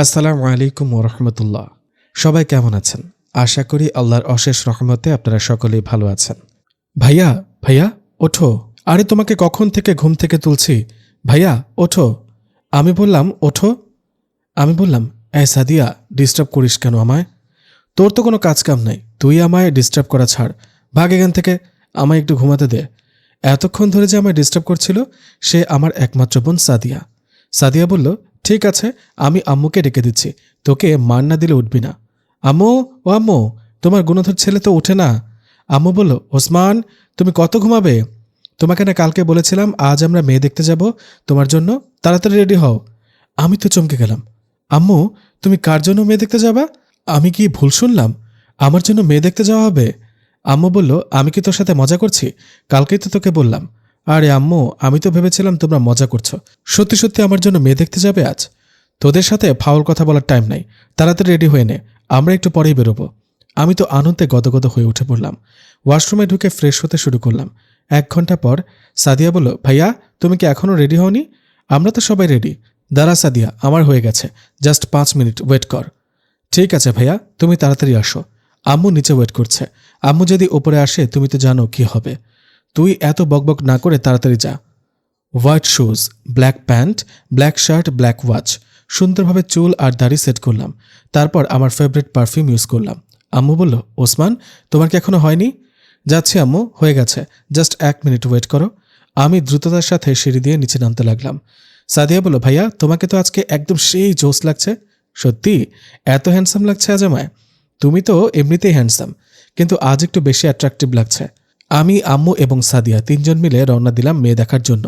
আসসালামু আলাইকুম ওরহমতুল্লাহ। সবাই কেমন আছেন? আশা করি আল্লাহর অশেষ রহমতে আপনারা সকলেই ভালো আছেন। ভাইয়া ভাইয়া ওঠো, আরে তোমাকে কখন থেকে ঘুম থেকে তুলছি, ভাইয়া ওঠো। আমি বললাম ওঠো। আমি বললাম সাদিয়া, ডিস্টার্ব করিস কেন আমায়? তোর তো কোনো কাজ কাম নাই, তুই আমায় ডিস্টার্ব করা ছাড়, ভাগ এখান থেকে, আমায় একটু ঘুমাতে দে। এতক্ষণ ধরে যে আমায় ডিস্টার্ব করছিল সে আমার একমাত্র বোন সাদিয়া। সাদিয়া বলল, ঠিক আছে, আমি আম্মুকে ডেকে দিচ্ছি, তোকে মার না দিলে উঠবি না। আম্মু, ও আম্মু, তোমার গুণধর ছেলে তো ওঠে না। আম্মু বলল, ওসমান তুমি কত ঘুমাবে? তোমাকে না কালকে বলেছিলাম আজ আমরা মেয়ে দেখতে যাব, তোমার জন্য তাড়াতাড়ি রেডি হও। আমি তো চমকে গেলাম। আম্মু, তুমি কার জন্য মেয়ে দেখতে যাবা? আমি কি ভুল শুনলাম? আমার জন্য মেয়ে দেখতে যাওয়া হবে? আম্মু বলল, আমি কি তোর সাথে মজা করছি? কালকেই তো তোকে বললাম। আরে আম্মু, আমি তো ভেবেছিলাম তোমরা মজা করছো, সত্যি সত্যি আমার জন্য মেয়ে দেখতে যাবে আজ? তোদের সাথে ফাউল কথা বলার টাইম নাই, তাড়াতাড়ি রেডি হয়ে নে, আমরা একটু পরেই বেরোবো। আমি তো আনন্দে গদগদ হয়ে উঠে পড়লাম। ওয়াশরুমে ঢুকে ফ্রেশ হতে শুরু করলাম। 1 ঘন্টা পর সাদিয়া বলল, ভাইয়া তুমি কি এখনও রেডি হওনি? আমরা তো সবাই রেডি। দাঁড়া সাদিয়া, আমার হয়ে গেছে, জাস্ট 5 মিনিট ওয়েট কর। ঠিক আছে ভাইয়া, তুমি তাড়াতাড়ি আসো। আম্মু নিচে ওয়েট করছে। আম্মু যদি উপরে আসে তুমি তো জানো কি হবে। তুই এত বকবক না করে তাড়াতাড়ি যা। White shoes, black pant, black shirt, black watch. সুন্দরভাবে চুল আর দাড়ি সেট করলাম। তারপর আমার ফেভারিট পারফিউম ইউজ করলাম। আম্মু বলল, ওসমান তোমার কি এখনো হয়নি? যাচ্ছি আম্মু, হয়ে গেছে, জাস্ট 1 মিনিট ওয়েট করো। আমি দ্রুততার সাথে সিঁড়ি দিয়ে নিচে নামতে লাগলাম। সাদিয়া বলল, ভাইয়া তোমাকে তো আজকে একদম সেই জোস লাগছে। সত্যি? এত হ্যান্ডসাম লাগছে আজ আমায়? তুমি তো এমনিতেই হ্যান্ডসাম, কিন্তু আজ একটু বেশি অ্যাট্রাকটিভ লাগছে। আমি, আম্মু এবং সাদিয়া 3জন মিলে রওনা দিলাম মেয়ে দেখার জন্য।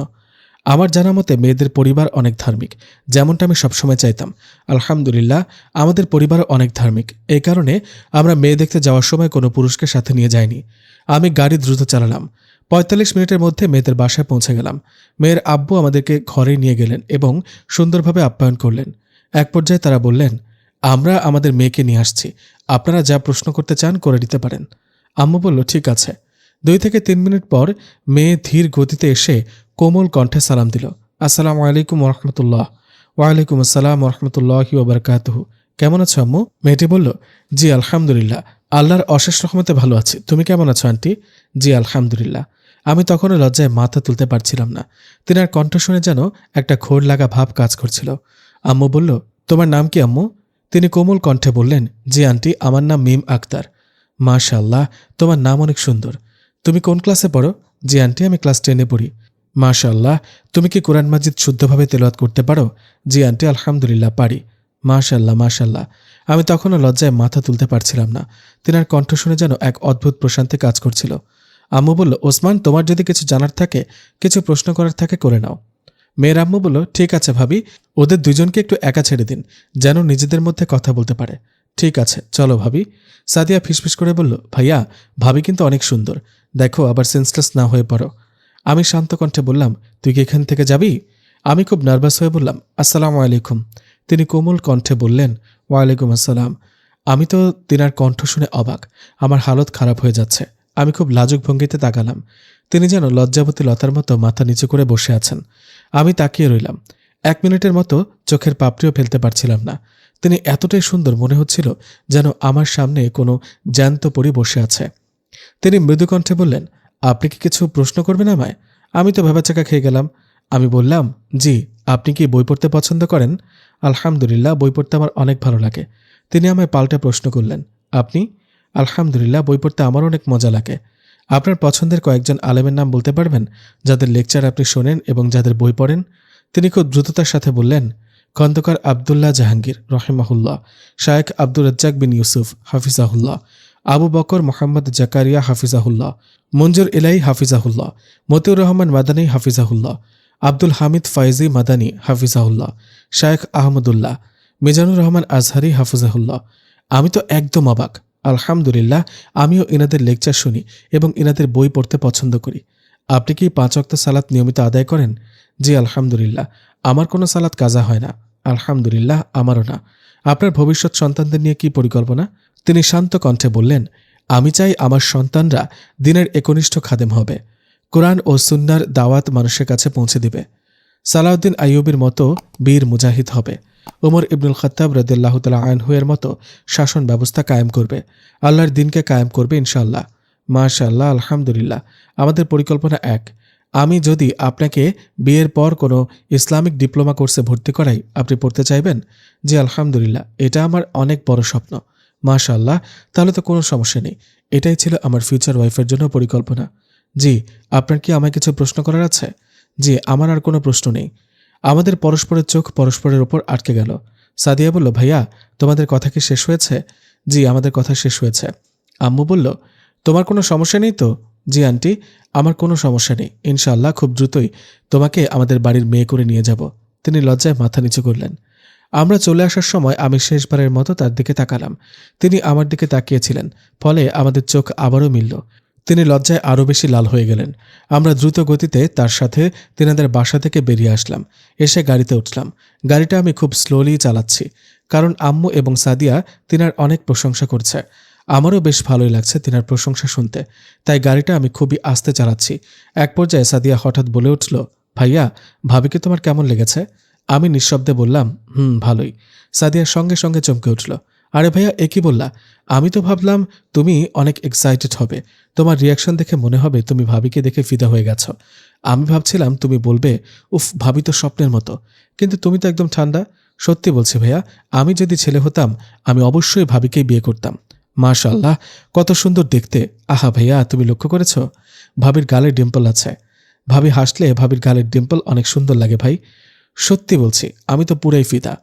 আমার জানা মতে মেয়েদের পরিবার অনেক ধার্মিক, যেমনটা আমি সবসময় চাইতাম। আলহামদুলিল্লাহ, আমাদের পরিবারও অনেক ধার্মিক। এই কারণে আমরা মেয়ে দেখতে যাওয়ার সময় কোনো পুরুষকে সাথে নিয়ে যাইনি। আমি গাড়ি দ্রুত চালালাম। 45 মিনিটের মধ্যে মেয়েদের বাসায় পৌঁছে গেলাম। মেয়ের আব্বু আমাদেরকে ঘরে নিয়ে গেলেন এবং সুন্দরভাবে আপ্যায়ন করলেন। এক পর্যায়ে তারা বললেন, আমরা আমাদের মেয়েকে নিয়ে আসছি, আপনারা যা প্রশ্ন করতে চান করে দিতে পারেন। আম্মু বলল, ঠিক আছে। 2 থেকে 3 মিনিট পর মেয়ে ধীর গতিতে এসে কোমল কণ্ঠে সালাম দিল। আসসালামু আলাইকুম ওরহমতুল্লাহ। ওয়ালাইকুম আসসালাম ওরহমতুল্লাহি ওবরকাতুহু। কেমন আছো আম্মু? মেয়েটি বলল, জি আলহামদুলিল্লাহ, আল্লাহর অশেষ রহমতে ভালো আছি। তুমি কেমন আছো আন্টি? জি আলহামদুলিল্লাহ। আমি তখনও লজ্জায় মাথা তুলতে পারছিলাম না। তিনার কণ্ঠ শুনে যেন একটা ঘোর লাগা ভাব কাজ করছিল। আম্মু বলল, তোমার নাম কি আম্মু? তিনি কোমল কণ্ঠে বললেন, জি আন্টি, আমার নাম মিম আক্তার। মাশাআল্লাহ, তোমার নাম অনেক সুন্দর। তুমি কোন ক্লাসে পড়ো? জি আন্টি, আমি ক্লাস 10-এ পড়ি। মাশাআল্লাহ, তুমি কি কোরআন মাজিদ শুদ্ধভাবে তেলাওয়াত করতে পারো? জি আন্টি, আলহামদুলিল্লাহ পারি। মাশাআল্লাহ মাশাআল্লাহ। আমি তখনও লজ্জায় মাথা তুলতে পারছিলাম না। তিনার কণ্ঠ শুনে যেন এক অদ্ভুত প্রশান্তি কাজ করছিল। আম্মু বলল, ওসমান তোমার যদি কিছু জানার থাকে, কিছু প্রশ্ন করার থাকে করে নাও। মেয়ের আম্মু বলল, ঠিক আছে ভাবি, ওদের দুজনকে একটু একা ছেড়ে দিন, যেন নিজেদের মধ্যে কথা বলতে পারে। ঠিক আছে, চলো ভাবি। সাদিয়া ফিসফিস করে বলল, ভাইয়া ভাবি কিন্তু অনেক সুন্দর, দেখো আবার সেন্সলেস না হয়ে পড়ো। আমি শান্ত কণ্ঠে বললাম, তুই কি এখান থেকে যাবি? আমি খুব নার্ভাস হয়ে বললাম, আসসালামু আলাইকুম। তিনি কোমল কণ্ঠে বললেন, ওয়ালাইকুম আসসালাম। আমি তো তিনার কণ্ঠ শুনে অবাক, আমার হালত খারাপ হয়ে যাচ্ছে। আমি খুব লাজুক ভঙ্গিতে তাকালাম। তিনি যেন লজ্জাবতী লতার মতো মাথা নিচু করে বসে আছেন। আমি তাকিয়ে রইলাম। 1 মিনিটের মতো চোখের পাপড়িও ফেলতে পারছিলাম না। তিনি এতটাই সুন্দর মনে হচ্ছিল যেন আমার সামনে কোনো জ্যান্ত পরী বসে আছে। তিনি মৃদু কণ্ঠে বললেন, আপনি কি কিছু প্রশ্ন করবেন আমায়? আমি তো ভেবাচাকা খেয়ে গেলাম। আমি বললাম, জি। আপনি কি বই পড়তে পছন্দ করেন? আলহামদুলিল্লাহ, বই পড়তে আমার অনেক ভালো লাগে। তিনি আমায় পাল্টে প্রশ্ন করলেন, আপনি? আলহামদুলিল্লাহ, বই পড়তে আমার অনেক মজা লাগে। আপনার পছন্দের কয়েকজন আলেমের নাম বলতে পারবেন, যাদের লেকচার আপনি শোনেন এবং যাদের বই পড়েন? তিনি খুব দ্রুততার সাথে বললেন, খন্দকার আবদুল্লাহ জাহাঙ্গীর রহিমাহুল্লাহ, শায়েখ আব্দুর রাজ্জাক বিন ইউসুফ হাফিজাহুল্লাহ, আবু বকর মোহাম্মদ জাকারিয়া হাফিজাহুল্লাহ, মঞ্জুর ইলাই হাফিজাহুল্লাহ, মতিউর রহমান মাদানী হাফিজাহুল্লাহ, আব্দুল হামিদ ফাইজি মাদানী হাফিজাহুল্লাহ, শায়েখ আহমদুল্লাহ, মিজানুর রহমান আজহারি হাফিজাহুল্লাহ। আমি তো একদম অবাক। আলহামদুলিল্লাহ, আমিও ইনাদের লেকচার শুনি এবং ইনাদের বই পড়তে পছন্দ করি। আপনি কি 5 ওয়াক্ত সালাত নিয়মিত আদায় করেন? জি আলহামদুলিল্লাহ, আমার কোনো সালাত কাজা হয় না। আলহামদুলিল্লাহ, আমারও না। আপনার ভবিষ্যৎ সন্তানদের নিয়ে কি পরিকল্পনা? তিনি শান্ত কণ্ঠে বললেন, আমি চাই আমার সন্তানরা দিনের একনিষ্ঠ খাদেম হবে, কোরআন ও সুন্নাহর দাওয়াত মানুষের কাছে পৌঁছে দিবে, সালাউদ্দিন আইয়ুবের মতো বীর মুজাহিদ হবে। ওমর ইবনুল খাত্তাব রাদিয়াল্লাহু তাআলা আনহু এর মতো শাসন ব্যবস্থা কায়েম করবে, আল্লাহর দ্বীনকে কায়েম করবে ইনশাআল্লাহ। মাশাআল্লাহ, আলহামদুলিল্লাহ। আমাদের পরিকল্পনা এক। আমি যদি আপনাকে বিয়ের পর কোনো ইসলামিক ডিপ্লোমা কোর্সে ভর্তি করাই, আপনি পড়তে চাইবেন? জি আলহামদুলিল্লাহ, এটা আমার অনেক বড় স্বপ্ন। মাশাআল্লাহ, তাহলে তো কোনো সমস্যা নেই। এটাই ছিল আমার ফিউচার ওয়াইফের জন্য পরিকল্পনা। জি, আপনার কি আমায় কিছু প্রশ্ন করার আছে? জি, আমার আর কোনো প্রশ্ন নেই। আমাদের পরস্পরের চোখ পরস্পরের ওপর আটকে গেল। সাদিয়া বলল, ভাইয়া তোমাদের কথা কি শেষ হয়েছে? জি, আমাদের কথা শেষ হয়েছে। আম্মু বলল, তোমার কোনো সমস্যা নেই তো? জি আন্টি, আমার কোনো সমস্যা নেই, ইনশাআল্লাহ খুব দ্রুতই তোমাকে আমাদের বাড়ির মেয়ে করে নিয়ে যাব। তিনি লজ্জায় মাথা নিচু করলেন। আমরা চলে আসার সময় আমি শেষবারের মতো তার দিকে তাকালাম। তিনি আমার দিকে তাকিয়েছিলেন, ফলে আমাদের চোখ আবারও মিলল। তিনি লজ্জায় আরও বেশি লাল হয়ে গেলেন। আমরা দ্রুত গতিতে তার সাথে তিনাদের বাসা থেকে বেরিয়ে আসলাম। এসে গাড়িতে উঠলাম। গাড়িটা আমি খুব স্লোলি চালাচ্ছি, কারণ আম্মু এবং সাদিয়া তিনার অনেক প্রশংসা করছে। আমারও বেশ ভালোই লাগছে তিনার প্রশংসা শুনতে, তাই গাড়িটা আমি খুবই আস্তে চালাচ্ছি। এক পর্যায়ে সাদিয়া হঠাৎ বলে উঠল, ভাইয়া ভাবিকে তোমার কেমন লেগেছে? আমি নিঃশব্দে বললাম, ভালোই। সাদিয়ার সঙ্গে সঙ্গে চমকে উঠল। আরে ভাইয়া, এ কি বললা? আমি তো ভাবলাম তুমি অনেক এক্সাইটেড হবে, তোমার রিয়াকশন দেখে মনে হবে তুমি ভাবিকে দেখে ফিদা হয়ে গেছো। আমি ভাবছিলাম তুমি বলবে, উফ ভাবি তো স্বপ্নের মতো, কিন্তু তুমি তো একদম ঠান্ডা। সত্যি বলছি ভাইয়া, আমি যদি ছেলে হতাম আমি অবশ্যই ভাবিকেই বিয়ে করতাম। মাশাআল্লাহ, কত সুন্দর দেখতে। আহা ভাইয়া, তুমি লক্ষ্য করেছ ভাবির গালে ডিম্পল আছে? ভাবি হাসলে ভাবির গালের ডিম্পল অনেক সুন্দর লাগে ভাই। সত্যি বলছি, আমি তো পুরাই ফিদা।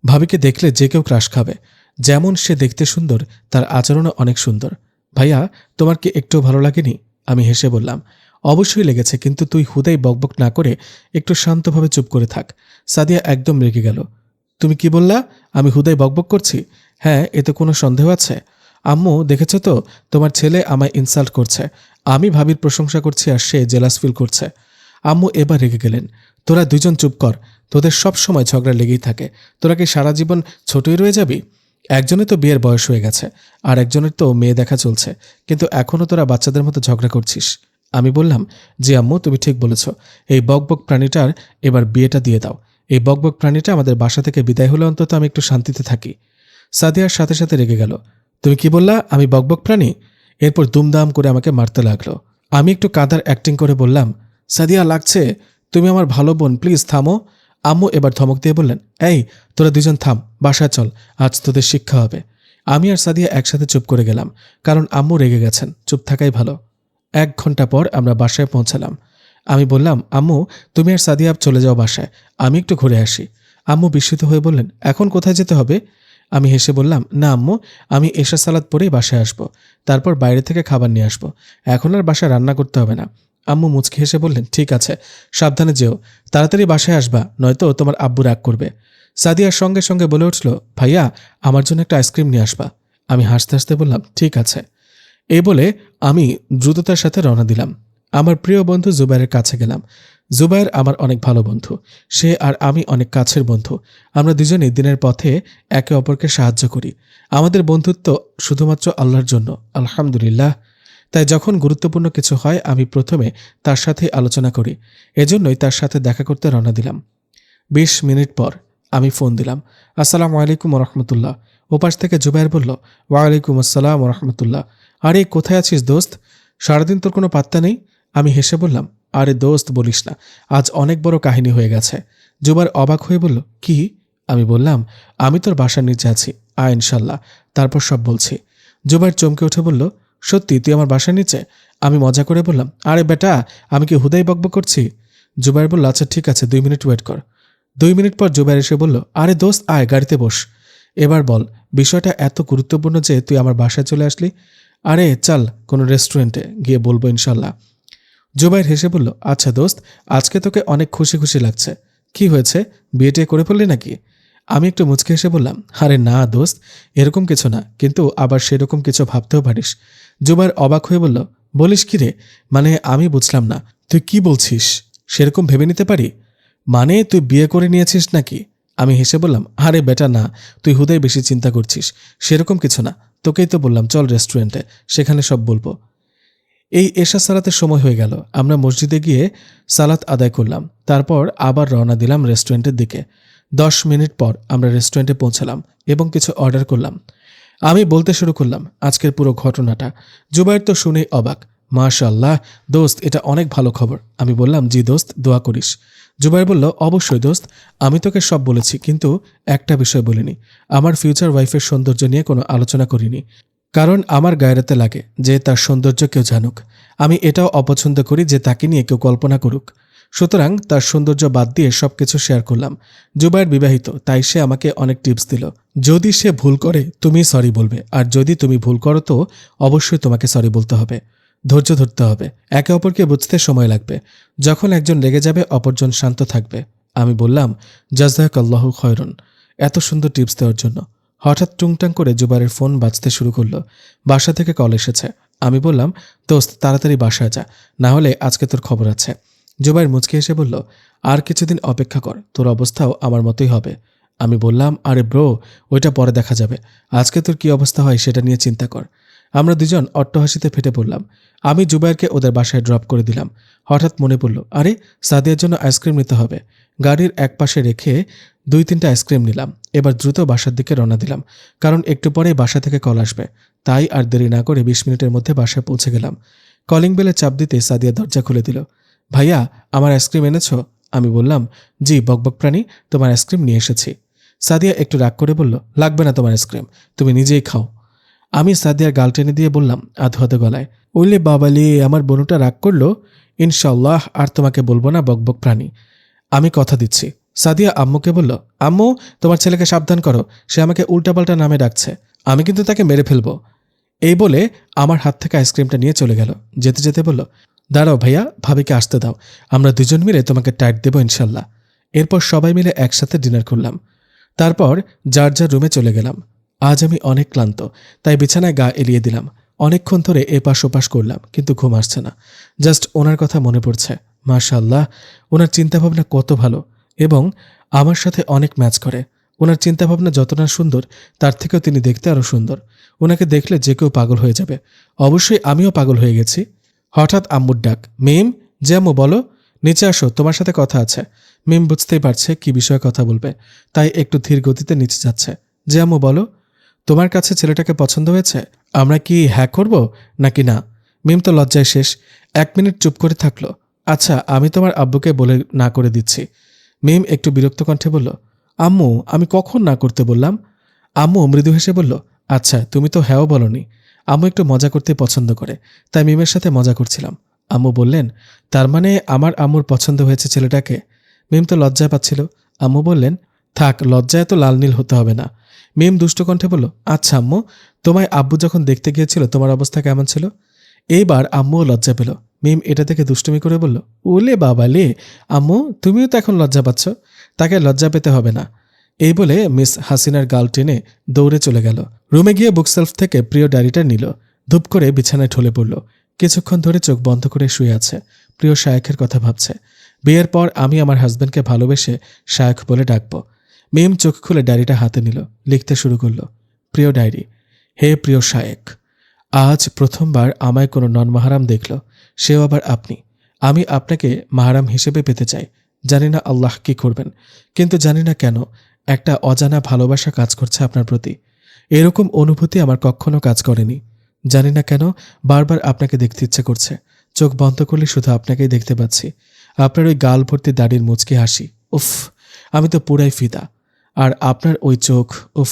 ভাবিকে দেখলে যে কেউ ক্রাশ খাবে। যেমন সে দেখতে সুন্দর, তার আচরণও অনেক সুন্দর। ভাইয়া, তোমার কি একটু ভালো লাগেনি? আমি হেসে বললাম, অবশ্যই লেগেছে, কিন্তু তুই হুদাই বকবক না করে একটু শান্তভাবে চুপ করে থাক। সাদিয়া একদম রেগে গেল। তুমি কি বললা? আমি হুদাই বকবক করছি? হ্যাঁ, এতে কোনো সন্দেহ আছে? আম্মু, দেখেছ তো, তোমার ছেলে আমায় ইনসাল্ট করছে। আমি ভাবির প্রশংসা করছি আর সে জেলাস ফিল করছে। আম্মু এবার রেগে গেলেন। তোরা দুজন চুপ কর, তোদের সব সময় ঝগড়া লেগেই থাকে। তোরা কি সারা জীবন ছোটই রয়ে যাবি? একজনের তো বিয়ের বয়স হয়ে গেছে, আর একজনের তো মেয়ে দেখা চলছে, কিন্তু এখনও তোরা বাচ্চাদের মতো ঝগড়া করছিস। আমি বললাম, জি আম্মু, তুমি ঠিক বলেছ। এই বকবক প্রাণীটার এবার বিয়েটা দিয়ে দাও। এই বকবক প্রাণীটা আমাদের বাসা থেকে বিদায় হলে অন্তত আমি একটু শান্তিতে থাকি। সাদিয়ার সাথে সাথে রেগে গেল। তুমি কি বললা, আমি বকবক প্রাণী? এরপর দুমদাম করে আমাকে মারতে লাগলো। আমি একটু কাদার অ্যাক্টিং করে বললাম, সাদিয়া লাগছে, তুমি আমার ভালো বোন, প্লিজ থামো। আম্মু এবার ধমক দিয়ে বললেন, এই তোরা দুজন থাম, বাসায় চল, আজ তোদের শিক্ষা হবে। আমি আর সাদিয়া একসাথে চুপ করে গেলাম, কারণ আম্মু রেগে গেছেন, চুপ থাকাই ভালো। 1 ঘন্টা পর আমরা বাসায় পৌঁছালাম। আমি বললাম, আম্মু তুমি আর সাদিয়া চলে যাও বাসায়, আমি একটু ঘুরে আসি। আম্মু বিস্মিত হয়ে বললেন, এখন কোথায় যেতে হবে? আমি হেসে বললাম, না আম্মু, আমি এশা সালাত পরেই বাসায় আসব, তারপর বাইরে থেকে খাবার নিয়ে আসব। এখন আর বাসায় রান্না করতে হবে না। আম্মু মুচকি হেসে বললেন, ঠিক আছে, সাবধানে যেও, তাড়াতাড়ি বাসায় আসবা, নয়তো তোমার আব্বু রাগ করবে। সাদিয়ার সঙ্গে সঙ্গে বলে উঠল, ভাইয়া আমার জন্য একটা আইসক্রিম নিয়ে আসবা। আমি হাসতে হাসতে বললাম, ঠিক আছে। এই বলে আমি দ্রুততার সাথে রওনা দিলাম। আমার প্রিয় বন্ধু জুবাইরের কাছে গেলাম। জুবাইর আমার অনেক ভালো বন্ধু, সে আর আমি অনেক কাছের বন্ধু। আমরা দুজনেই দিনের পথে একে অপরকে সাহায্য করি। আমাদের বন্ধুত্ব শুধুমাত্র আল্লাহর জন্য, আলহামদুলিল্লাহ। তাই যখন গুরুত্বপূর্ণ কিছু হয় আমি প্রথমে তার সাথে আলোচনা করি। এজন্যই তার সাথে দেখা করতে রওনা দিলাম। 20 মিনিট পর আমি ফোন দিলাম। আসসালামু আলাইকুম রহমতুল্লাহ। ওপাশ থেকে জুবাইর বলল, ওয়ালাইকুম আসসালাম রহমতুল্লাহ। আরে কোথায় আছিস দোস্ত? সারাদিন তোর কোনো পাত্তা নেই। আমি হেসে বললাম, আরে দোস্ত বলিস না, আজ অনেক বড় কাহিনী হয়ে গেছে। জুবাইর অবাক হয়ে বলল, কি? আমি বললাম, আমি তোর বাসার নিচে আছি, আয় ইনশাল্লাহ, তারপর সব বলছি। জুবাইর চমকে উঠে বলল, সত্যি তুই আমার বাসার নিচে? আমি মজা করে বললাম, আরে বেটা, আমি কি হুদাই বকবক করছি? জুবাইর বলল, আচ্ছা ঠিক আছে, 2 মিনিট ওয়েট কর। 2 মিনিট পর জুবাইর এসে বলল, আরে দোস্ত আয়, গাড়িতে বস। এবার বল, বিষয়টা এত গুরুত্বপূর্ণ যে তুই আমার বাসায় চলে আসলি। আরে চল, কোনো রেস্টুরেন্টে গিয়ে বলবো ইনশাল্লাহ। জুবাইর হেসে বলল, আচ্ছা দোস্ত, আজকে তোকে অনেক খুশি খুশি লাগছে। কি হয়েছে, বিয়েটে করে ফেললি নাকি? আমি একটু মুচকে হেসে বললাম, আরে না দোস্ত, এরকম কিছু না, কিন্তু আবার সেরকম কিছু ভাবতেও পারিস। জুবাইর অবাক হয়ে বলল, বলিস কি রে? মানে আমি বুঝলাম না, তুই কি বলছিস? সেরকম ভেবে নিতে পারি? মানে তুই বিয়ে করে নিয়েছিস নাকি? আমি হেসে বললাম, আরে বেটা না, তুই হুদাই বেশি চিন্তা করছিস, সেরকম কিছু না। তোকেই তো বললাম চল রেস্টুরেন্টে, সেখানে সব বলবো। এই এশা সালাতের সময় হয়ে গেল। আমরা মসজিদে গিয়ে সালাত আদায় করলাম, তারপর আবার রওনা দিলাম রেস্টুরেন্টের দিকে। 10 মিনিট পর আমরা রেস্টুরেন্টে পৌঁছালাম এবং কিছু অর্ডার করলাম। আমি বলতে শুরু করলাম আজকের পুরো ঘটনাটা। জুবায়ের তো শুনেই অবাক। মাশাআল্লাহ দোস্ত, এটা অনেক ভালো খবর। আমি বললাম, জি দোস্ত, দোয়া করিস। জুবায়ের বলল, অবশ্যই দোস্ত, আমি তোকে সব বলেছি, কিন্তু একটা বিষয় বলিনি। আমার ফিউচার ওয়াইফের সৌন্দর্য নিয়ে কোনো আলোচনা করিনি, কারণ আমার গায়রাতে লাগে যে তার সৌন্দর্য কেউ জানুক। আমি এটাও অপছন্দ করি যে তাকে নিয়ে কেউ কল্পনা করুক। সুতরাং তার সৌন্দর্য বাদ দিয়ে সবকিছু শেয়ার করলাম। জুবায়ের বিবাহিত, তাই সে আমাকে অনেক টিপস দিল। যদি সে ভুল করে তুমি সরি বলবে, আর যদি তুমি ভুল করো তো অবশ্যই তোমাকে সরি বলতে হবে। ধৈর্য ধরতে হবে, একে অপরকে বুঝতে সময় লাগবে। যখন একজন রেগে যাবে অপরজন শান্ত থাকবে। আমি বললাম, জাযাকাল্লাহু খয়রন, এত সুন্দর টিপস দেওয়ার জন্য। হঠাৎ টুংটাং করে জুবায়ের ফোন বাজতে শুরু করলো। বাসা থেকে কল এসেছে। আমি বললাম, দোস্ত তাড়াতাড়ি বাসায় যা, না হলে আজকে তোর খবর আছে। জুবায়ের মুচকি এসে বলল, আর কিছুদিন অপেক্ষা কর, তোর অবস্থাও আমার মতোই হবে। আমি বললাম, আরে ব্রো, ওইটা পরে দেখা যাবে, আজকে তোর কি অবস্থা হয় সেটা নিয়ে চিন্তা কর। আমরা দুজন অট্টহাসিতে ফেটে পড়লাম। আমি জুবায়েরকে ওদের বাসায় ড্রপ করে দিলাম। হঠাৎ মনে পড়ল, আরে সাদিয়ার জন্য আইসক্রিম নিতে হবে। গাড়ির এক পাশে রেখে 2-3টা আইসক্রিম নিলাম। এবার দ্রুত বাসার দিকে রওনা দিলাম, কারণ একটু পরেই বাসা থেকে কল আসবে। তাই আর দেরি না করে 20 মিনিটের মধ্যে বাসায় পৌঁছে গেলাম। কলিং বেলে চাপ দিতে সাদিয়া দরজা খুলে দিল। ভাইয়া, আমার আইসক্রিম এনেছো? আমি বললাম, জি বকবক প্রাণী, তোমার আইসক্রিম নিয়ে এসেছি। সাদিয়া একটু রাগ করে বলল, লাগবে না তোমার আইসক্রিম, তুমি নিজেই খাও। আমি সাদিয়ার গাল টেনে দিয়ে বললাম আধো আধো গলায়, ওইলে বাবালে, আমার বোনটা রাগ করলো। ইনশাল্লাহ আর তোমাকে বলবো না বকবক প্রাণী, আমি কথা দিচ্ছি। সাদিয়া আম্মুকে বলল, আম্মু, তোমার ছেলেকে সাবধান করো, সে আমাকে উল্টাপাল্টা নামে ডাকছে, আমি কিন্তু তাকে মেরে ফেলবো। এই বলে আমার হাত থেকে আইসক্রিমটা নিয়ে চলে গেল। যেতে যেতে বলল, দাঁড়াও ভাইয়া, ভাবিকে আসতে দাও, আমরা দুজন মিলে তোমাকে টাইট দেবো ইনশাল্লাহ। এরপর সবাই মিলে একসাথে ডিনার করলাম। তারপর যার যার রুমে চলে গেলাম। আজ আমি অনেক ক্লান্ত, তাই বিছানায় গা এলিয়ে দিলাম। অনেকক্ষণ ধরে এপাশ ওপাশ করলাম, কিন্তু ঘুম আসছে না। জাস্ট ওনার কথা মনে পড়ছে। মাশাআল্লাহ, ওনার চিন্তাভাবনা কত ভালো এবং আমার সাথে অনেক ম্যাচ করে। ওনার চিন্তাভাবনা যতটা সুন্দর, তার থেকেও তিনি দেখতে আরও সুন্দর। ওনাকে দেখলে যে কেউ পাগল হয়ে যাবে। অবশ্যই আমিও পাগল হয়ে গেছি। হঠাৎ আম্মুর ডাক, মিম, যে আম্মু বলো, নিচে আসো, তোমার সাথে কথা আছে। মিম বুঝতেই পারছে কি বিষয়ে কথা বলবে, তাই একটু ধীর গতিতে নিচে যাচ্ছে। যে আম্মু বলো, তোমার কাছে ছেলেটাকে পছন্দ হয়েছে? আমরা কি হ্যাঁ করব নাকি না? মিম তো লজ্জায় শেষ। 1 মিনিট চুপ করে থাকলো। আচ্ছা, আমি তোমার আব্বুকে বলে না করে দিচ্ছি। মিম একটু বিরক্ত কণ্ঠে বলল, আম্মু, আমি কখন না করতে বললাম? আম্মু মৃদু হেসে বলল, আচ্ছা, তুমি তো হ্যাঁও বলনি। আম্মু একটু মজা করতে পছন্দ করে, তাই মিমের সাথে মজা করছিলাম। আম্মু বললেন, তার মানে আমার আম্মুর পছন্দ হয়েছে ছেলেটাকে? মিম তো লজ্জায় পাচ্ছিল। আম্মু বললেন, থাক, লজ্জায় তো লাল নীল হতে হবে না। মিম দুষ্ট কণ্ঠে বলল, আচ্ছা আম্মু, তোমায় আব্বু যখন দেখতে গিয়েছিল তোমার অবস্থা কেমন ছিল? এইবার আম্মুও লজ্জা পেল। মিম এটা থেকে দুষ্টুমি করে বলল, ওলে বাবা লে, আম্মু তুমিও তো এখন লজ্জা পাচ্ছ, তাকে লজ্জা পেতে হবে না। এই বলে মিস হাসিনার গাল টেনে দৌড়ে চলে গেল। রুমে গিয়ে বুকসেলফ থেকে প্রিয় ডায়েরিটা নিল। ধূপ করে বিছানায় ঢলে পড়ল। কিছুক্ষণ ধরে চোখ বন্ধ করে শুয়ে আছে। প্রিয় শায়েখের কথা ভাবছে। বিয়ের পর আমি আমার হাজব্যান্ডকে ভালোবেসে শায়েখ বলে ডাকব। মিম চোখ খুলে ডায়েরিটা হাতে নিল। লিখতে শুরু করল, প্রিয় ডায়েরি, হে প্রিয় শায়েখ, আজ প্রথমবার আমায় কোনো নন মাহারাম দেখল, সেও আবার আপনি। আমি আপনাকে মাহারাম হিসেবে পেতে চাই। জানি না আল্লাহ কি করবেন, কিন্তু জানি না কেন একটা অজানা ভালোবাসা কাজ করছে আপনার প্রতি। এরকম অনুভূতি আমার কখনো কাজ করেনি। জানি না কেন বারবার আপনাকে দেখতে ইচ্ছে করছে। চোখ বন্ধ করলে শুধু আপনাকেই দেখতে পাচ্ছি। আপনার ওই গাল ভর্তি দাড়ির মুচকি হাসি, উফ, আমি তো পুরাই ফিদা। আর আপনার ওই চোখ, উফ,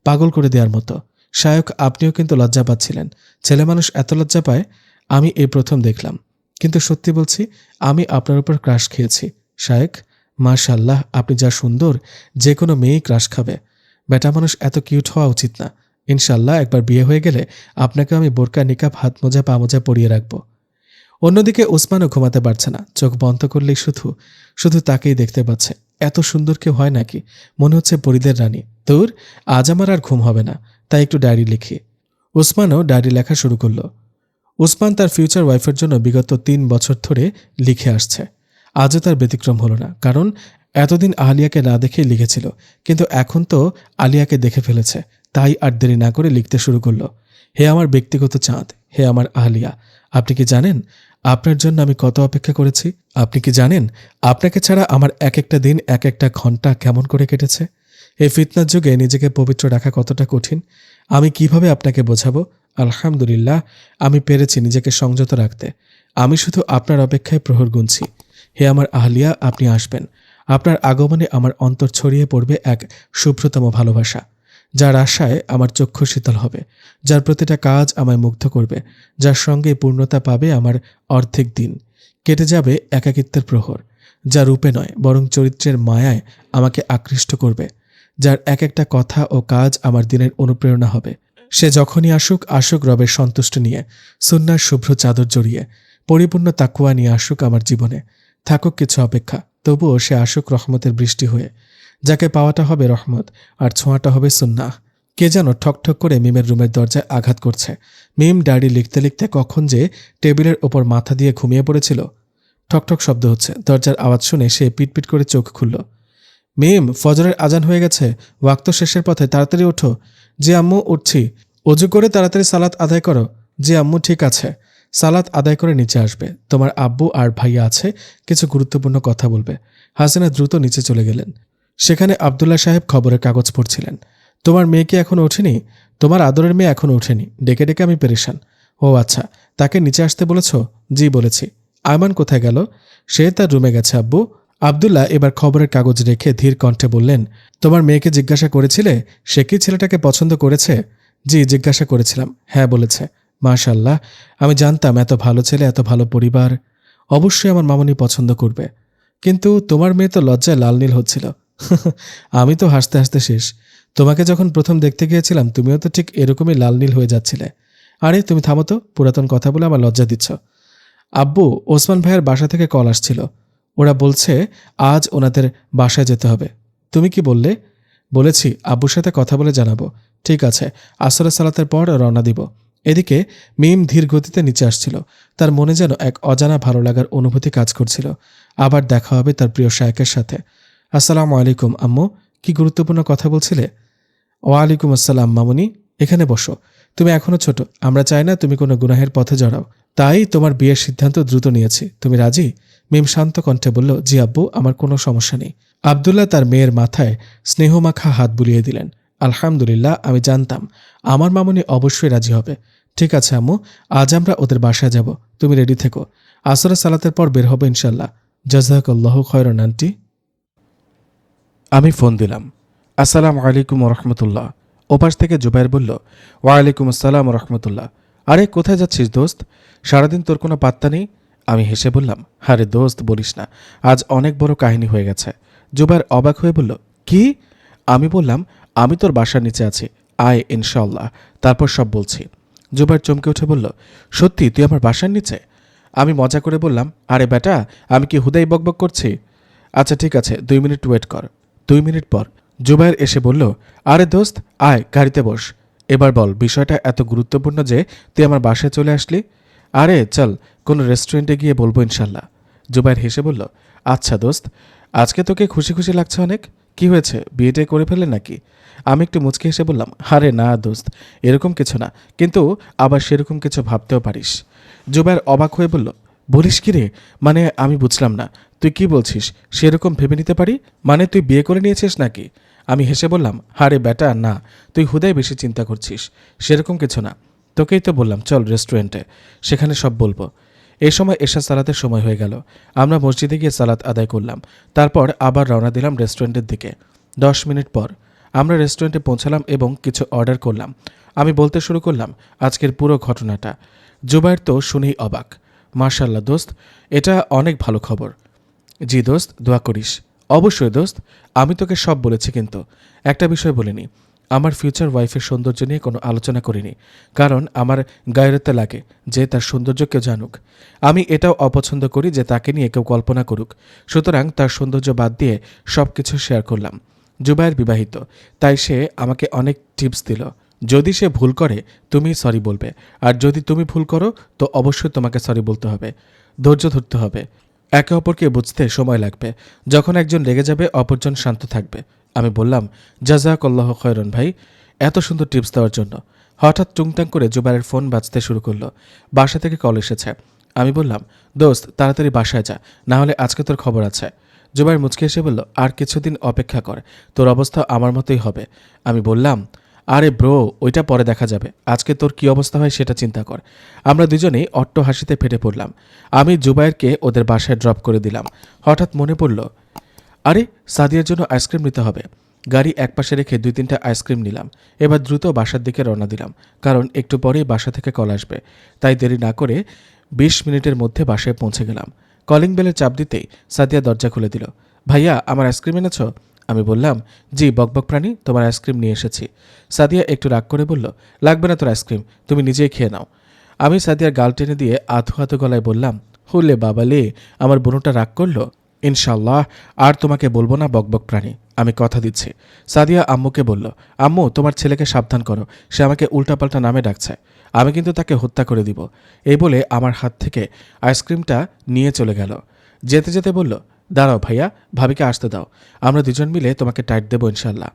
পাগল করে দেওয়ার মতো। শায়ক, আপনিও কিন্তু লজ্জা পাচ্ছিলেন। ছেলে মানুষ এত লজ্জা পায়, আমি এই প্রথম দেখলাম। কিন্তু সত্যি বলছি, আমি আপনার উপর ক্রাশ খেয়েছি শায়েক। মাশাআল্লাহ, আপনি যা সুন্দর, যে কোনো মেয়েই ক্রাশ খাবে। বেটা মানুষ এত কিউট হওয়া উচিত না। ইনশাল্লাহ একবার বিয়ে হয়ে গেলে আপনাকে আমি বোরকা, নিকাব, হাত মোজা, পা মোজা পরিয়ে রাখব। অন্যদিকে ওসমানও ঘুমাতে পারছে না। চোখ বন্ধ করলেই শুধু শুধু তাকেই দেখতে পাচ্ছে। এত সুন্দর কেউ হয় নাকি? মনে হচ্ছে পরিদের রানী। দূর, আজ আমার আর ঘুম হবে না, তাই একটু ডায়েরি লিখি। ওসমানও ডায়েরি লেখা শুরু করল। ওসমান তার ফিউচার ওয়াইফের জন্য বিগত 3 বছর ধরে লিখে আসছে। আজও তার ব্যতিক্রম হলো না, কারণ এতদিন আলিয়াকে না দেখেই লিখেছিল, কিন্তু এখন তো আলিয়াকে দেখে ফেলেছে, তাই আর দেরি না করে লিখতে শুরু করল। হে আমার ব্যক্তিগত চাঁদ, হে আমার আলিয়া, আপনি কি জানেন আপনার জন্য আমি কত অপেক্ষা করেছি। আপনি কি জানেন আপনাকে ছাড়া আমার এক একটা দিন এক একটা ঘন্টা কেমন করে কেটেছে? এই ফিতনার যুগে নিজেকে পবিত্র রাখা কতটা কঠিন আমি কিভাবে আপনাকে বোঝাবো। আলহামদুলিল্লাহ আমি পেরেছি নিজেকে সংযত রাখতে। আমি শুধু আপনার অপেক্ষায় প্রহর গুনছি। হে আমার আহলিয়া, আপনি আসবেন। আপনার আগমনে আমার অন্তর ছড়িয়ে পড়বে এক শুভ্রতম ভালোবাসা, যার আশায় আমার চক্ষু শীতল হবে, যার প্রতিটা কাজ আমায় মুগ্ধ করবে, যার সঙ্গে পূর্ণতা পাবে আমার অর্ধেক দিন। কেটে যাবে একাকিত্বের প্রহর, যা রূপে নয় বরং চরিত্রের মায়ায় আমাকে আকৃষ্ট করবে, যার এক একটা কথা ও কাজ আমার দিনের অনুপ্রেরণা হবে। সে যখনই আসুক আসুক রবের সন্তুষ্ট নিয়ে, সুন্নার শুভ্র চাদর জড়িয়ে, পরিপূর্ণ তাকুয়া নিয়ে আসুক আমার জীবনে। থাকুক কিছু অপেক্ষা, তবুও সে আসুক রহমতের বৃষ্টি হয়ে, যাকে পাওয়াটা হবে রহমত আর ছোঁয়াটা হবে সুন্নাহ। কে যেন ঠকঠক করে মিমের রুমের দরজায় আঘাত করছে। মিম ডায়েরি লিখতে লিখতে কখন যে টেবিলের ওপর মাথা দিয়ে ঘুমিয়ে পড়েছিল। ঠকঠক শব্দ হচ্ছে। দরজার আওয়াজ শুনে সে পিটপিট করে চোখ খুলল। মিম, ফজরের আজান হয়ে গেছে, ওয়াক্ত শেষের পথে, তাড়াতাড়ি ওঠো। জি আম্মু, উঠছি। অজু করে তাড়াতাড়ি সালাত আদায় করো। জি আম্মু, ঠিক আছে। সালাত আদায় করে নিচে আসবে, তোমার আব্বু আর ভাইয়া আছে, কিছু গুরুত্বপূর্ণ কথা বলবে। হাসিনা দ্রুত নিচে চলে গেলেন। সেখানে আবদুল্লাহ সাহেব খবরের কাগজ পড়ছিলেন। তোমার মেয়ে কি এখনো ওঠেনি? তোমার আদরের মেয়ে এখনো ওঠেনি, ডেকে ডেকে আমি পেরেশান। ও আচ্ছা, তাকে নিচে আসতে বলেছ? জি বলেছি। আয়মান কোথায় গেল? সে তার রুমে গেছে আব্বু। আবদুল্লাহ এবার খবরের কাগজ রেখে ধীর কণ্ঠে বললেন, তোমার মেয়েকে জিজ্ঞাসা করেছিলে সে কি ছেলেটাকে পছন্দ করেছে? জি, জিজ্ঞাসা করেছিলাম। হ্যাঁ বলেছে। মাশাআল্লাহ, আমি জানতাম এত ভালো ছেলে, এত ভালো পরিবার, অবশ্যই আমার মামনি পছন্দ করবে। কিন্তু তোমার মেয়ে তো লজ্জায় লাল নীল হচ্ছিল। আমি তো হাসতে হাসতে শেষ। তোমাকে যখন প্রথম দেখতে গিয়েছিলাম তুমিও তো ঠিক এরকমই লাল নীল হয়ে যাচ্ছিলে। আরে তুমি থামো তো, পুরাতন কথা বলে আমার লজ্জা দিচ্ছ। আব্বু, ওসমান ভাইয়ের বাসা থেকে কল আসছিল। ওরা বলছে আজ ওনাদের বাসায় যেতে হবে। তুমি কি বললে? বলেছি আব্বুর সাথে কথা বলে জানাবো। ঠিক আছে, আসরের সালাতের পর রওনা দিব। এদিকে মিম ধীর গতিতে নিচে আসছিল। তার মনে যেন এক অজানা ভালো লাগার অনুভূতি কাজ করছিল। আবার দেখা হবে তার প্রিয় শায়েকের সাথে। আসসালামু আলাইকুম আম্মু, কি গুরুত্বপূর্ণ কথা বলছিলে? ওয়ালাইকুম আসসালাম মামুনি, এখানে বসো। তুমি এখনো ছোট, আমরা চাই না তুমি কোনো গুনাহের পথে জড়াও, তাই তোমার বিয়ের সিদ্ধান্ত দ্রুত নিয়েছি। তুমি রাজি? মিম শান্ত কণ্ঠে বলল, জি আব্বু, আমার কোনো সমস্যা নেই। আবদুল্লাহ তার মেয়ের মাথায় স্নেহমাখা হাত বুলিয়ে দিলেন। আলহামদুলিল্লাহ, আমি জানতাম আমার মামুনি অবশ্যই রাজি হবে। ঠিক আছে আম্মু, আজ আমরা ওদের বাসায় যাব, তুমি রেডি থেকো। আসরের সালাতের পর বের হবো ইনশাল্লাহ। জাযাকাল্লাহু খায়রান আন্টি। আমি ফোন দিলাম। আসসালামু আলাইকুম রহমতুল্লাহ। ওপাশ থেকে জুবাইর বলল, ওয়ালাইকুম আসসালাম রহমতুল্লাহ। আরে কোথায় যাচ্ছিস দোস্ত? সারাদিন তোর কোনো পাত্তা নেই। আমি হেসে বললাম, আরে দোস্ত বলিস না, আজ অনেক বড় কাহিনী হয়ে গেছে। জুবাইর অবাক হয়ে বলল, কি? আমি বললাম, আমি তোর বাসার নিচে আছি, আয় ইনশাল্লাহ, তারপর সব বলছি। জুবাইর চমকে উঠে বলল, সত্যি তুই আমার বাসার নিচে? আমি মজা করে বললাম, আরে বেটা, আমি কি হুদাই বকবক করছি? আচ্ছা ঠিক আছে, 2 মিনিট ওয়েট কর। 2 মিনিট পর জুবাইর এসে বলল, আরে দোস্ত আয়, গাড়িতে বস। এবার বল, বিষয়টা এত গুরুত্বপূর্ণ যে তুই আমার বাসায় চলে আসলি। আরে চল, কোনো রেস্টুরেন্টে গিয়ে বলবো ইনশাল্লাহ। জুবাইর হেসে বলল, আচ্ছা দোস্ত, আজকে তোকে খুশি খুশি লাগছে অনেক। কি হয়েছে, বিয়েটা করে ফেলে নাকি? আমি একটু মুচকি হেসে বললাম, আরে না দোস্ত, এরকম কিছু না, কিন্তু আবার সেরকম কিছু ভাবতেও পারিস। জুবাইর অবাক হয়ে বলল, বলিস কি রে? মানে আমি বুঝলাম না, তুই কি বলছিস? সেরকম ভেবে নিতে পারি মানে তুই বিয়ে করে নিয়েছিস নাকি? আমি হেসে বললাম, আরে বেটা না, তুই হুদাই বেশি চিন্তা করছিস, সেরকম কিছু না। তোকেই তো বললাম চল রেস্টুরেন্টে, সেখানে সব বলবো। এই সময় এশা সালাতের সময় হয়ে গেল। আমরা মসজিদে গিয়ে সালাত আদায় করলাম, তারপর আবার রওনা দিলাম রেস্টুরেন্টের দিকে। 10 মিনিট পর আমরা রেস্টুরেন্টে পৌঁছালাম এবং কিছু অর্ডার করলাম। আমি বলতে শুরু করলাম আজকের পুরো ঘটনাটা। জুবাইর তো শুনেই অবাক। মাশাআল্লাহ দোস্ত, এটা অনেক ভালো খবর। জি দোস্ত, দোয়া করিস। অবশ্যই দোস্ত, আমি তোকে সব বলেছি, কিন্তু একটা বিষয় বলিনি, আমার ফিউচার ওয়াইফের সৌন্দর্য নিয়ে কোনো আলোচনা করিনি, কারণ আমার গায়রতে লাগে যে তার সৌন্দর্য কেউ জানুক। আমি এটাও অপছন্দ করি যে তাকে নিয়ে কেউ কল্পনা করুক। সুতরাং তার সৌন্দর্য বাদ দিয়ে সব কিছু শেয়ার করলাম। জুবাইর বিবাহিত, তাই সে আমাকে অনেক টিপস দিল। যদি সে ভুল করে তুমি সরি বলবে, আর যদি তুমি ভুল করো তো অবশ্যই তোমাকে সরি বলতে হবে। ধৈর্য ধরতে হবে, একে অপরকে বুঝতে সময় লাগবে। যখন একজন রেগে যাবে অপরজন শান্ত থাকবে। আমি বললাম, জাযাকাল্লাহু খায়রান ভাই, এত সুন্দর টিপস দেওয়ার জন্য। হঠাৎ টুংটাং করে জুবাইরের ফোন বাজতে শুরু করলো। বাসা থেকে কল এসেছে। আমি বললাম, দোস্ত তাড়াতাড়ি বাসায় যা, না হলে আজকে তোর খবর আছে। জুবাইর মুচকে এসে বলল, আর কিছুদিন অপেক্ষা কর, তোর অবস্থা আমার মতোই হবে। আমি বললাম, আরে ব্রো, ওইটা পরে দেখা যাবে, আজকে তোর কি অবস্থা হয় সেটা চিন্তা কর। আমরা দুজনেই অট্ট হাসিতে ফেটে পড়লাম। আমি জুবাইরকে ওদের বাসায় ড্রপ করে দিলাম। হঠাৎ মনে পড়ল, আরে সাদিয়ার জন্য আইসক্রিম নিতে হবে। গাড়ি একপাশে রেখে 2-3টা আইসক্রিম নিলাম। এবার দ্রুত বাসার দিকে রওনা দিলাম, কারণ একটু পরেই বাসা থেকে কল আসবে। তাই দেরি না করে 20 মিনিটের মধ্যে বাসায় পৌঁছে গেলাম। কলিং বেলের চাপ দিতেই সাদিয়া দরজা খুলে দিল। ভাইয়া, আমার আইসক্রিম এনেছ? আমি বললাম, জি বকবক প্রাণী, তোমার আইসক্রিম নিয়ে এসেছি। সাদিয়া একটু রাগ করে বলল, লাগবে না তোর আইসক্রিম, তুমি নিজেই খেয়ে নাও। আমি সাদিয়ার গাল টেনে দিয়ে আধো আধো গলায় বললাম, হুলে বাবালে, আমার বোনটা রাগ করলো। ইনশাল্লাহ আর তোমাকে বলবো না বকবক প্রাণী, আমি কথা দিচ্ছি। সাদিয়া আম্মুকে বলল, আম্মু তোমার ছেলেকে সাবধান করো, সে আমাকে উল্টাপাল্টা নামে ডাকছে, আমি কিন্তু তাকে হত্যা করে দিব। এই বলে আমার হাত থেকে আইসক্রিমটা নিয়ে চলে গেল। যেতে যেতে বলল, দাঁড়াও ভাইয়া, ভাবিকে আসতে দাও, আমরা দুজন মিলে তোমাকে টাইট দেবো ইনশাল্লাহ।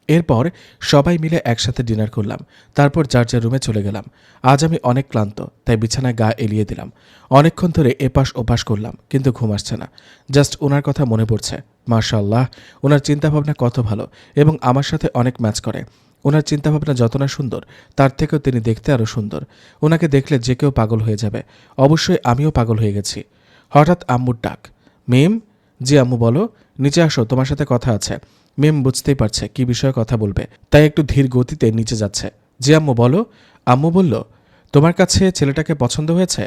এরপর সবাই মিলে একসাথে ডিনার করলাম। তারপর যার যার রুমে চলে গেলাম। আজ আমি অনেক ক্লান্ত, তাই বিছানায় গা এলিয়ে দিলাম। অনেকক্ষণ ধরে এপাশ ওপাশ করলাম, কিন্তু ঘুম আসছে না। জাস্ট ওনার কথা মনে পড়ছে। মাশাআল্লাহ, ওনার চিন্তাভাবনা কত ভালো এবং আমার সাথে অনেক ম্যাচ করে। ওনার চিন্তাভাবনা যত না সুন্দর, তার থেকেও তিনি দেখতে আরও সুন্দর। ওনাকে দেখলে যে কেউ পাগল হয়ে যাবে। অবশ্যই আমিও পাগল হয়ে গেছি। হঠাৎ আম্মুর ডাক, মিম। জি আম্মু বলো। নিচে আসো, তোমার সাথে কথা আছে। মিম বুঝতেই পারছে কি বিষয়ে কথা বলবে, তাই একটু ধীর গতিতে নিচে যাচ্ছে। জি আম্মু বলো। আম্মু বলল, তোমার কাছে ছেলেটাকে পছন্দ হয়েছে?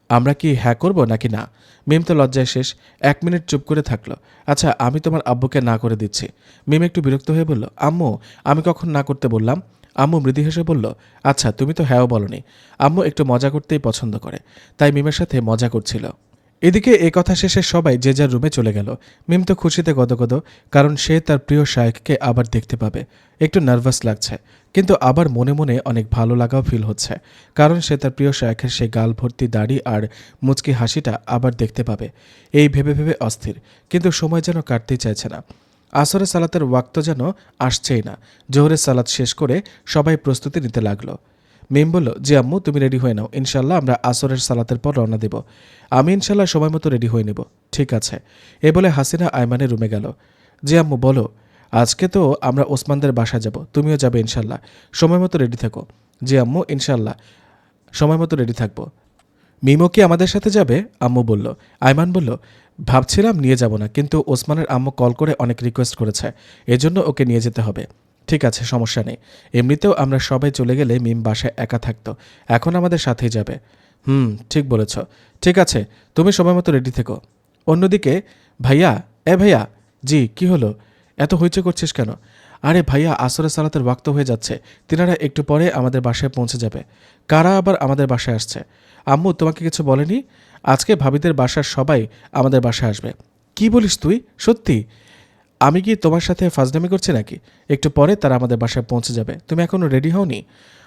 আমরা কি হ্যাঁ করব নাকি না? মিম তো লজ্জায় শেষ। 1 মিনিট চুপ করে থাকলো। আচ্ছা, আমি তোমার আব্বুকে না করে দিচ্ছি। মিম একটু বিরক্ত হয়ে বলল, আম্মু আমি কখন না করতে বললাম? আম্মু মৃদু হেসে বলল, আচ্ছা তুমি তো হ্যাঁও বলনি। আম্মু একটু মজা করতেই পছন্দ করে, তাই মিমের সাথে মজা করছিল। এদিকে এ কথা শেষে সবাই যে যার রুমে চলে গেল। মিম তো খুশিতে গদগদ, কারণ সে তার প্রিয় শায়েখকে আবার দেখতে পাবে। একটু নার্ভাস লাগছে, কিন্তু আবার মনে মনে অনেক ভালো লাগাও ফিল হচ্ছে, কারণ সে তার প্রিয় শায়েখের সেই গাল ভর্তি দাড়ি আর মুচকি হাসিটা আবার দেখতে পাবে। এই ভেবে ভেবে অস্থির, কিন্তু সময় যেন কাটতেই চাইছে না। আসরের সালাতের ওয়াক্ত যেন আসছেই না। জোহরের সালাত শেষ করে সবাই প্রস্তুতি নিতে লাগলো। মিম বলল, জি আম্মু তুমি রেডি হয়ে নাও, ইনশাল্লাহ আমরা আসরের সালাতের পর রওনা দেব। আমি ইনশাল্লাহ সময় মতো রেডি হয়ে নেব। ঠিক আছে। এ বলে হাসিনা আয়মানের রুমে গেল। জি আম্মু বলো, আজকে তো আমরা ওসমানদের বাসা যাব, তুমিও যাবে ইনশাল্লাহ, সময় মতো রেডি থাকো। জি আম্মু ইনশাল্লাহ সময় মতো রেডি থাকবো। মিমো কি আমাদের সাথে যাবে? আম্মু বলল। আয়মান বলল, ভাবছিলাম নিয়ে যাব না, কিন্তু ওসমানের আম্মু কল করে অনেক রিকোয়েস্ট করেছে, এজন্য ওকে নিয়ে যেতে হবে। ঠিক আছে, সমস্যা নেই। এমনিতেও আমরা সবাই চলে গেলে মিম বাসায় একা থাকতো, এখন আমাদের সাথেই যাবে। ঠিক বলেছ। ঠিক আছে, তুমি সময় মতো রেডি থেকো। অন্যদিকে ভাইয়া, ভাইয়া। জি কি হলো, এত হইচই করছিস কেন? আরে ভাইয়া, আসরের সালাতের ওয়াক্ত হয়ে যাচ্ছে, তিনারা একটু পরে আমাদের বাসায় পৌঁছে যাবে। কারা আবার আমাদের বাসায় আসছে? আম্মু তোমাকে কিছু বলেনি? আজকে ভাবিদের বাসার সবাই আমাদের বাসায় আসবে। কি বলিস তুই, সত্যি? আমি কি তোমার সাথে ফাজলামি করছি নাকি? একটু পরে তারা আমাদের বাসায় পৌঁছে যাবে, তুমি এখনো রেডি হওনি?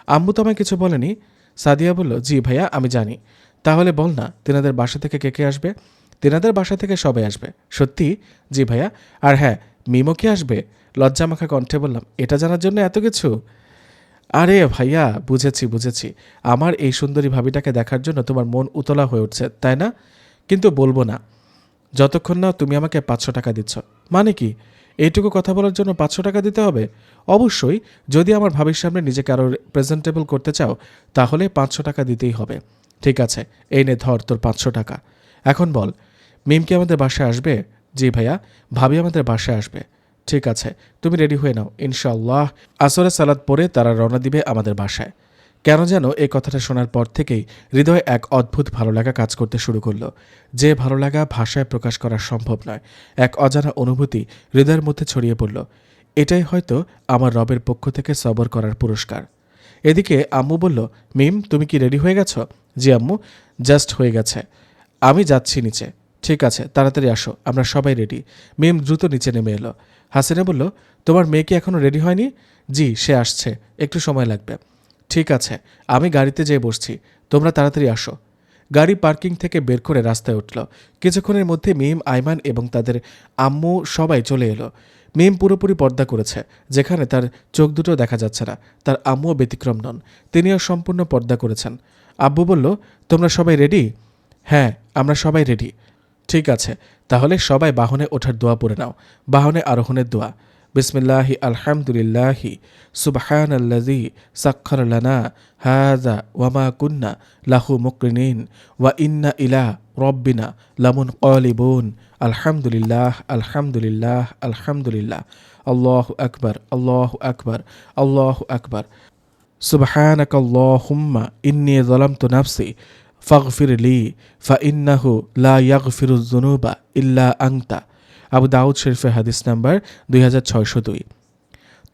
আম্মু তো আমায় কিছু বলেনি। সাদিয়া বলল, জি ভাইয়া আমি জানি। তাহলে বল না, তিনাদের বাসা থেকে কে কে আসবে? তিনাদের বাসা থেকে সবাই আসবে। সত্যি? জি ভাইয়া। আর হ্যাঁ, মিমো কি আসবে? লজ্জামাখা কণ্ঠে বললাম, এটা জানার জন্য এত কিছু? আরে ভাইয়া, বুঝেছি বুঝেছি, আমার এই সুন্দরী ভাবিটাকে দেখার জন্য তোমার মন উতলা হয়ে উঠছে, তাই না? কিন্তু বলবো না যতক্ষণ না তুমি আমাকে 500 টাকা দিচ্ছ। মানে কি, এইটুকু কথা বলার জন্য 500 টাকা দিতে হবে? অবশ্যই, যদি আমার ভাবির সামনে নিজেকে আরও প্রেজেন্টেবল করতে চাও, তাহলে 500 টাকা দিতেই হবে। ঠিক আছে, এই নে ধর তোর 500 টাকা। এখন বল, মিম কি আমাদের বাসায় আসবে? জি ভাইয়া, ভাবি আমাদের বাসায় আসবে। ঠিক আছে, তুমি রেডি হয়ে নাও, ইনশাআল্লাহ আসরের সালাত পরে তারা রওনা দিবে আমাদের বাসায়। কেন যেন এই কথাটা শোনার পর থেকেই হৃদয়ে এক অদ্ভুত ভালো লাগা কাজ করতে শুরু করলো, যে ভালো লাগা ভাষায় প্রকাশ করা সম্ভব নয়। এক অজানা অনুভূতি হৃদয়ের মধ্যে ছড়িয়ে পড়ল। এটাই হয়তো আমার রবের পক্ষ থেকে সবর করার পুরস্কার। এদিকে আম্মু বলল, মিম তুমি কি রেডি হয়ে গেছো? জি আম্মু, জাস্ট হয়ে গেছে, আমি যাচ্ছি নিচে। ঠিক আছে, তাড়াতাড়ি আসো, আমরা সবাই রেডি। মিম দ্রুত নিচে নেমে এলো। হাসিনা বলল, তোমার মেয়ে কি এখনও রেডি হয়নি? জি, সে আসছে, একটু সময় লাগবে। ঠিক আছে, আমি গাড়িতে যেয়ে বসছি, তোমরা তাড়াতাড়ি আসো। গাড়ি পার্কিং থেকে বের করে রাস্তায় উঠল। কিছুক্ষণের মধ্যে মিম, আয়মান এবং তাদের আম্মু সবাই চলে এলো। মিম পুরোপুরি পর্দা করেছে, যেখানে তার চোখ দুটো দেখা যাচ্ছে না। তার আম্মুও ব্যতিক্রম নন, তিনিও সম্পূর্ণ পর্দা করেছেন। আব্বু বলল, তোমরা সবাই রেডি? হ্যাঁ, আমরা সবাই রেডি। ঠিক আছে, তাহলে সবাই বাহনে ওঠার দোয়া পড়ে নাও। বাহনে আরোহণের দোয়া। বিসমিল্লাহি আলহামদুলিল্লাহি সুবহানাল্লাযী সাখখারা লানা হাযা ওয়া মা কুন্না লাহু মুকরিনিন ওয়া ইন্না ইলা রাব্বিনা লামুনকালিবুন। আলহামদুলিল্লাহ আলহামদুলিল্লাহ আলহামদুলিল্লাহ। আল্লাহু আকবার আল্লাহু আকবার আল্লাহু আকবার। সুবহানাকাল্লাহুম্মা ইন্নী যালামতু নাফসি ফাগফির লি ফাইন্নাহু লা ইয়াগফিরুয যুনুবা ইল্লা আনতা। আবু দাউদ শরীফের হাদিস নাম্বার 2602।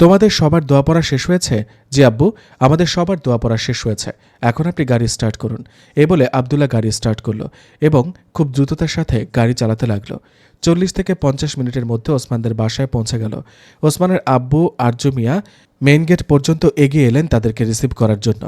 তোমাদের সবার দোয়া পড়া শেষ হয়েছে? জি আব্বু, আমাদের সবার দোয়া পড়া শেষ হয়েছে। এখন আপনি গাড়ি স্টার্ট করুন। এ বলে আবদুল্লাহ গাড়ি স্টার্ট করলো এবং খুব দ্রুততার সাথে গাড়ি চালাতে লাগলো। 40 থেকে 50 মিনিটের মধ্যে ওসমানদের বাসায় পৌঁছে গেল। ওসমানের আব্বু আরজু মিয়া মেইন গেট পর্যন্ত এগিয়ে এলেন তাদেরকে রিসিভ করার জন্য।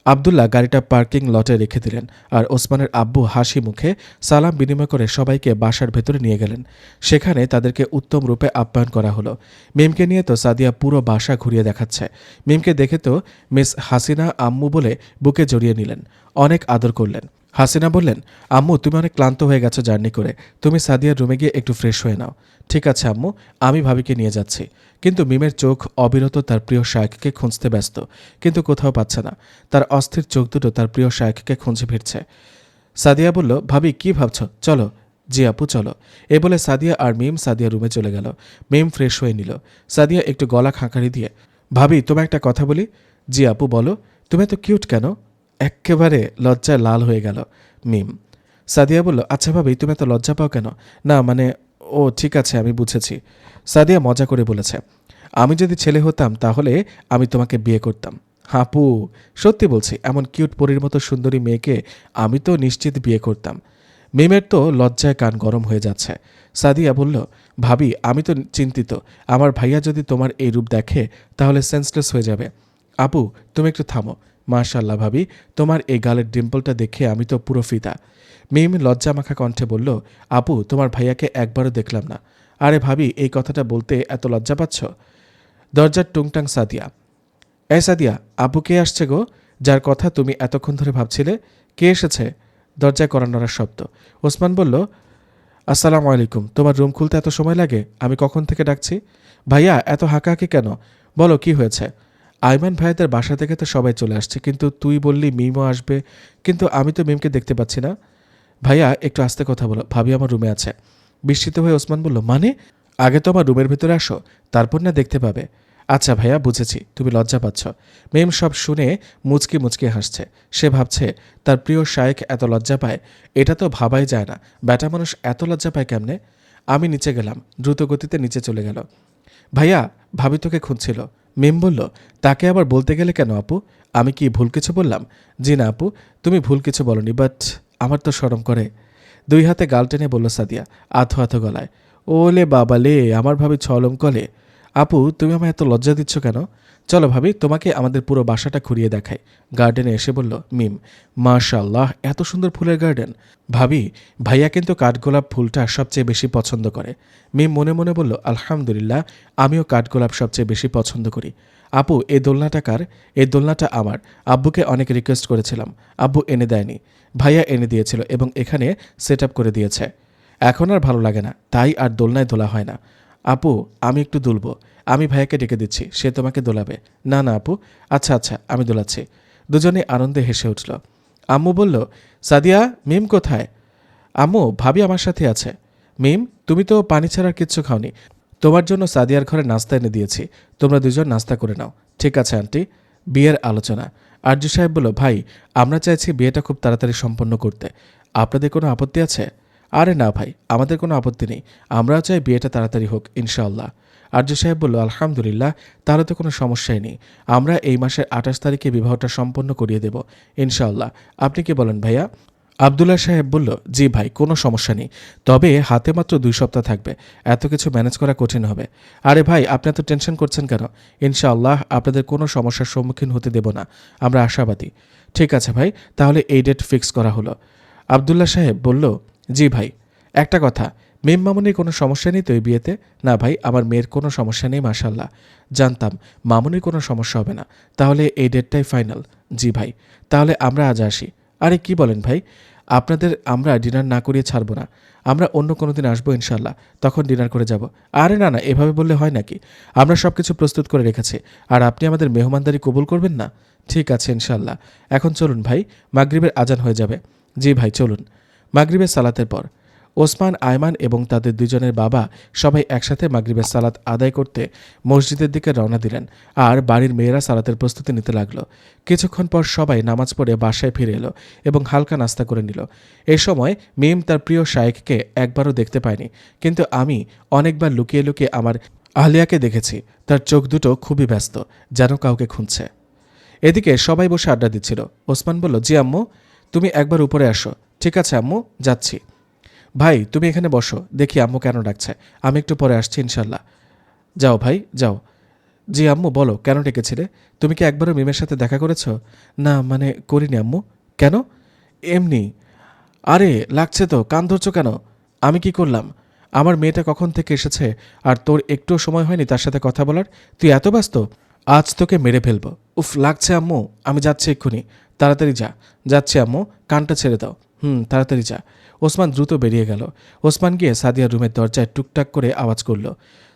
আবদুল্লাহ গাড়িটা পার্কিং লটে রেখে দিলেন আর ওসমানের আব্বু হাসি মুখে সালাম বিনিময় করে সবাইকে বাসার ভেতরে নিয়ে গেলেন। সেখানে তাদেরকে উত্তম রূপে আপ্যায়ন করা হলো। মিমকে নিয়ে তো সাদিয়া পুরো বাসা ঘুরিয়ে দেখাচ্ছে। মিমকে দেখে তো মিস হাসিনা আম্মু বলে বুকে জড়িয়ে নিলেন, অনেক আদর করলেন। হাসিনা বললেন, আম্মু তুমি অনেক ক্লান্ত হয়ে গেছো জার্নি করে, তুমি সাদিয়ার রুমে গিয়ে একটু ফ্রেশ হয়ে নাও। ঠিক আছে আম্মু, আমি ভাবিকে নিয়ে যাচ্ছি। কিন্তু মিমের চোখ অবিরত তার প্রিয় শায়েককে খুঁজতে ব্যস্ত, কিন্তু কোথাও পাচ্ছে না। তার অস্থির চোখ দুটো তার প্রিয় শায়েককে খুঁজে ফিরছে। সাদিয়া বলল, ভাবি কি ভাবছো, চলো। জি আপু চলো। এ বলে সাদিয়া আর মিম সাদিয়া রুমে চলে গেল। মিম ফ্রেশ হয়ে নিল। সাদিয়া একটু গলা খাঁকারি দিয়ে, ভাবি তোমায় একটা কথা বলি। জি আপু বলো। তুমি এত কিউট কেন? এক্কেবারে লজ্জায় লাল হয়ে গেল মিম। সাদিয়া বলল, আচ্ছা ভাবি তুমি এত লজ্জা পাও কেন? না মানে, ও ঠিক আছে আমি বুঝেছি। সাদিয়া মজা করে বলেছে, আমি যদি ছেলে হতাম তাহলে আমি তোমাকে বিয়ে করতাম। আপু সত্যি বলছি, এমন কিউট পরীর মতো সুন্দরী মেয়েকে আমি তো নিশ্চিত বিয়ে করতাম। মিমের তো লজ্জায় কান গরম হয়ে যাচ্ছে। সাদিয়া বলল, ভাবি আমি তো চিন্তিত, আমার ভাইয়া যদি তোমার এই রূপ দেখে তাহলে সেন্সলেস হয়ে যাবে। আপু তুমি একটু থামো। মাশাআল্লাহ ভাবি, তোমার এই গালের ডিম্পলটা দেখে আমি তো পুরো ফিদা। মিম লজ্জামাখা কণ্ঠে বলল, আপু তোমার ভাইয়াকে একবারও দেখলাম না। আরে ভাবি এই কথাটা বলতে এত লজ্জা পাচ্ছ? দরজার টুংটাং সাদিয়া। এই সাদিয়া, আব্বু কে আসছে গো, যার কথা তুমি এতক্ষণ ধরে ভাবছিলে? কে এসেছে? দরজায় কড়া নড়ার শব্দ। ওসমান বলল, আসসালামু আলাইকুম। তোমার রুম খুলতে এত সময় লাগে? আমি কখন থেকে ডাকছি। ভাইয়া এত হাঁকাহাঁকি কেন? বলো কি হয়েছে? আইমান ভাইয়াদের বাসা থেকে তো সবাই চলে আসছে, কিন্তু তুই বললি মিমও আসবে, কিন্তু আমি তো মিমকে দেখতে পাচ্ছি না। ভাইয়া একটু আস্তে কথা বলো, ভাবি আমার রুমে আছে। বিস্মিত হয়ে ওসমান বলল, মানে? আগে তো আমার রুমের ভেতরে আসো, তারপর না দেখতে পাবে। আচ্ছা ভাইয়া বুঝেছি, তুমি লজ্জা পাচ্ছ। মেম সব শুনে মুচকি মুচকি হাসছে। সে ভাবছে তার প্রিয় শায়েক এত লজ্জা পায়, এটা তো ভাবাই যায় না। ব্যাটা মানুষ এত লজ্জা পায় কেমনে? আমি নিচে গেলাম, দ্রুত গতিতে নিচে চলে গেল। ভাইয়া ভাবি তোকে খুঁজছিল। মেম বলল, তাকে আবার বলতে গেলে কেন আপু? আমি কি ভুল কিছু বললাম? জি না আপু, তুমি ভুল কিছু বলনি, বাট আমার তো শরম করে। দুই হাতে গাল টেনে বলল সাদিয়া আধো আধো গলায়, ওলে বাবা লে, আমার ভাবি ছলম কলে। আপু তুমি আমায় এত লজ্জা দিচ্ছ কেন? চলো ভাবি তোমাকে আমাদের পুরো বাসাটা ঘুরিয়ে দেখাই। গার্ডেনে এসে বলল মিম। মাশাআল্লাহ, এত সুন্দর ফুলের গার্ডেন। ভাবি ভাইয়া কিন্তু কাঠগোলাপ ফুলটা সবচেয়ে বেশি পছন্দ করে। মিম মনে মনে বলল, আলহামদুলিল্লাহ, আমিও কাঠগোলাপ সবচেয়ে বেশি পছন্দ করি। আপু এই দোলনাটা কার? এই দোলনাটা আমার। আব্বুকে অনেক রিকোয়েস্ট করেছিলাম, আব্বু এনে দেয়নি, ভাইয়া এনে দিয়েছিল এবং এখানে সেট আপ করে দিয়েছে। এখন আর ভালো লাগে না, তাই আর দোলনায় দোলা হয় না। আপু আমি একটু দুলবো, আমি ভাইয়াকে ডেকে দিচ্ছি, সে তোমাকে দোলাবে। না না আপু, আচ্ছা আচ্ছা আমি দোলাচ্ছি। দুজনে আনন্দে হেসে উঠল। আম্মু বলল, সাদিয়া মিম কোথায়? আম্মু ভাবি আমার সাথে আছে। মিম তুমি তো পানি ছাড়ার কিচ্ছু খাওনি, তোমার জন্য সাদিয়ার ঘরে নাস্তা এনে দিয়েছি, তোমরা দুজন নাস্তা করে নাও। ঠিক আছে আন্টি। বিয়ের আলোচনা। আরজু সাহেব বলল, ভাই আমরা চাইছি বিয়েটা খুব তাড়াতাড়ি সম্পন্ন করতে, আপনাদের কোনো আপত্তি আছে? আরে না ভাই, আমাদের কোনো আপত্তি নেই, আমরাও চাই বিয়েটা তাড়াতাড়ি হোক ইনশাআল্লাহ। আরজু সাহেব বলল, আলহামদুলিল্লাহ, তাহলে তো কোনো সমস্যাই নেই, আমরা এই মাসের 28 তারিখে বিবাহটা সম্পন্ন করিয়ে দেব ইনশাআল্লাহ। আপনি কি বলেন ভাইয়া? আবদুল্লাহ সাহেব বলল, জি ভাই কোনো সমস্যা নেই, তবে হাতে মাত্র 2 সপ্তাহ থাকবে, এত কিছু ম্যানেজ করা কঠিন হবে। আরে ভাই আপনি এত টেনশন করছেন কেন? ইনশাআল্লাহ আপনাদের কোনো সমস্যার সম্মুখীন হতে দেব না, আমরা আশাবাদী। ঠিক আছে ভাই, তাহলে এই ডেট ফিক্স করা হলো। আবদুল্লাহ সাহেব বলল, জি ভাই। একটা কথা, মেম মামুনির কোনো সমস্যা নেই তো এই বিয়েতে? না ভাই, আমার মেয়ের কোনো সমস্যা নেই মাশাল্লাহ। জানতাম মামুনির কোনো সমস্যা হবে না, তাহলে এই ডেটটাই ফাইনাল। জি ভাই, তাহলে আমরা আজ আসি। আরে কি বলেন ভাই, আমরা ডিনার না করিয়ে ছাড়বো না। আমরা অন্য কোনো দিন আসবো ইনশাল্লাহ, তখন ডিনার করে যাব। আরে না না, এভাবে বললে হয় নাকি? আমরা সব কিছু প্রস্তুত করে রেখেছি, আর আপনি আমাদের মেহমানদারি কবুল করবেন না? ঠিক আছে ইনশাল্লাহ। এখন চলুন ভাই, মাগরিবের আজান হয়ে যাবে। জি ভাই চলুন। মাগরিবের সালাতের পর ওসমান, আয়মান এবং তাদের দুজনের বাবা সবাই একসাথে মাগরিবের সালাত আদায় করতে মসজিদের দিকে রওনা দিলেন, আর বাড়ির মেয়েরা সালাতের প্রস্তুতি নিতে লাগলো। কিছুক্ষণ পর সবাই নামাজ পড়ে বাসায় ফিরে এলো এবং হালকা নাস্তা করে নিল। এই সময় মিম তার প্রিয় শায়েখকে একবারও দেখতে পায়নি, কিন্তু আমি অনেকবার লুকিয়ে লুকিয়ে আমার আহলিয়াকে দেখেছি। তার চোখ দুটো খুবই ব্যস্ত, যেন কাউকে খুঁজছে। এদিকে সবাই বসে আড্ডা দিচ্ছিল। ওসমান বলল, জি আম্মু, তুমি একবার উপরে আসো। ঠিক আছে আম্মু, যাচ্ছি। ভাই তুমি এখানে বসো, দেখি আম্মু কেন ডাকছে। আমি একটু পরে আসছি ইনশাল্লাহ। যাও ভাই যাও। জি আম্মু বলো, কেন ডেকেছিলে? তুমি কি একবারও মিমের সাথে দেখা করেছ? না মানে করিনি আম্মু। কেন? এমনি। আরে লাগছে তো, কান ধরছো কেন? আমি কি করলাম? আমার মেয়েটা কখন থেকে এসেছে, আর তোর একটুও সময় হয়নি তার সাথে কথা বলার? তুই এত ব্যস্ত, আজ তোকে মেরে ফেলবো। উফ লাগছে আম্মু, আমি যাচ্ছি এক্ষুনি। তাড়াতাড়ি যা। যাচ্ছি আম্মু, কানটা ছেড়ে দাও। তাড়াতাড়ি যা। ওসমান দ্রুত বেরিয়ে গেল। ওসমান গিয়ে সাদিয়ার রুমের দরজায় টুকটাক করে আওয়াজ করল।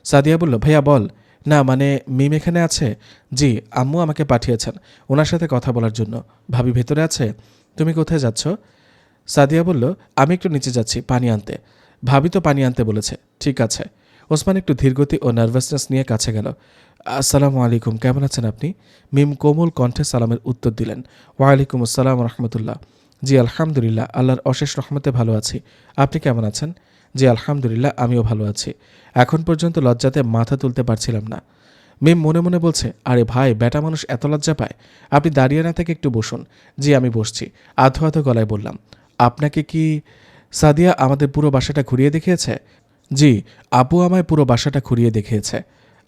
সাদিয়া বলল, ভাইয়া বল। না মানে মিম এখানে আছে? জি, আম্মু আমাকে পাঠিয়েছেন ওনার সাথে কথা বলার জন্য। ভাবি ভেতরে আছে? তুমি কোথায় যাচ্ছ? সাদিয়া বলল, আমি একটু নিচে যাচ্ছি পানি আনতে। ভাবি তো পানি আনতে বলেছে। ঠিক আছে। ওসমান একটু ধীরগতি ও নার্ভাসনেস নিয়ে কাছে গেল। আসসালামু আলাইকুম, কেমন আছেন আপনি? মিম কোমল কণ্ঠে সালামের উত্তর দিলেন। ওয়ালাইকুম আসসালাম রহমতুল্লাহ। জি আলহামদুলিল্লাহ, আল্লাহর অশেষ রহমতে ভালো আছি। আপনি কেমন আছেন? জি আলহামদুলিল্লাহ, আমিও ভালো আছি। এখন পর্যন্ত লজ্জাতে মাথা তুলতে পারছিলাম না। মিম মনে মনে বলছে, আরে ভাই, বেটা মানুষ এত লজ্জা পায়? আপনি দাঁড়িয়ে না থেকে একটু বসুন। জি আমি বসছি। আধো আধো গলায় বললাম, আপনাকে কি সাদিয়া আমাদের পুরো বাসাটা ঘুরিয়ে দেখিয়েছে? জি, আপু আমায় পুরো বাসাটা ঘুরিয়ে দেখিয়েছে।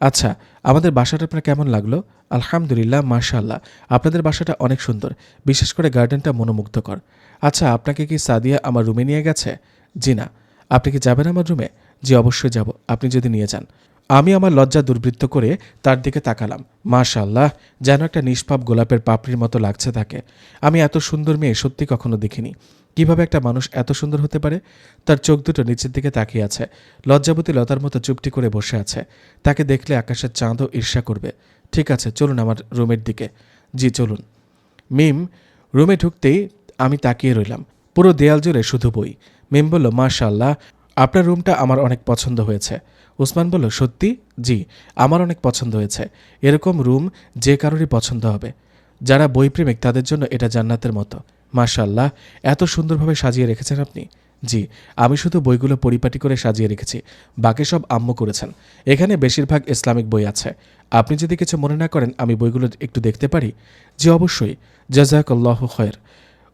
আচ্ছা, আমাদের বাসাটা আপনার কেমন লাগলো? আলহামদুলিল্লাহ, মাশাআল্লাহ, আপনাদের বাসাটা অনেক সুন্দর, বিশেষ করে গার্ডেনটা মনোমুগ্ধকর। আচ্ছা, আপনাকে কি সাদিয়া আমার রুমে নিয়ে গেছে? জি না। আপনি কি যাবেন আমার রুমে? জি অবশ্যই যাব, আপনি যদি নিয়ে যান। আমি আমার লজ্জা দুর্বৃত্ত করে তার দিকে তাকালাম। মাশাআল্লাহ, যেন একটা নিষ্পাপ গোলাপের পাপড়ির মতো লাগছে তাকে। আমি এত সুন্দর মেয়ে সত্যি কখনো দেখিনি। কিভাবে একটা মানুষ এত সুন্দর হতে পারে? তার চোখ দুটো নিচের দিকে তাকিয়ে আছে, লজ্জাবতী লতার মতো চুপটি করে বসে আছে। তাকে দেখলে আকাশের চাঁদও ঈর্ষা করবে। ঠিক আছে, চলুন আমার রুমের দিকে। জি চলুন। মিম রুমে ঢুকতেই আমি তাকিয়ে রইলাম। পুরো দেয়াল জুড়ে শুধু বই। মিম বলল, মাশাআল্লাহ, আপনার রুমটা আমার অনেক পছন্দ হয়েছে। ওসমান বলল, সত্যি? জি, আমার অনেক পছন্দ হয়েছে। এরকম রুম যে কারোরই পছন্দ হবে। যারা বইপ্রেমিক তাদের জন্য এটা জান্নাতের মতো। মাশাআল্লাহ, এত সুন্দরভাবে সাজিয়ে রেখেছেন আপনি। জি, আমি শুধু বইগুলো পরিপাটি করে সাজিয়ে রেখেছি, বাকি সব আম্মু করেছেন। এখানে বেশিরভাগ ইসলামিক বই আছে। আপনি যদি কিছু মনে না করেন আমি বইগুলো একটু দেখতে পারি? জি অবশ্যই। জাযাকাল্লাহু খায়র।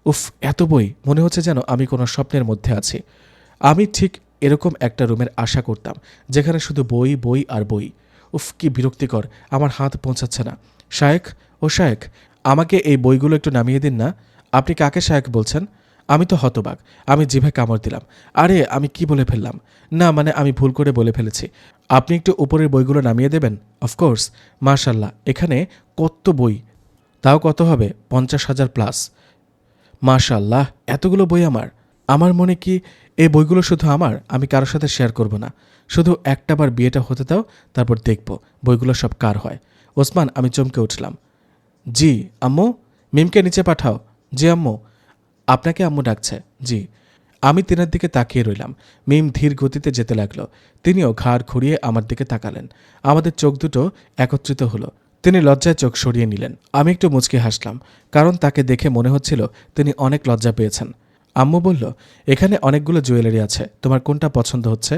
উফ, এত বই, মনে হচ্ছে যেন আমি কোনো স্বপ্নের মধ্যে আছি। আমি ঠিক এরকম একটা রুমের আশা করতাম, যেখানে শুধু বই বই আর বই। উফ কি বিরক্তিকর, আমার হাত পৌঁছাচ্ছে না। শায়েখ, ও শায়েখ, আমাকে এই বইগুলো একটু নামিয়ে দিন না। আপনি কাকে শায়েখ বলছেন? আমি তো হতবাক। আমি জিভে কামড় দিলাম। আরে আমি কি বলে ফেললাম? না মানে আমি ভুল করে বলে ফেলেছি। আপনি একটু উপরের বইগুলো নামিয়ে দেবেন? অফকোর্স। মাশাল্লাহ, এখানে কত বই! তাও কত হবে? 50,000 প্লাস। মাশাআল্লাহ, এতগুলো বই আমার! আমার মনে কি এই বইগুলো শুধু আমার, আমি কারোর সাথে শেয়ার করব না। শুধু একটাবার বিয়েটা হতে দাও, তারপর দেখব বইগুলো সব কার হয়। ওসমান, আমি চমকে উঠলাম। জি আম্মু, মিমকে নিচে পাঠাও। জি আম্মু। আপনাকে আম্মু ডাকছে। জি। আমি তিনার দিকে তাকিয়ে রইলাম। মিম ধীর গতিতে যেতে লাগলো। তিনিও ঘাড় ঘুরিয়ে আমার দিকে তাকালেন। আমাদের চোখ দুটো একত্রিত হলো। তিনি লজ্জায় চোখ সরিয়ে নিলেন। আমি একটু মুচকি হাসলাম, কারণ তাকে দেখে মনে হচ্ছিল তিনি অনেক লজ্জা পেয়েছেন। আম্মু বলল, এখানে অনেকগুলো জুয়েলারি আছে, তোমার কোনটা পছন্দ হচ্ছে?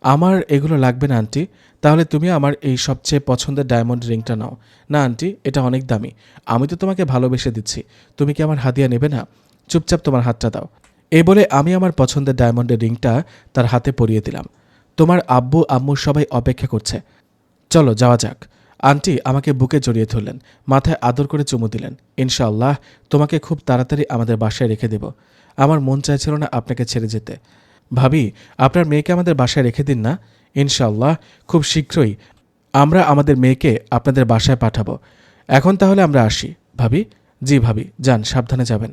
আমার এগুলো লাগবে না আন্টি। তাহলে তুমি আমার এই সবচেয়ে পছন্দের ডায়মন্ড রিংটা নাও। না আন্টি, এটা অনেক দামি। আমি তো তোমাকে ভালোবেসে দিচ্ছি, তুমি কি আমার হাদিয়া নেবে না? চুপচাপ তোমার হাতটা দাও। এই বলে আমি আমার পছন্দের ডায়মন্ডের রিংটা তার হাতে পরিয়ে দিলাম। তোমার আব্বু আম্মু সবাই অপেক্ষা করছে, চলো যাওয়া যাক। আন্টি আমাকে বুকে জড়িয়ে ধরলেন, মাথায় আদর করে চুমু দিলেন। ইনশাআল্লাহ তোমাকে খুব তাড়াতাড়ি আমাদের বাসায় রেখে দেব। আমার মন চাইছিল না আপনাকে ছেড়ে যেতে। ভাবি, আপনার মেয়েকে আমাদের বাসায় রেখে দিন না। ইনশাআল্লাহ খুব শীঘ্রই আমরা আমাদের মেয়েকে আপনাদের বাসায় পাঠাবো। এখন তাহলে আমরা আসি। ভাবি? জি ভাবি, যান, সাবধানে যাবেন।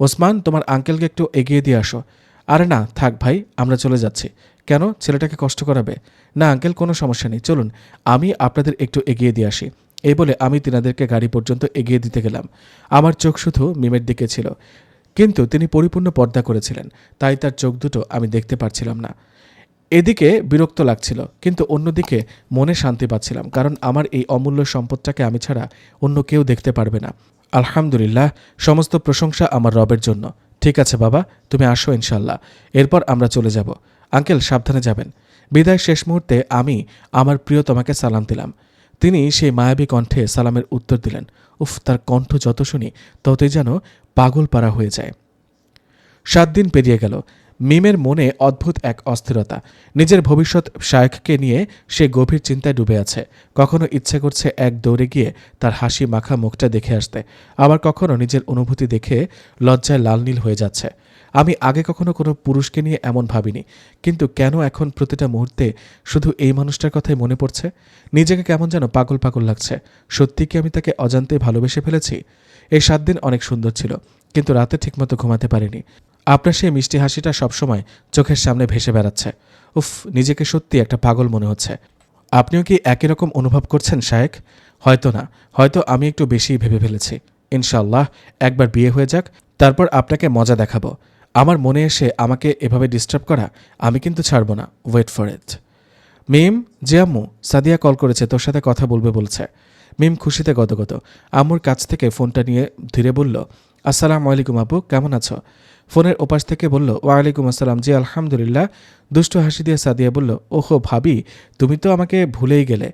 ওসমান, তোমার আঙ্কেলকে একটু এগিয়ে দিয়ে আসো। আরে না থাক ভাই, আমরা চলে যাচ্ছি। কেন, ছেলেটাকে কষ্ট করাবে? না আঙ্কেল, কোনো সমস্যা নেই, চলুন আমি আপনাদের একটু এগিয়ে দিয়ে আসি। এই বলে আমি তিনাদেরকে গাড়ি পর্যন্ত এগিয়ে দিতে গেলাম। আমার চোখ শুধু মিমের দিকে ছিল, কিন্তু তিনি পরিপূর্ণ পর্দা করেছিলেন, তাই তার চোখ দুটো আমি দেখতে পারছিলাম না। এদিকে বিরক্ত লাগছিল, কিন্তু অন্যদিকে মনে শান্তি পাচ্ছিলাম, কারণ আমার এই অমূল্য সম্পদটাকে আমি ছাড়া অন্য কেউ দেখতে পারবে না। আলহামদুলিল্লাহ, সমস্ত প্রশংসা আমার রবের জন্য। ঠিক আছে বাবা, তুমি আসো ইনশাল্লাহ, এরপর আমরা চলে যাব। আঙ্কেল সাবধানে যাবেন। বিদায় শেষ মুহূর্তে আমি আমার প্রিয়তমাকে সালাম দিলাম। তিনি সেই মায়াবী কণ্ঠে সালামের উত্তর দিলেন। উফ, তার কণ্ঠ যত শুনি ততই যেন পাগল পারা হয়ে যায়। 7 দিন পেরিয়ে গেল। মিমের মনে অদ্ভুত এক অস্থিরতা। নিজের ভবিষ্যৎ শায়েখকে নিয়ে সে গভীর চিন্তায় ডুবে আছে। কখনো ইচ্ছে করছে এক দৌড়ে গিয়ে তার হাসি মাখা মুখটা দেখে আসতে, আবার কখনো নিজের অনুভূতি দেখে লজ্জায় লাল নীল হয়ে যাচ্ছে। আমি আগে কখনো কোনো পুরুষকে নিয়ে এমন ভাবিনি, কিন্তু কেন এখন প্রতিটা মুহূর্তে শুধু এই মানুষটার কথাই মনে পড়ছে? নিজেকে কেমন যেন পাগল পাগল লাগছে। সত্যি কি আমি তাকে অজান্তে ভালোবেসে ফেলেছি? এই 7 দিন অনেক সুন্দর ছিল, কিন্তু রাতে ঠিকমতো ঘুমাতে পারিনি। আপনার সেই মিষ্টি হাসিটা সবসময় চোখের সামনে ভেসে বেড়াচ্ছে। উফ, নিজেকে সত্যি একটা পাগল মনে হচ্ছে। আপনিও কি একই রকম অনুভব করছেন শায়েখ? হয়তো না, হয়তো আমি একটু বেশি ভেবে ফেলেছি। ইনশাআল্লাহ একবার বিয়ে হয়ে যাক, তারপর আপনাকে মজা দেখাবো। আমার মনে এসে আমাকে এভাবে ডিস্টার্ব করা আমি কিন্তু ছাড়ব না। Wait for it. মিম, জি আম্মু, সাদিয়া কল করেছে, তোর সাথে কথা বলবে বলছে। মিম খুশিতে গদগদ। আম্মুর কাছ থেকে ফোনটা নিয়ে ধীরে বলল, আসসালামু আলাইকুম আপু, কেমন আছো? ফোনের ওপাশ থেকে বলল, ওয়ালাইকুম আসসালাম, জি আলহামদুলিল্লাহ। দুষ্টু হাসি দিয়ে সাদিয়া বলল, ওহো ভাবি, তুমি তো আমাকে ভুলেই গেলে,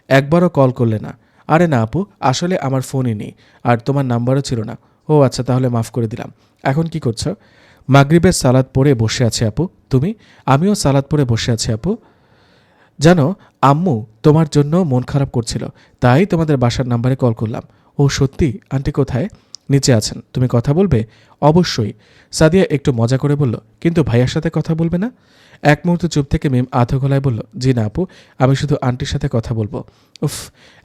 একবারও কল করলে না। আরে না আপু, আসলে আমার ফোনই নেই, আর তোমার নাম্বারও ছিল না। ও আচ্ছা, তাহলে মাফ করে দিলাম। এখন কি করছো? মাগরিবের সালাদ পড়ে বসে আছে আপু। তুমি? আমিও সালাদ পড়ে বসে আছি আপু। জানো, আম্মু তোমার জন্য মন খারাপ করছিল, তাই তোমাদের বাসার নাম্বারে কল করলাম। ও সত্যি? আন্টি কোথায়? নিচে আছেন, তুমি কথা বলবে? অবশ্যই। সাদিয়া একটু মজা করে বলল, কিন্তু ভাইয়ার সাথে কথা বলবে না? এক মুহূর্ত চুপ থেকে মিম আধো গলায় বলল, জি না আপু, আমি শুধু আন্টির সাথে কথা বলবো। উফ,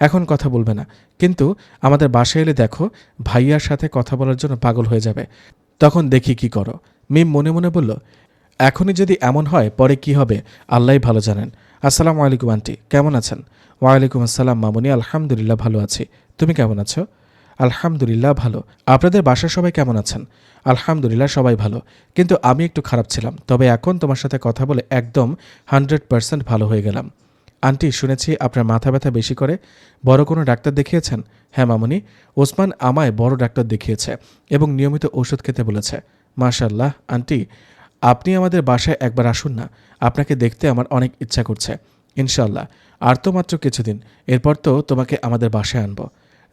এখন কথা বলবে না, কিন্তু আমাদের বাসায় এলে দেখো ভাইয়ার সাথে কথা বলার জন্য পাগল হয়ে যাবে, তখন দেখি কি করো। মিম মনে মনে বলল, এখনই যদি এমন হয় পরে কি হবে আল্লাহই ভালো জানেন। আসসালামু আলাইকুম আন্টি, কেমন আছেন? ওয়ালাইকুম আসসালাম মামুনি, আলহামদুলিল্লাহ ভালো আছি। তুমি কেমন আছো? আলহামদুলিল্লাহ ভালো। আপনাদের বাসার সবাই কেমন আছেন? আলহামদুলিল্লাহ সবাই ভালো, কিন্তু আমি একটু খারাপ ছিলাম, তবে এখন তোমার সাথে কথা বলে একদম 100% ভালো হয়ে গেলাম। আন্টি, শুনেছি আপনার মাথা ব্যথা বেশি করে, বড় কোনো ডাক্তার দেখিয়েছেন? হ্যাঁ মামুনি, ওসমান আমায় বড় ডাক্তার দেখিয়েছে এবং নিয়মিত ওষুধ খেতে বলেছে। মাশাআল্লাহ আন্টি, আপনি আমাদের বাসায় একবার আসুন না, আপনাকে দেখতে আমার অনেক ইচ্ছা করছে। ইনশাআল্লাহ, আর তো মাত্র কিছুদিন, এরপর তো তোমাকে আমাদের বাসায় আনব।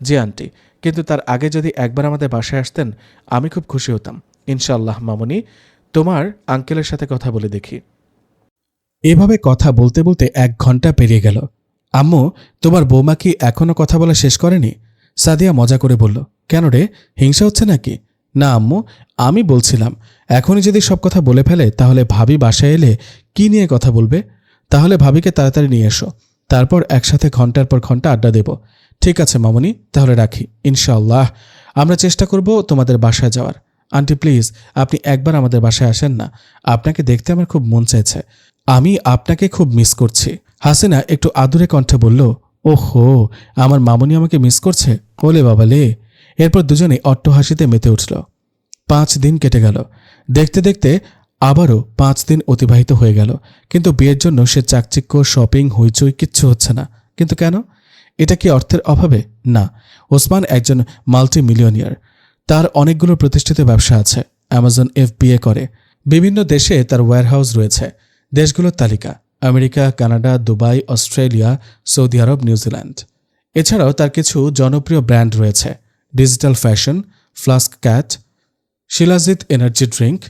জি আন্টি, কিন্তু তার আগে যদি একবার আমাদের বাসায় আসতেন আমি খুব খুশি হতাম। ইনশাআল্লাহ মামুনি, তোমার আঙ্কেলের সাথে কথা বলে দেখি। এভাবে কথা বলতে বলতে 1 ঘন্টা পেরিয়ে গেল। আম্মু, তোমার বৌমা কি এখনো কথা বলা শেষ করেনি? সাদিয়া মজা করে বলল, কেন রে, হিংসা হচ্ছে নাকি? না আম্মু, আমি বলছিলাম এখনই যদি সব কথা বলে ফেলে তাহলে ভাবি বাসায় এলে কি নিয়ে কথা বলবে? তাহলে ভাবিকে তাড়াতাড়ি নিয়ে এসো, তারপর একসাথে ঘন্টার পর ঘন্টা আড্ডা দেব। ঠিক আছে মামুনি, তাহলে রাখি। ইনশাআল্লাহ আমরা চেষ্টা করব তোমাদের বাসায় যাওয়ার। আন্টি প্লিজ, আপনি একবার আমাদের বাসায় আসেন না, আপনাকে দেখতে আমার খুব মন চাইছে। আমি আপনাকে খুব মিস করছি। হাসিনা একটু আদুরে কণ্ঠে বলল, ওহো, আমার মামুনি আমাকে মিস করছে, ওলে বাবালে। এরপর দুজনেই অট্টহাসিতে মেতে উঠল। 5 দিন কেটে গেল। দেখতে দেখতে আবারও 5 দিন অতিবাহিত হয়ে গেল, কিন্তু বিয়ের জন্য সে চাকচিক্য, শপিং, হইচই কিচ্ছু হচ্ছে না। কিন্তু কেন? এটা কি অর্থের অভাবে? না, ওসমান একজন মাল্টি মিলিয়নিয়ার, তার অনেকগুলো প্রতিষ্ঠিত ব্যবসা আছে, অ্যামাজন FBA করে, বিভিন্ন দেশে তার ওয়্যারহাউস রয়েছে। দেশগুলোর তালিকা: America, Canada, Dubai, Australia, Saudi Arab, New Zealand. এছাড়াও তার কিছু জনপ্রিয় ব্র্যান্ড রয়েছে: digital fashion, flask cat, shilajit energy drink.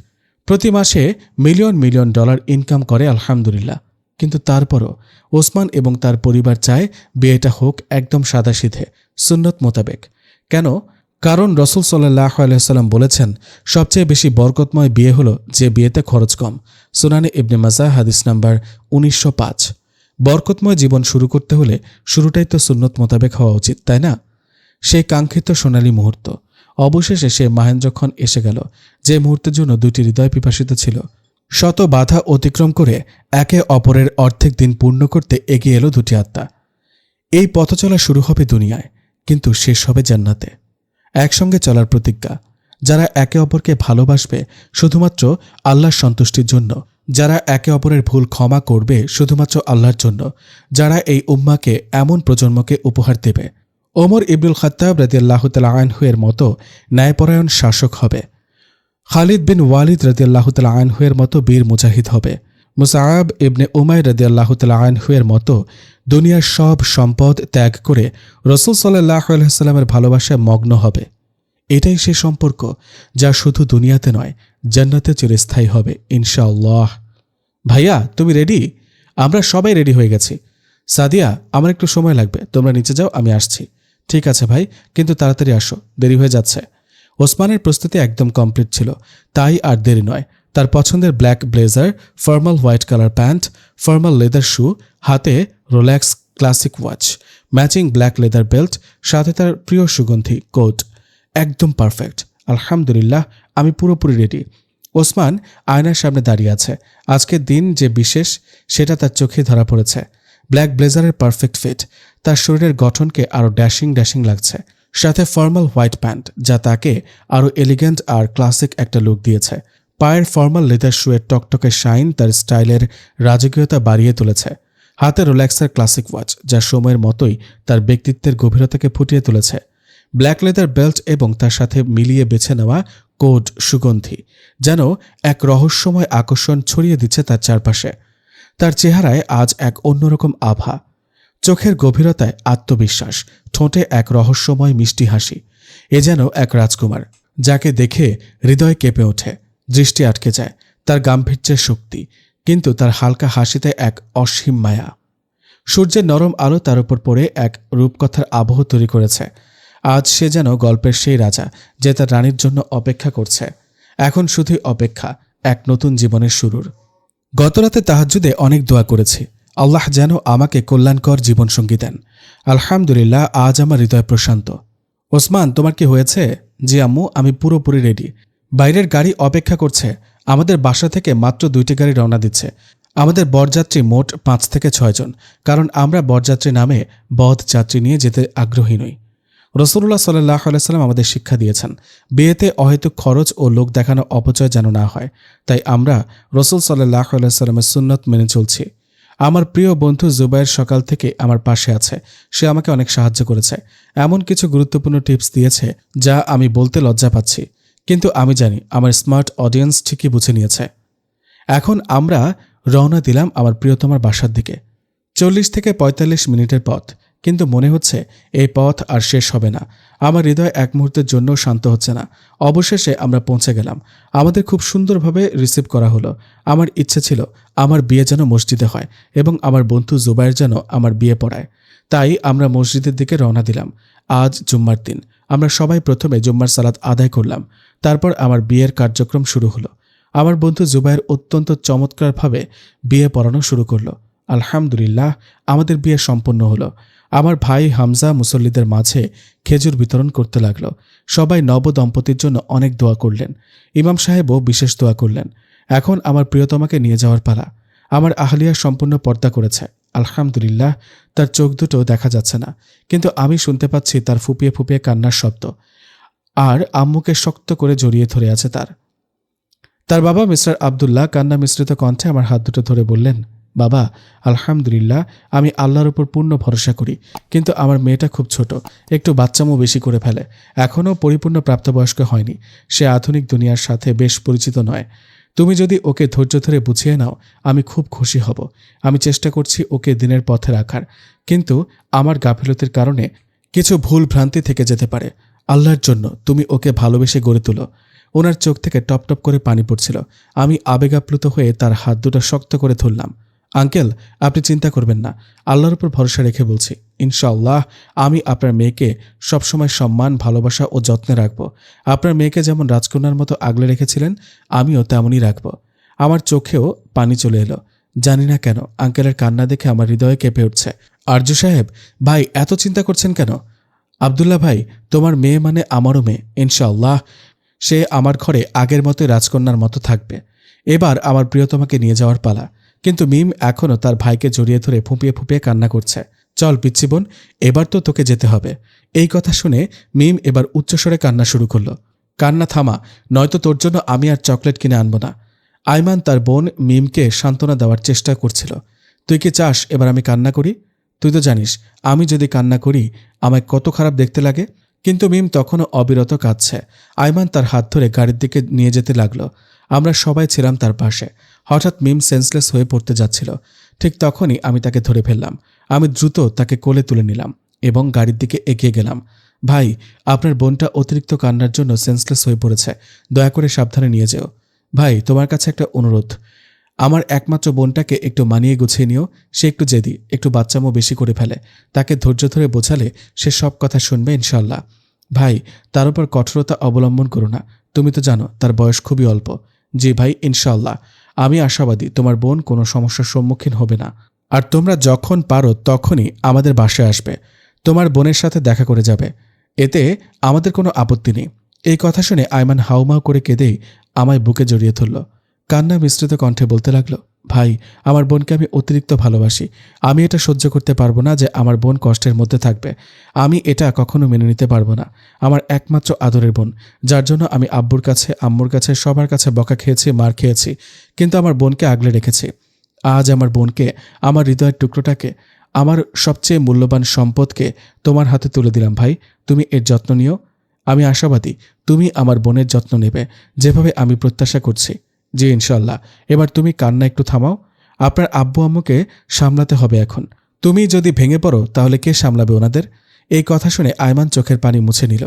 প্রতি মাসে মিলিয়ন মিলিয়ন ডলার ইনকাম করে আলহামদুলিল্লাহ। কিন্তু তারপরও ওসমান এবং তার পরিবার চায় বিয়েটা হোক একদম সাদাসিধে, সুন্নত মোতাবেক। কেন? কারণ রাসূল সাল্লাল্লাহু আলাইহি ওয়াসাল্লাম বলেছেন, সবচেয়ে বেশি বরকতময় বিয়ে হলো যে বিয়েতে খরচ কম। সুনানে ইবনে মাজাহ হাদিস নাম্বার 1905। বরকতময় জীবন শুরু করতে হলে শুরুটাই তো সুন্নত মোতাবেক হওয়া উচিত, তাই না? সেই কাঙ্ক্ষিত সোনালী মুহূর্ত। অবশেষে সে মাহেন্দ্রক্ষণ এসে গেল, যে মুহূর্তের জন্য দুটি হৃদয় পিপাসিত ছিল। শত বাধা অতিক্রম করে একে অপরের অর্ধেক দিন পূর্ণ করতে এগিয়ে এলো দুটি আত্মা। এই পথ চলা শুরু হবে দুনিয়ায়, কিন্তু শেষ হবে জান্নাতে। একসঙ্গে চলার প্রতিজ্ঞা। যারা একে অপরকে ভালোবাসবে শুধুমাত্র আল্লাহর সন্তুষ্টির জন্য, যারা একে অপরের ভুল ক্ষমা করবে শুধুমাত্র আল্লাহর জন্য, যারা এই উম্মাকে এমন প্রজন্মকে উপহার দেবে। ওমর ইবনুল খাত্তাব রাদিয়াল্লাহু তাআলা আনহু এর মতো ন্যায়পরায়ণ শাসক হবে। খালিদ বিন ওয়ালিদ রাদিয়াল্লাহু তাআলা আনহু এর মতো বীর মুজাহিদ হবে। মুসআব ইবনে উমাইর রাদিয়াল্লাহু তাআলা আনহু এর মতো দুনিয়ার সব সম্পদ ত্যাগ করে রাসূল সাল্লাল্লাহু আলাইহি ওয়াসাল্লামের ভালোবাসায় মগ্ন হবে। এটাই সে সম্পর্ক যা শুধু দুনিয়াতে নয়, জান্নাতে চিরস্থায়ী হবে ইনশাআল্লাহ। ভাইয়া, তুমি রেডি? আমরা সবাই রেডি হয়ে গেছি। সাদিয়া, আমার একটু সময় লাগবে, তোমরা নিচে যাও, আমি আসছি। ঠিক আছে ভাই, কিন্তু তাড়াতাড়ি আসো, দেরি হয়ে যাচ্ছে। ওসমানের প্রস্তুতি একদম কমপ্লিট ছিল, তাই আর দেরি নয়। তার পছন্দের black blazer, formal white colour pant, formal leather shoe, হাতে Rolex classic watch, matching black leather belt, সাথে তার প্রিয় সুগন্ধি কোট। একদম পারফেক্ট। আলহামদুলিল্লাহ, আমি পুরোপুরি রেডি। ওসমান আয়নার সামনে দাঁড়িয়ে আছে। আজকের দিন যে বিশেষ সেটা তার চোখে ধরা পড়েছে। ব্ল্যাক ব্লেজারের পারফেক্ট ফিট তার শরীরের গঠনকে আরও ড্যাশিং ড্যাশিং লাগছে, সাথে ফর্মাল হোয়াইট প্যান্ট যা তাকে আরও এলিগেন্ট আর ক্লাসিক একটা লুক দিয়েছে। পায়ের ফর্মাল লেদার শুয়ের টকটকে শাইন তার স্টাইলের রাজকীয়তা বাড়িয়ে তুলেছে। হাতে রোল্যাক্সের ক্লাসিক ওয়াচ যা সময়ের মতোই তার ব্যক্তিত্বের গভীরতাকে ফুটিয়ে তুলেছে। ব্ল্যাক লেদার বেল্ট এবং তার সাথে মিলিয়ে বেছে নেওয়া কোড সুগন্ধি যেন এক রহস্যময় আকর্ষণ ছড়িয়ে দিচ্ছে তার চারপাশে। তার চেহারায় আজ এক অন্যরকম আভা, চোখের গভীরতায় আত্মবিশ্বাস, ঠোঁটে এক রহস্যময় মিষ্টি হাসি। এ যেন এক রাজকুমার যাকে দেখে হৃদয় কেঁপে ওঠে, দৃষ্টি আটকে যায়। তার গাম্ভীর্যের শক্তি, কিন্তু তার হালকা হাসিতে এক অসীম মায়া। সূর্যের নরম আলো তার উপর পড়ে এক রূপকথার আবহ তৈরি করেছে। আজ সে যেন গল্পের সেই রাজা যে তার রানীর জন্য অপেক্ষা করছে। এখন শুধুই অপেক্ষা এক নতুন জীবনের শুরুর। গতরাতে তাহাজ্জুদে অনেক দোয়া করেছি, আল্লাহ যেন আমাকে কল্যাণকর জীবনসঙ্গী দেন। আলহামদুলিল্লাহ, আজ আমার হৃদয় প্রশান্ত। ওসমান, তোমার কি হয়েছে? জি আম্মু, আমি পুরোপুরি রেডি। বাইরের গাড়ি অপেক্ষা করছে। আমাদের বাসা থেকে মাত্র 2টি গাড়ি রওনা দিচ্ছে। আমাদের বরযাত্রী মোট 5 থেকে 6 জন, কারণ আমরা বরযাত্রী নামে বদ যাত্রী নিয়ে যেতে আগ্রহী নই। রাসূলুল্লাহ সাল্লাল্লাহু আলাইহি ওয়াসাল্লাম আমাদের শিক্ষা দিয়েছেন, বিয়েতে অহেতুক খরচ ও লোক দেখানো অপচয় যেন না হয়। তাই আমরা রাসূল সাল্লাল্লাহু আলাইহি ওয়াসাল্লামের সুন্নত মেনে চলছি। আমার প্রিয় বন্ধু জুবায়ের সকাল থেকে আমার পাশে আছে। সে আমাকে অনেক সাহায্য করেছে, এমন কিছু গুরুত্বপূর্ণ টিপস দিয়েছে যা আমি বলতে লজ্জা পাচ্ছি, কিন্তু আমি জানি আমার স্মার্ট অডিয়েন্স ঠিকই বুঝে নিয়েছে। এখন আমরা রওনা দিলাম আমার প্রিয়তমার বাসার দিকে। 40 থেকে 45 মিনিটের পথ, কিন্তু মনে হচ্ছে এই পথ আর শেষ হবে না। আমার হৃদয় এক মুহূর্তের জন্য শান্ত হচ্ছে না। অবশেষে আমরা পৌঁছে গেলাম। আমাদের খুব সুন্দরভাবে রিসিভ করা হলো। আমার ইচ্ছে ছিল আমার বিয়ে যেন মসজিদে হয় এবং আমার বন্ধু জুবায়ের যেন আমার বিয়ে পড়ায়। তাই আমরা মসজিদের দিকে রওনা দিলাম। আজ জুম্মার দিন। আমরা সবাই প্রথমে জুম্মার সালাত আদায় করলাম। তারপর আমার বিয়ের কার্যক্রম শুরু হলো। আমার বন্ধু জুবায়ের অত্যন্ত চমৎকারভাবে বিয়ে পড়ানো শুরু করলো। আলহামদুলিল্লাহ, আমাদের বিয়ে সম্পন্ন হলো। আমার ভাই হামজা মুসল্লিদের মাঝে খেজুর বিতরণ করতে লাগলো। সবাই নব দম্পতির জন্য অনেক দোয়া করলেন। ইমাম সাহেবও বিশেষ দোয়া করলেন। এখন আমার প্রিয়তমাকে নিয়ে যাওয়ার পালা। আমার আহলিয়া সম্পূর্ণ পর্দা করেছে। আলহামদুলিল্লাহ, তার চোখ দুটো দেখা যাচ্ছে না, কিন্তু আমি শুনতে পাচ্ছি তার ফুপিয়ে ফুপিয়ে কান্নার শব্দ। আর আম্মুকে শক্ত করে জড়িয়ে ধরে আছে তার বাবা মিস্টার আবদুল্লাহ কান্না মিশ্রিত কণ্ঠে আমার হাত দুটো ধরে বললেন, বাবা, আলহামদুলিল্লাহ, আমি আল্লাহর উপর পূর্ণ ভরসা করি, কিন্তু আমার মেয়েটা খুব ছোট, একটু বাচ্চামো বেশি করে ফেলে, এখনও পরিপূর্ণ প্রাপ্তবয়স্ক হয়নি, সে আধুনিক দুনিয়ার সাথে বেশ পরিচিত নয়। তুমি যদি ওকে ধৈর্য ধরে বুঝিয়ে নাও, আমি খুব খুশি হব। আমি চেষ্টা করছি ওকে দিনের পথে রাখার, কিন্তু আমার গাফিলতির কারণে কিছু ভুল ভ্রান্তি থেকে যেতে পারে। আল্লাহর জন্য তুমি ওকে ভালোবেসে গড়ে তুলো। ওনার চোখ থেকে টপ টপ করে পানি পড়ছিল। আমি আবেগাপ্লুত হয়ে তার হাত দুটো শক্ত করে ধরলাম। আঙ্কেল, আপনি চিন্তা করবেন না, আল্লাহর উপর ভরসা রেখে বলছি, ইনশাআল্লাহ আমি আপনার মেয়েকে সবসময় সম্মান, ভালোবাসা ও যত্নে রাখব। আপনার মেয়েকে যেমন রাজকন্যার মতো আগলে রেখেছিলেন, আমিও তেমনই রাখব। আমার চোখেও পানি চলে এলো। জানি না কেন আঙ্কেলের কান্না দেখে আমার হৃদয়ে কেঁপে উঠছে। আরজু সাহেব, ভাই এত চিন্তা করছেন কেন? আব্দুল্লাহ ভাই, তোমার মেয়ে মানে আমারও মেয়ে, ইনশাআল্লাহ সে আমার ঘরে আগের মতোই রাজকন্যার মতো থাকবে। এবার আমার প্রিয়তমাকে নিয়ে যাওয়ার পালা। কিন্তু মিম এখনও তার ভাইকে জড়িয়ে ধরে ফুঁপিয়ে ফুঁপিয়ে কান্না করছে। চল পিচ্ছি বোন, এবার তো তোকে যেতে হবে। এই কথা শুনে মিম এবার উচ্চস্বরে কান্না শুরু করলো। কান্না থামা, নয়তো তোর জন্য আমি আর চকলেট কিনে আনবো না। আইমান তার বোন মিমকে সান্ত্বনা দেওয়ার চেষ্টা করছিল। তুই কি চাস এবার আমি কান্না করি? তুই তো জানিস আমি যদি কান্না করি আমায় কত খারাপ দেখতে লাগে। কিন্তু মিম তখনও অবিরত কাঁদছে। আইমান তার হাত ধরে গাড়ির দিকে নিয়ে যেতে লাগলো। আমরা সবাই ছিলাম তার পাশে। হঠাৎ মিম সেন্সলেস হয়ে পড়তে যাচ্ছিল। ঠিক তখনই আমি তাকে ধরে ফেললাম। আমি দ্রুত তাকে কোলে তুলে নিলাম এবং গাড়ির দিকে এগিয়ে গেলাম। ভাই, আপনার বোনটা অতিরিক্ত কান্নার জন্য সেন্সলেস হয়ে পড়েছে, দয়া করে সাবধানে নিয়ে যেও। ভাই, তোমার কাছে একটা অনুরোধ, আমার একমাত্র বোনটাকে একটু মানিয়ে গুছিয়ে নিও। সে একটু জেদি, একটু বাচ্চামো বেশি করে ফেলে। তাকে ধৈর্য ধরে বোঝালে সে সব কথা শুনবে ইনশাল্লাহ। ভাই, তার উপর কঠোরতা অবলম্বন করো না। তুমি তো জানো তার বয়স খুবই অল্প। জি ভাই, ইনশাল্লাহ আমি আশাবাদী তোমার বোন কোনো সমস্যার সম্মুখীন হবে না। আর তোমরা যখন পারো তখনই আমাদের বাসায় আসবে। তোমার বোনের সাথে দেখা করে যাবে, এতে আমাদের কোনো আপত্তি নেই। এই কথা শুনে আইমান হাউমাউ করে কেঁদেই আমায় বুকে জড়িয়ে ধরল। কান্না মিশ্রিত কণ্ঠে বলতে লাগলো, ভাই, আমার বোনকে আমি অতিরিক্ত ভালোবাসি। আমি এটা সহ্য করতে পারবো না যে আমার বোন কষ্টের মধ্যে থাকবে। আমি এটা কখনো মেনে নিতে পারবো না। আমার একমাত্র আদরের বোন, যার জন্য আমি আব্বুর কাছে, আম্মুর কাছে, সবার কাছে বকা খেয়েছি, মার খেয়েছি, কিন্তু আমার বোনকে আগলে রেখেছি। আজ আমার বোনকে, আমার হৃদয়ের টুকরোটাকে, আমার সবচেয়ে মূল্যবান সম্পদকে তোমার হাতে তুলে দিলাম। ভাই, তুমি এর যত্ন নিও। আমি আশাবাদী তুমি আমার বোনের যত্ন নেবে, যেভাবে আমি প্রত্যাশা করছি। জি ইনশাল্লাহ। এবার তুমি কান্না একটু থামাও। আপনার আব্বু আম্মুকে সামলাতে হবে এখন। তুমি যদি ভেঙে পড়ো তাহলে কে সামলাবে ওনাদের? এই কথা শুনে আয়মান চোখের পানি মুছে নিল।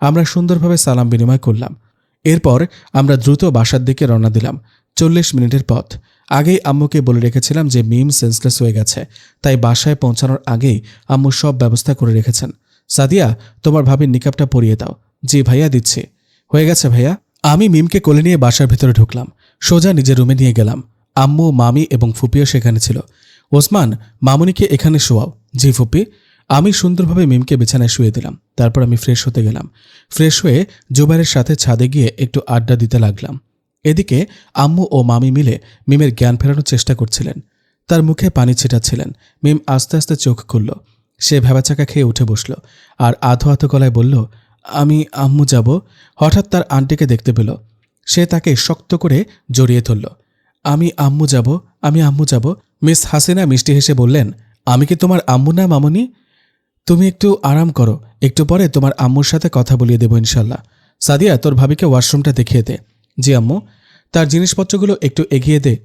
আমরা সুন্দরভাবে সালাম বিনিময় করলাম। এরপর আমরা দ্রুত বাসার দিকে রওনা দিলাম। 40 মিনিটের পথ। আগেই আম্মুকে বলে রেখেছিলাম যে মিম সেন্সলেস হয়ে গেছে, তাই বাসায় পৌঁছানোর আগেই আম্মু সব ব্যবস্থা করে রেখেছেন। সাদিয়া, তোমার ভাবির নিকাবটা পরিয়ে দাও। জি ভাইয়া, দিচ্ছি। হয়ে গেছে ভাইয়া। আমি মিমকে কোলে নিয়ে বাসার ভেতরে ঢুকলাম। সোজা নিজের রুমে নিয়ে গেলাম। আম্মু, মামি এবং ফুপিও সেখানে ছিল। ওসমান, মামুনিকে এখানে শোয়াও। জি ফুপি। আমি সুন্দরভাবে মিমকে বিছানায় শুয়ে দিলাম। তারপর আমি ফ্রেশ হতে গেলাম। ফ্রেশ হয়ে জুবাইরের সাথে ছাদে গিয়ে একটু আড্ডা দিতে লাগলাম। এদিকে আম্মু ও মামি মিলে মিমের জ্ঞান ফেরানোর চেষ্টা করছিলেন। তার মুখে পানি ছিটাচ্ছিলেন। মিম আস্তে আস্তে চোখ খুলল। সে ভেবাচাকা খেয়ে উঠে বসল আর আধো আধো গলায় বলল, আমি আম্মু যাব। হঠাৎ তার আন্টিকে দেখতে পেল। সে তাকে শক্ত করে জড়িয়ে ধরল। আমি আম্মু যাব, আমি আম্মু যাব। মিস হাসিনা মিষ্টি হেসে বললেন, আমি কি তোমার আম্মু না মামনি? তুমি একটু আরাম করো, একটু পরে তোমার আম্মুর সাথে কথা বলিয়ে দেবো ইনশাল্লাহ। সাদিয়া, তোর ভাবিকে ওয়াশরুমটা দেখিয়ে দে। জি আম্মু। তার জিনিসপত্রগুলো একটু এগিয়ে দে।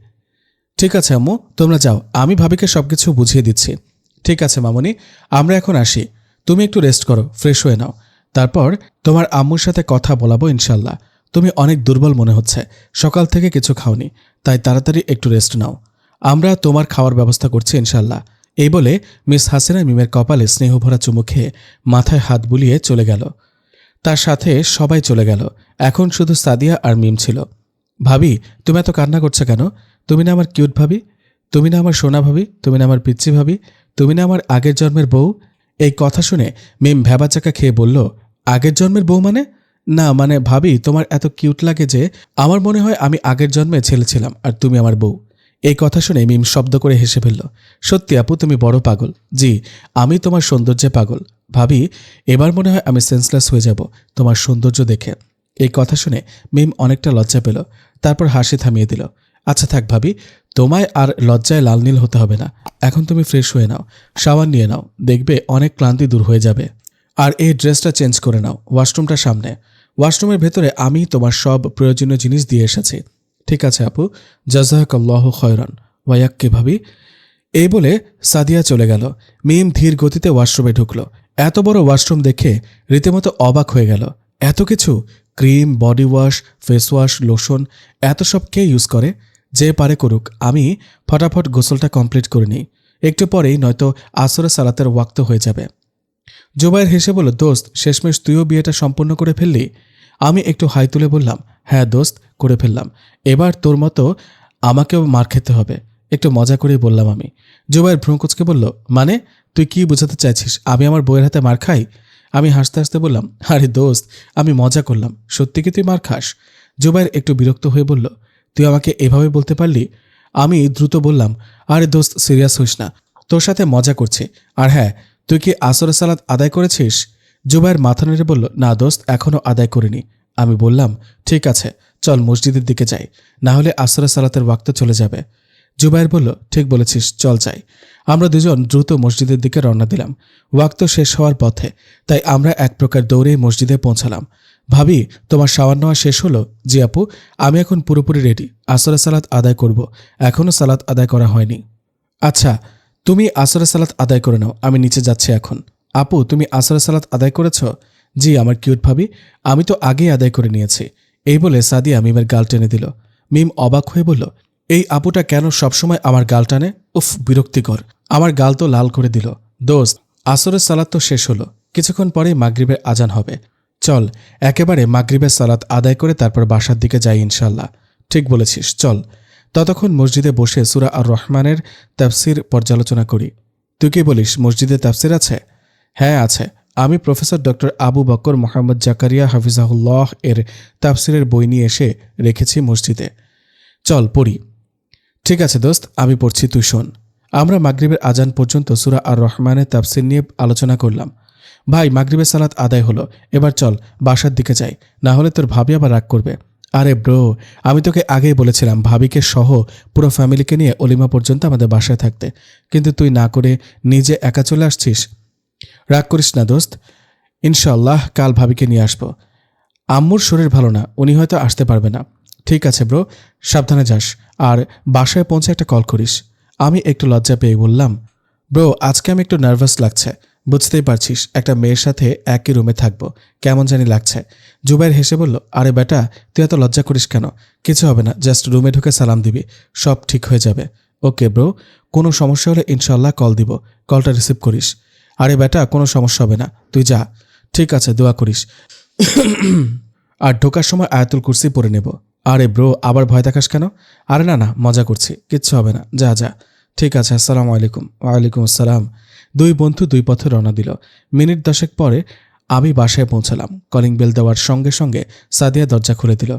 ঠিক আছে আম্মু, তোমরা যাও, আমি ভাবিকে সবকিছু বুঝিয়ে দিচ্ছি। ঠিক আছে মামনি, আমরা এখন আসি। তুমি একটু রেস্ট করো, ফ্রেশ হয়ে নাও। তারপর তোমার আম্মুর সাথে কথা বলাবো ইনশাল্লাহ। তুমি অনেক দুর্বল মনে হচ্ছে, সকাল থেকে কিছু খাওনি, তাই তাড়াতাড়ি একটু রেস্ট নাও। আমরা তোমার খাওয়ার ব্যবস্থা করছি ইনশাল্লাহ। এই বলে মিস হাসিনা মিমের কপালে স্নেহভরা চুমু খেয়ে মাথায় হাত বুলিয়ে চলে গেল। তার সাথে সবাই চলে গেল। এখন শুধু সাদিয়া আর মিম ছিল। ভাবি, তুমি এত কান্না করছো কেন? তুমি না আমার কিউট ভাবি? তুমি না আমার সোনা ভাবি? তুমি না আমার পিচ্চি ভাবি? তুমি না আমার আগের জন্মের বউ? এই কথা শুনে মিম ভ্যাবাচাকা খেয়ে বলল, আগের জন্মের বউ মানে? না মানে ভাবি, তোমার এত কিউট লাগে যে আমার মনে হয় আমি আগের জন্মে ছেলে ছিলাম আর তুমি আমার বউ। এই কথা শুনে মিম শব্দ করে হেসে ফেলল। সত্যি আপু, তুমি বড় পাগল। জি, আমি তোমার সৌন্দর্যে পাগল। ভাবি, এবার মনে হয় আমি সেন্সলেস হয়ে যাব তোমার সৌন্দর্য দেখে। এই কথা শুনে মিম অনেকটা লজ্জা পেল। তারপর হাসি থামিয়ে দিল। আচ্ছা থাক ভাবি, তোমায় আর লজ্জায় লাল নীল হতে হবে না। এখন তুমি ফ্রেশ হয়ে নাও, শাওয়ার নিয়ে নাও, দেখবে অনেক ক্লান্তি দূর হয়ে যাবে। আর এই ড্রেসটা চেঞ্জ করে নাও, ওয়াশরুমটা সামনে। ওয়াশরুমের ভেতরে আমি তোমার সব প্রয়োজনীয় জিনিস দিয়ে এসেছি। ঠিক আছে আপু, জাযাকাল্লাহু খয়রান। ওয়াক্কে ভাবি। এই বলে সাদিয়া চলে গেল। মিম ধীর গতিতে ওয়াশরুমে ঢুকল। এত বড় ওয়াশরুম দেখে রীতিমতো অবাক হয়ে গেল। এত কিছু, cream, body wash, face wash, lotion, এত সব কে ইউজ করে? যে পারে করুক, আমি ফটাফট গোসলটা কমপ্লিট করে নিই। একটু পরেই নয়তো আসরে সালাতের ওয়াক্ত হয়ে যাবে। জুবাইর হেসে বলল, দোস্ত, শেষমেশ তুইও বিয়েটা সম্পূর্ণ করে ফেললি? আমি একটু হাই তুলে বললাম, হ্যাঁ দোস্ত, করে ফেললাম। এবার তোর মতো আমাকেও মার খেতে হবে। একটু মজা করেই বললাম আমি। জুবাইর ভ্রুকুঁচকে বলল, মানে তুই কি বোঝাতে চাইছিস? আমি আমার বউয়ের হাতে মার খাই? আমি হাসতে হাসতে বললাম, আরে দোস্ত, আমি মজা করলাম, সত্যি কি তুই মার খাস? জুবাইর একটু বিরক্ত হয়ে বলল, তুই আমাকে এভাবে বলতে পারলি? আমি দ্রুত বললাম, আরে দোস্ত সিরিয়াস হইস না, তোর সাথে মজা করছি। আর হ্যাঁ, তুই কি আসরের সালাত আদায় করেছিস? জুবাইর মাথা নেড়ে বলল, না দোস্ত, এখনও আদায় করিনি। আমি বললাম, ঠিক আছে, চল মসজিদের দিকে যাই, না হলে আসরের সালাতের ওয়াক্ত চলে যাবে। জুবাইর বলল, ঠিক বলেছিস, চল যাই। আমরা দুজন দ্রুত মসজিদের দিকে রওনা দিলাম। ওয়াক্ত শেষ হওয়ার পথে, তাই আমরা এক প্রকার দৌড়েই মসজিদে পৌঁছালাম। ভাবি, তোমার শাওয়ার নেওয়া শেষ হলো? জি আপু, আমি এখন পুরোপুরি রেডি, আসরের সালাত আদায় করব, এখনও সালাত আদায় করা হয়নি। আচ্ছা, তুমি আসরের সালাত আদায় করে নাও, আমি নিচে যাচ্ছি এখন। আপু, তুমি আসরের সালাত আদায় করেছ? জি আমার কিউট ভাবি, আমি তো আগেই আদায় করে নিয়েছি। এই বলে সাদিয়া মিমের গাল টেনে দিল। মিম অবাক হয়ে বলল, এই আপুটা কেন সবসময় আমার গাল টানে? উফ, বিরক্তিকর, আমার গাল তো লাল করে দিল। দোস্ত, আসরের সালাত তো শেষ হলো, কিছুক্ষণ পরেই মাগরিবের আজান হবে, চল একেবারে মাগরিবের সালাত আদায় করে তারপর বাসার দিকে যাই ইনশাল্লাহ। ঠিক বলেছিস, চল। ততক্ষণ মসজিদে বসে সূরা আর রহমানের তাফসির পর্যালোচনা করি। তুই কি বলিস, মসজিদে তাফসির আছে? হ্যাঁ আছে, আমি প্রফেসর ডক্টর আবু বকর মোহাম্মদ জাকারিয়া হাফিজাহুল্লাহ এর তাফসিরের বই নিয়ে এসে রেখেছি মসজিদে, চল পড়ি। ঠিক আছে দোস্ত, আমি পড়ছি, তুই শোন। আমরা মাগরিবের আজান পর্যন্ত সূরা আর রহমানের তাফসির নিয়ে আলোচনা করলাম। ভাই, মাগরিবের সালাত আদায় হলো, এবার চল বাসার দিকে যাই, না হলে তোর ভাবি আবার রাগ করবে। আরে ব্রো, আমি তোকে আগেই বলেছিলাম ভাবিকে সহ পুরো ফ্যামিলিকে নিয়ে অলিমা পর্যন্ত আমাদের বাসায় থাকতে, কিন্তু তুই না করে নিজে একা চলে আসছিস। রাগ করিস না দোস্ত, ইনশাল্লাহ কাল ভাবিকে নিয়ে আসবো। আম্মুর শরীর ভালো না, উনি হয়তো আসতে পারবে না। ঠিক আছে ব্রো, সাবধানে যাস, আর বাসায় পৌঁছে একটা কল করিস। আমি একটু লজ্জা পেয়ে বললাম, ব্রো আজকে আমি একটু নার্ভাস লাগছে, বুঝতেই পারছিস, একটা মেয়ের সাথে একই রুমে থাকবো, কেমন জানি লাগছে। জুবাইর হেসে বলল, আরে বেটা, তুই এত লজ্জা করিস কেন? কিছু হবে না, জাস্ট রুমে ঢুকে সালাম দিবি, সব ঠিক হয়ে যাবে। ওকে ব্রো, কোনো সমস্যা হলে ইনশাল্লাহ কল দিব, কলটা রিসিভ করিস। আরে বেটা, কোনো সমস্যা হবে না, তুই যা। ঠিক আছে, দোয়া করিস। আর ঢোকার সময় আয়াতুল কুরসি পড়ে নেব। আরে ব্রো, আবার ভয় দেখাস কেন? আরে না না, মজা করছি, কিচ্ছু হবে না, যা যা। ঠিক আছে, আসসালামু আলাইকুম। ওয়ালাইকুম আসসালাম। দুই বন্ধু দুই পথে রওনা দিল। মিনিট 10 পরে আমি বাসায় পৌঁছালাম। কলিং বেল দেওয়ার সঙ্গে সঙ্গে সাদিয়া দরজা খুলে দিল।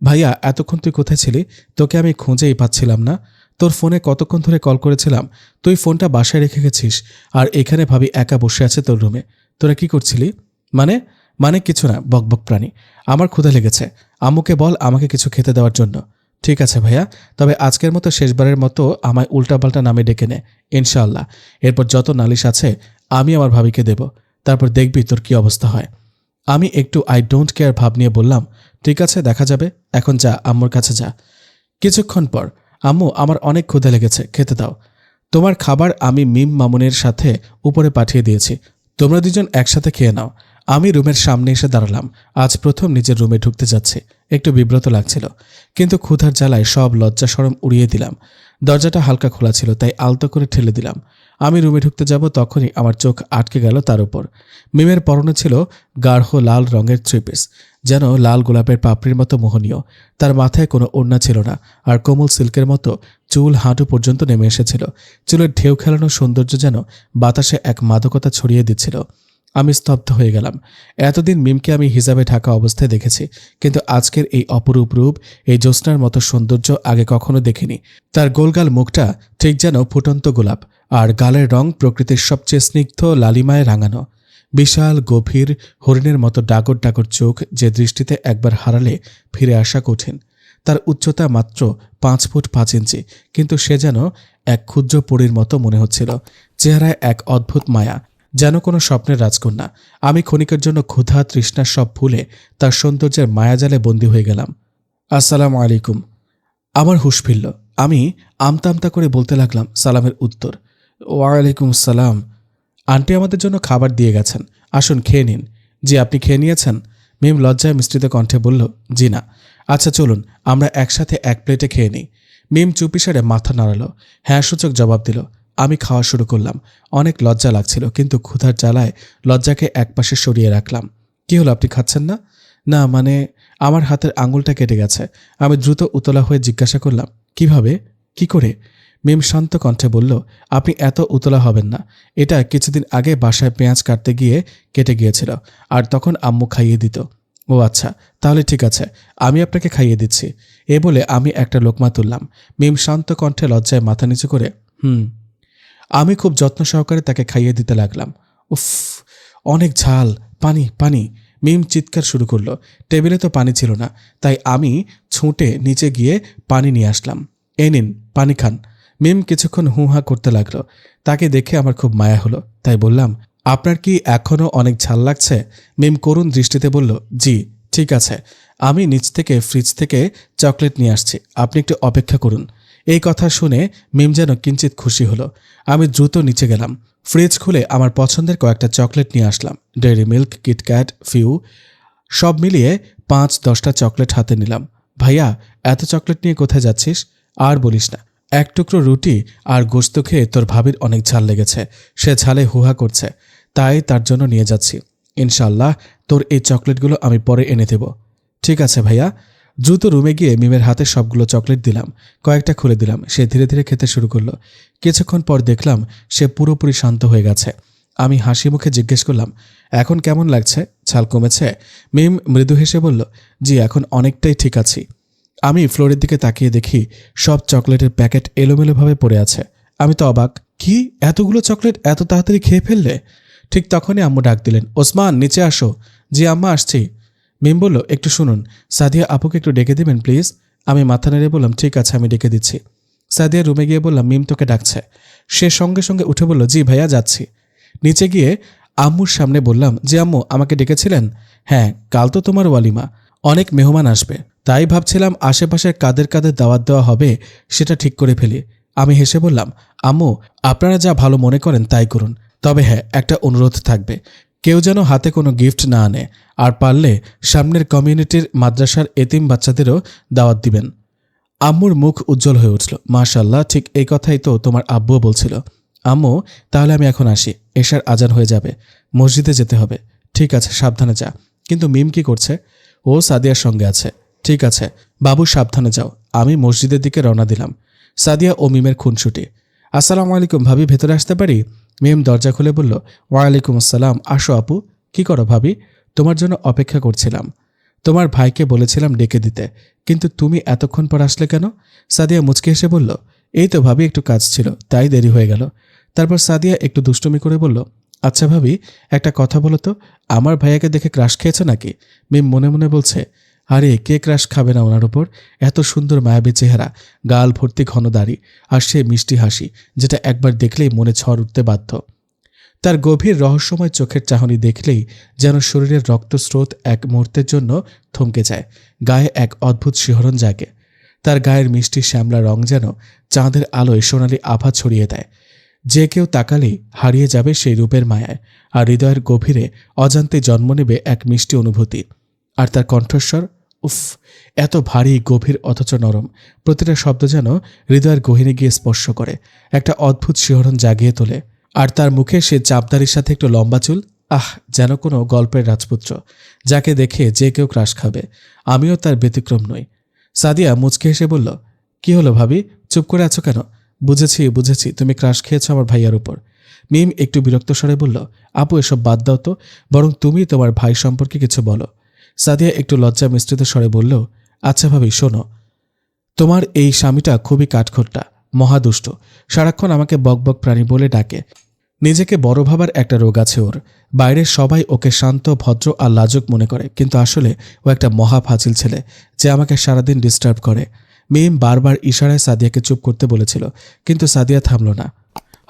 ভাইয়া, এতক্ষণ তুই কোথায় ছিলি? তোকে আমি খুঁজেই পাচ্ছিলাম না। তোর ফোনে কতক্ষণ ধরে কল করেছিলাম, তুই ফোনটা বাসায় রেখে গেছিস, আর এখানে ভাবি একা বসে আছে তোর রুমে। তোরা কি করছিলি? মানে মানে কিছু না, বকবক প্রাণী। আমার ক্ষুধা লেগেছে, আম্মুকে বল আমাকে কিছু খেতে দেওয়ার জন্য। ঠিক আছে ভাইয়া, তবে আজকের মতো শেষবারের মতো আমায় উল্টাপাল্টা নামে ডেকে নে ইনশাআল্লাহ। এরপর যত নালিশ আছে আমি আমার ভাবিকে দেব, তারপর দেখবি তোর কি অবস্থা হয়। আমি একটু আই ডোন্ট কেয়ার ভাব নিয়ে বললাম, ঠিক আছে, দেখা যাবে, এখন যা, আম্মুর কাছে যা। কিছুক্ষণ পর, আম্মু আমার অনেক ক্ষুধা লেগেছে, খেতে দাও। তোমার খাবার আমি মিম মামুনের সাথে উপরে পাঠিয়ে দিয়েছি, তোমরা দুজন একসাথে খেয়ে নাও। আমি রুমের সামনে এসে দাঁড়ালাম। আজ প্রথম নিজের রুমে ঢুকতে যাচ্ছে, একটু বিব্রত লাগছিল, কিন্তু ক্ষুধার জ্বালায় সব লজ্জা শরম উড়িয়ে দিলাম। দরজাটা হালকা খোলা ছিল, তাই আলতো করে ঠেলে দিলাম। আমি রুমে ঢুকতে যাব, তখনই আমার চোখ আটকে গেল তার উপর। মিমের পরনে ছিল গাঢ় লাল রঙের থ্রি-পিস, যেন লাল গোলাপের পাপড়ির মতো মোহনীয়। তার মাথায় কোনো ওড়না ছিল না, আর কোমল সিল্কের মতো চুল হাঁটু পর্যন্ত নেমে এসেছিল। চুলের ঢেউ খেলানো সৌন্দর্য যেন বাতাসে এক মাদকতা ছড়িয়ে দিচ্ছিল। আমি স্তব্ধ হয়ে গেলাম। এতদিন মিমকে আমি হিজাবে ঢাকা অবস্থায় দেখেছি, কিন্তু আজকের এই অপরূপ রূপ, এই জ্যোৎস্নার মতো সৌন্দর্য আগে কখনো দেখিনি। তার গোলগাল মুখটা ঠিক যেন ফুটন্ত গোলাপ, আর গালের রং প্রকৃতির সবচেয়ে স্নিগ্ধ লালিমায় রাঙানো। বিশাল গভীর হরিণের মতো ডাগর ডাগর চোখ, যে দৃষ্টিতে একবার হারালে ফিরে আসা কঠিন। তার উচ্চতা মাত্র 5 ফুট 5 ইঞ্চি, কিন্তু সে যেন এক ক্ষুদ্র পরীর মতো মনে হচ্ছিল। চেহারায় এক অদ্ভুত মায়া, যেন কোনো স্বপ্নের রাজকন্যা। আমি ক্ষণিকের জন্য ক্ষুধা তৃষ্ণা সব ভুলে তার সৌন্দর্যের মায়াজালে বন্দী হয়ে গেলাম। আসসালামু আলাইকুম। আমার হুঁশ ফিরল। আমি আমতা আমতা করে বলতে লাগলাম সালামের উত্তর। ওয়ালাইকুম সালাম। আন্টি আমাদের জন্য খাবার দিয়ে গেছেন, আসুন খেয়ে নিন। জি, আপনি খেয়ে নিয়েছেন? মিম লজ্জায় মিশ্রিত কণ্ঠে বলল, জি না। আচ্ছা চলুন, আমরা একসাথে এক প্লেটে খেয়ে নিই। মিম চুপিসারে মাথা নাড়ালো, হ্যাঁ সূচক জবাব দিল। আমি খাওয়া শুরু করলাম। অনেক লজ্জা লাগছিল, কিন্তু ক্ষুধার জ্বালায় লজ্জাকে একপাশে সরিয়ে রাখলাম। কি হলো, আপনি খাচ্ছেন না? না মানে, আমার হাতের আঙুলটা কেটে গেছে। আমি দ্রুত উতলা হয়ে জিজ্ঞাসা করলাম, কিভাবে, কি করে? মিম শান্ত কণ্ঠে বলল, আপনি এত উতলা হবেন না। এটা কিছুদিন আগে বাসায় পেঁয়াজ কাটতে গিয়ে কেটে গিয়েছিল, আর তখন আম্মু খাইয়ে দিত। ও আচ্ছা, তাহলে ঠিক আছে, আমি আপনাকে খাইয়ে দিচ্ছি। এ বলে আমি একটা লোকমা তুললাম। মিম শান্ত কণ্ঠে লজ্জায় মাথা নিচু করে আমি খুব যত্ন সহকারে তাকে খাইয়ে দিতে লাগলাম। উফ, অনেক ঝাল, পানি পানি। মিম চিৎকার শুরু করলো। টেবিলে তো পানি ছিল না, তাই আমি ছুটে নিচে গিয়ে পানি নিয়ে আসলাম। এই নিন, পানি খান। মিম কিছুক্ষণ হুহা করতে লাগলো। তাকে দেখে আমার খুব মায়া হলো, তাই বললাম, আপনার কি এখনও অনেক ঝাল লাগছে? মিম করুণ দৃষ্টিতে বলল, জি ঠিক আছে, আমি নিচ থেকে ফ্রিজ থেকে চকলেট নিয়ে আসছি, আপনি একটু অপেক্ষা করুন। এই কথা শুনে মিম যেন কিঞ্চিত খুশি হলো। আমি দ্রুত নিচে গেলাম। ফ্রিজ খুলে আমার পছন্দের কয়েকটা চকলেট নিয়ে আসলাম। ডেইরি মিল্ক, কিটক্যাট, ফিউ, সব মিলিয়ে 5-10টা চকলেট হাতে নিলাম। ভাইয়া, এত চকলেট নিয়ে কোথায় যাচ্ছিস? আর বলিস না, এক টুকরো রুটি আর গোশত খেয়ে তোর ভাবির অনেক ঝাল লেগেছে, সে ঝালে হুহা করছে, তাই তার জন্য নিয়ে যাচ্ছি। ইনশাল্লাহ তোর এই চকলেটগুলো আমি পরে এনে দেব। ঠিক আছে ভাইয়া। দ্রুত রুমে গিয়ে মিমের হাতে সবগুলো চকলেট দিলাম। কয়েকটা খুলে দিলাম। সে ধীরে ধীরে খেতে শুরু করলো। কিছুক্ষণ পর দেখলাম সে পুরোপুরি শান্ত হয়ে গেছে। আমি হাসি মুখে জিজ্ঞেস করলাম, এখন কেমন লাগছে? ঝাল কমেছে? মিম মৃদু হেসে বলল, জি এখন অনেকটাই ঠিক আছি। আমি ফ্লোরের দিকে তাকিয়ে দেখি সব চকলেটের প্যাকেট এলোমেলোভাবে পড়ে আছে। আমি তো অবাক, কি এতগুলো চকলেট এত তাড়াতাড়ি খেয়ে ফেললে? ঠিক তখনই আম্মু ডাক দিলেন, ওসমান নিচে আসো। জি আম্মা, আসছি। মিম বলল, একটু শুনুন, সাদিয়া আপুকে একটু ডেকে দিবেন প্লিজ। আমি মাথা নেড়ে বললাম, ঠিক আছে, আমি ডেকে দিচ্ছি। সাদিয়া রুমে গিয়ে বললাম, মিম তোকে ডাকছে। সে সঙ্গে সঙ্গে উঠে বলল, জি ভাইয়া, যাচ্ছি। নিচে গিয়ে আম্মুর সামনে বললাম, জি আম্মু, আমাকে ডেকেছিলেন? হ্যাঁ, কাল তো তোমার ওয়ালিমা, অনেক মেহমান আসবে, তাই ভাবছিলাম আশেপাশের কাদের কাদের দাওয়াত দেওয়া হবে সেটা ঠিক করে ফেলি। আমি হেসে বললাম, আম্মু, আপনারা যা ভালো মনে করেন তাই করুন, তবে হ্যাঁ, একটা অনুরোধ থাকবে, কেউ যেন হাতে কোনো গিফট না আনে, আর পারলে সামনের কমিউনিটির মাদ্রাসার এতিম বাচ্চাদেরও দাওয়াত দিবেন। আম্মুর মুখ উজ্জ্বল হয়ে উঠল। মাশাআল্লাহ, ঠিক এই কথাই তো তোমার আব্বুও বলছিল। আম্মু, তাহলে আমি এখন আসি, এশার আজান হয়ে যাবে, মসজিদে যেতে হবে। ঠিক আছে, সাবধানে যা। কিন্তু মিম কি করছে? ও সাদিয়ার সঙ্গে আছে। ঠিক আছে বাবু, সাবধানে যাও। আমি মসজিদের দিকে রওনা দিলাম। সাদিয়া ও মিমের খুনসুটি। আসসালামু আলাইকুম ভাবি, ভেতরে আসতে পারি? মিম দরজা খুলে বলল, ওয়ালাইকুম আসসালাম, আসো আপু। কি করো ভাবি? তোমার জন্য অপেক্ষা করছিলাম। তোমার ভাইকে বলেছিলাম ডেকে দিতে, কিন্তু তুমি এতক্ষণ পর আসলে কেন? সাদিয়া মুচকি হেসে বলল, এই তো ভাবি, একটু কাজ ছিল, তাই দেরি হয়ে গেল। তারপর সাদিয়া একটু দুষ্টুমি করে বলল, আচ্ছা ভাবি, একটা কথা বলো তো, আমার ভাইয়াকে দেখে ক্রাশ খেয়েছে নাকি? মিম মনে মনে বলছে, আরে কে ক্রাশ খাবে না ওনার উপর? এত সুন্দর মায়াবী চেহারা, গাল ভর্তি ঘন দাড়ি, আর সে মিষ্টি হাসি, যেটা একবার দেখলেই মনে ঝড় উঠতে বাধ্য। তার গভীর রহস্যময় চোখের চাহনি দেখলেই যেন শরীরের রক্তস্রোত এক মুহূর্তের জন্য থমকে যায়, গায়ে এক অদ্ভুত শিহরণ জাগে। তার গায়ের মিষ্টি শ্যামলা রং যেন চাঁদের আলোয় সোনালি আভা ছড়িয়ে দেয়। যে কেউ তাকালেই হারিয়ে যাবে সেই রূপের মায়ায়, আর হৃদয়ের গভীরে অজান্তে জন্ম নেবে এক মিষ্টি অনুভূতি। আর তার কণ্ঠস্বর, উফ, এত ভারী, গভীর অথচ নরম, প্রতিটা শব্দ যেন হৃদয়ের গহীনে গিয়ে স্পর্শ করে, একটা অদ্ভুত শিহরণ জাগিয়ে তোলে। আর তার মুখে সে চাপদারির সাথে একটু লম্বা চুল, আহ, যেন কোনো গল্পের রাজপুত্র, যাকে দেখে যে কেউ ক্রাশ খাবে। আমিও তার ব্যতিক্রম নই। সাদিয়া মুচকে হেসে বলল, কি হলো ভাবি, চুপ করে আছো কেন? বুঝেছি বুঝেছি, তুমি ক্রাশ খেয়েছো আমার ভাইয়ার উপর। মিম একটু বিরক্ত স্বরে বলল, আপু এসব বাদ দাও তো, বরং তুমি তোমার ভাই সম্পর্কে কিছু বলো। সাদিয়া একটু লজ্জা মিশ্রিত স্বরে বলল, আচ্ছা ভাবি শোনো, তোমার এই স্বামীটা খুবই কাঠখোট্টা, মহাদুষ্ট, সারাক্ষণ আমাকে বকবক প্রাণী বলে ডাকে। নিজেকে বড় ভাবার একটা রোগ আছে ওর। বাইরের সবাই ওকে শান্ত, ভদ্র আর লাজুক মনে করে, কিন্তু আসলে ও একটা মহা ফাজিল ছেলে, যে আমাকে সারাদিন ডিস্টার্ব করে। মিম বারবার ইশারায় সাদিয়াকে চুপ করতে বলেছিল, কিন্তু সাদিয়া থামল না।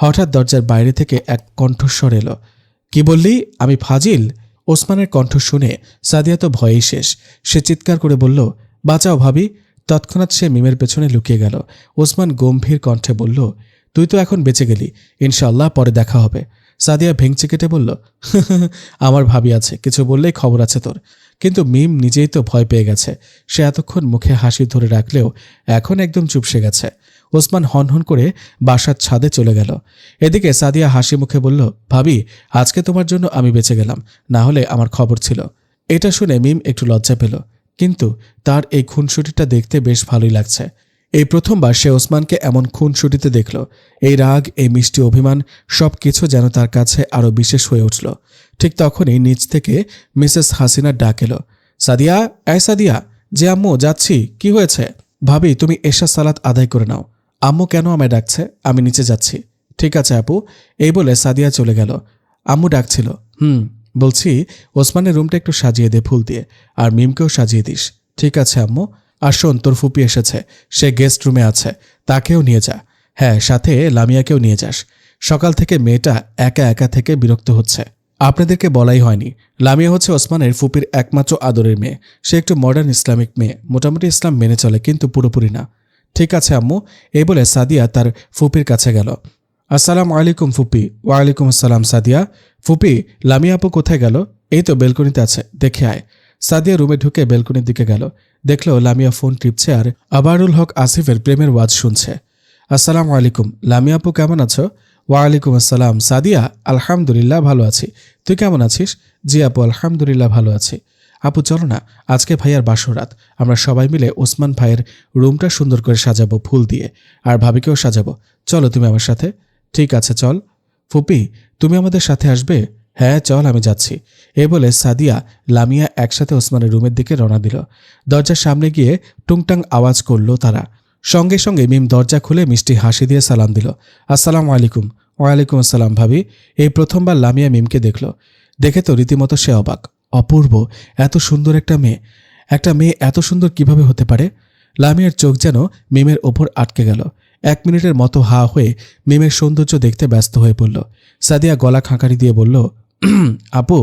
হঠাৎ দরজার বাইরে থেকে এক কণ্ঠস্বর এলো, কি বললি, আমি ফাজিল? ওসমানের কণ্ঠ শুনে সাদিয়া তো ভয়েই শেষ। সে চিৎকার করে বলল, বাঁচাও ভাবি। তৎক্ষণাৎ সে মিমের পেছনে লুকিয়ে গেল। ওসমান গম্ভীর কণ্ঠে বলল, তুই তো এখন বেঁচে গেলি, ইনশাআল্লাহ পরে দেখা হবে। সাদিয়া ভেঙচি কেটে বলল, আমার ভাবি আছে, কিছু বললেই খবর আছে তোর। কিন্তু মিম নিজেই তো ভয় পেয়ে গেছে। সে এতক্ষণ মুখে হাসি ধরে রাখলেও এখন একদম চুপসে গেছে। ওসমান হনহন করে বাসার ছাদে চলে গেল। এদিকে সাদিয়া হাসি মুখে বলল, ভাবি, আজকে তোমার জন্য আমি বেঁচে গেলাম, না হলে আমার খবর ছিল। এটা শুনে মিম একটু লজ্জা পেল, কিন্তু তার এই খুনসুটিটা দেখতে বেশ ভালোই লাগছে। এই প্রথমবার সে ওসমানকে এমন খুনসুটিতে দেখল। এই রাগ, এই মিষ্টি অভিমান সব কিছু যেন তার কাছে আরও বিশেষ হয়ে উঠল। ঠিক তখনই নিচ থেকে মিসেস হাসিনার ডাক এলো, সাদিয়া, এই সাদিয়া। যে আম্মু, যাচ্ছি। কি হয়েছে? ভাবি, তুমি এশা সালাত আদায় করে নাও। আম্মু কেন আমায় ডাকছে? আমি নিচে যাচ্ছি। ঠিক আছে আপু। এই বলে সাদিয়া চলে গেল। আম্মু ডাকছিল। বলছি ওসমানের রুমটা একটু সাজিয়ে দে ফুল দিয়ে, আর মিমকেও সাজিয়ে দিস। ঠিক আছে আম্মু। আর শোন, তোর ফুপি এসেছে, সে গেস্ট রুমে আছে, তাকেও নিয়ে যা। হ্যাঁ, সাথে লামিয়াকেও নিয়ে যাস। সকাল থেকে মেয়েটা একা একা থেকে বিরক্ত হচ্ছে। আপনাদেরকে বলাই হয়নি, লামিয়া হচ্ছে ওসমানের ফুপির একমাত্র আদরের মেয়ে। সে একটু মডার্ন ইসলামিক মেয়ে, মোটামুটি ইসলাম মেনে চলে, কিন্তু পুরোপুরি না। ঠিক আছে আম্মু। এই বলে সাদিয়া তার ফুপির কাছে গেল। আসসালামু আলাইকুম ফুপি। ওয়ালাইকুম আসসালাম সাদিয়া। ফুপি, লামিয়া আপু কোথায় গেল? এই তো বেলকনিতে আছে, দেখে আয়। সাদিয়া রুমে ঢুকে বেলকনির দিকে গেল। দেখল লামিয়া ফোন টিপছে আর আবারুল হক আসিফের প্রেমের ওয়াজ শুনছে। আসসালামু আলাইকুম, লামিয়া আপু কেমন আছো? ওয়ালাইকুম আসসালাম। সাদিয়া, আলহামদুলিল্লাহ ভালো আছি। তুই কেমন আছিস? জি আপু, আলহামদুলিল্লাহ ভালো আছি। আপু চলো না, আজকে ভাইয়ার বাসরাত, আমরা সবাই মিলে ওসমান ভাইয়ের রুমটা সুন্দর করে সাজাবো ফুল দিয়ে, আর ভাবিকেও সাজাবো। চলো তুমি আমার সাথে। ঠিক আছে চল। ফুপি, তুমি আমাদের সাথে আসবে? হ্যাঁ চল, আমি যাচ্ছি। এ বলে সাদিয়া, লামিয়া একসাথে ওসমানের রুমের দিকে রওনা দিল। দরজার সামনে গিয়ে টুংটাং আওয়াজ করল তারা। সঙ্গে সঙ্গে মিম দরজা খুলে মিষ্টি হাসি দিয়ে সালাম দিল। আসসালামু আলাইকুম। ওয়ালাইকুম আসসালাম ভাবি। এই প্রথমবার লামিয়া মিমকে দেখল। দেখে তো রীতিমতো সে অবাক। অপূর্ব, এত সুন্দর একটা মেয়ে। একটা মেয়ে এত সুন্দর কিভাবে হতে পারে? লামিয়ার চোখ যেন মিমের ওপর আটকে গেল। 1 মিনিটের মতো হা হয়ে মিমের সৌন্দর্য দেখতে ব্যস্ত হয়ে পড়ল। সাদিয়া গলা খাঁকারি দিয়ে বলল, আপু,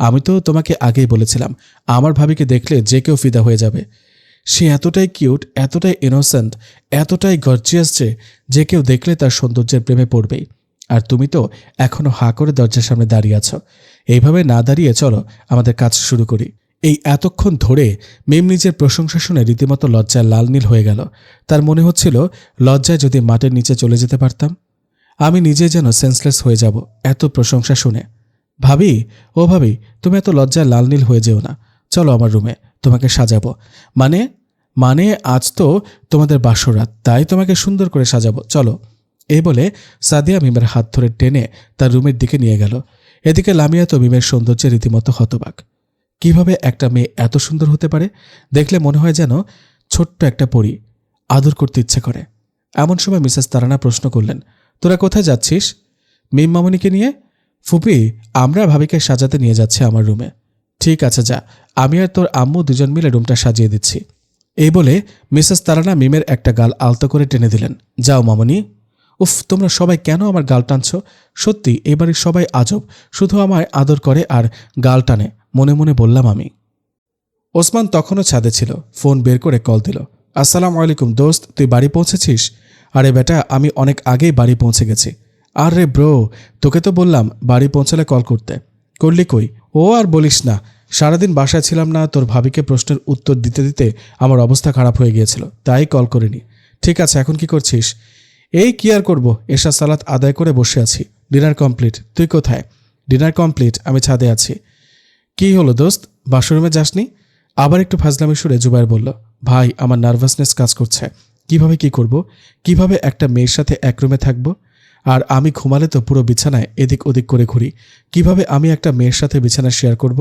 আমি তো তোমাকে আগেই বলেছিলাম, আমার ভাবিকে দেখলে যে কেউ ফিদা হয়ে যাবে। সে এতটাই কিউট, এতটাই ইনোসেন্ট, এতটাই গর্জিয়াস যে কেউ দেখলে তার সৌন্দর্যের প্রেমে পড়বেই। আর তুমি তো এখনো হা করে দরজার সামনে দাঁড়িয়ে আছো। এইভাবে না দাঁড়িয়ে চলো আমাদের কাজ শুরু করি। এই এতক্ষণ ধরে মিম নিজের প্রশংসা শুনে রীতিমতো লজ্জায় লাল নীল হয়ে গেল। তার মনে হচ্ছিল লজ্জায় যদি মাটির নিচে চলে যেতে পারতাম। আমি নিজে যেন সেন্সলেস হয়ে যাব এত প্রশংসা শুনে। ভাবি, ও ভাবি, তুমি এত লজ্জায় লাল নীল হয়ে যেও না। চলো আমার রুমে, তোমাকে সাজাবো। মানে মানে আজ তো তোমাদের বাসরাত, তাই তোমাকে সুন্দর করে সাজাবো, চলো। এই বলে সাদিয়া মিমের হাত ধরে টেনে তার রুমের দিকে নিয়ে গেল। এদিকে লামিয়া তো মিমের সৌন্দর্যে রীতিমতো হতবাক। কিভাবে একটা মেয়ে এত সুন্দর হতে পারে? দেখলে মনে হয় যেন ছোট্ট একটা পরী, আদর করতে ইচ্ছে করে। এমন সময় মিসেস তারানা প্রশ্ন করলেন, তোরা কোথায় যাচ্ছিস? মিম মামনিকে নিয়ে। ফুপি, আমরা ভাবিকে সাজাতে নিয়ে যাচ্ছি আমার রুমে। ঠিক আছে যা, আমি আর তোর আম্মু দুজন মিলে রুমটা সাজিয়ে দিচ্ছি। এই বলে মিসেস তারানা মিমের একটা গাল আলতো করে টেনে দিলেন। যাও মামনি। উফ, তোমরা সবাই কেন আমার গাল টানছ? সত্যি এবারে সবাই আজব, শুধু আমায় আদর করে আর গাল টানে, মনে মনে বললাম আমি। ওসমান তখনও ছাদে ছিল। ফোন বের করে কল দিল। আসসালামু আলাইকুম দোস্ত, তুই বাড়ি পৌঁছেছিস? আরে বেটা, আমি অনেক আগেই বাড়ি পৌঁছে গেছি। আরে ব্রো, তোকে তো বললাম বাড়ি পৌঁছালে কল করতে, করলি কই? ও আর বলিস না, সারাদিন বাসায় ছিলাম না, তোর ভাবিকে প্রশ্নের উত্তর দিতে দিতে আমার অবস্থা খারাপ হয়ে গিয়েছিল, তাই কল করিনি। ঠিক আছে, এখন কি করছিস? এই কি আর করবো, এশা সালাত আদায় করে বসে আছি। Dinner complete. তুই কোথায়? ডিনার কমপ্লিট, আমি ছাদে আছি। কি হলো দোস্ত, বাথরুমে যাসনি? আবার একটু ফাজলামি সুরে জুবায়ের বলল, ভাই আমার নার্ভাসনেস কাজ করছে। কিভাবে কি করব? কিভাবে একটা মেয়ের সাথে এক রুমে থাকবো? আর আমি ঘুমালে তো পুরো বিছানায় এদিক ওদিক করে ঘুরি। কিভাবে আমি একটা মেয়ের সাথে বিছানা শেয়ার করব?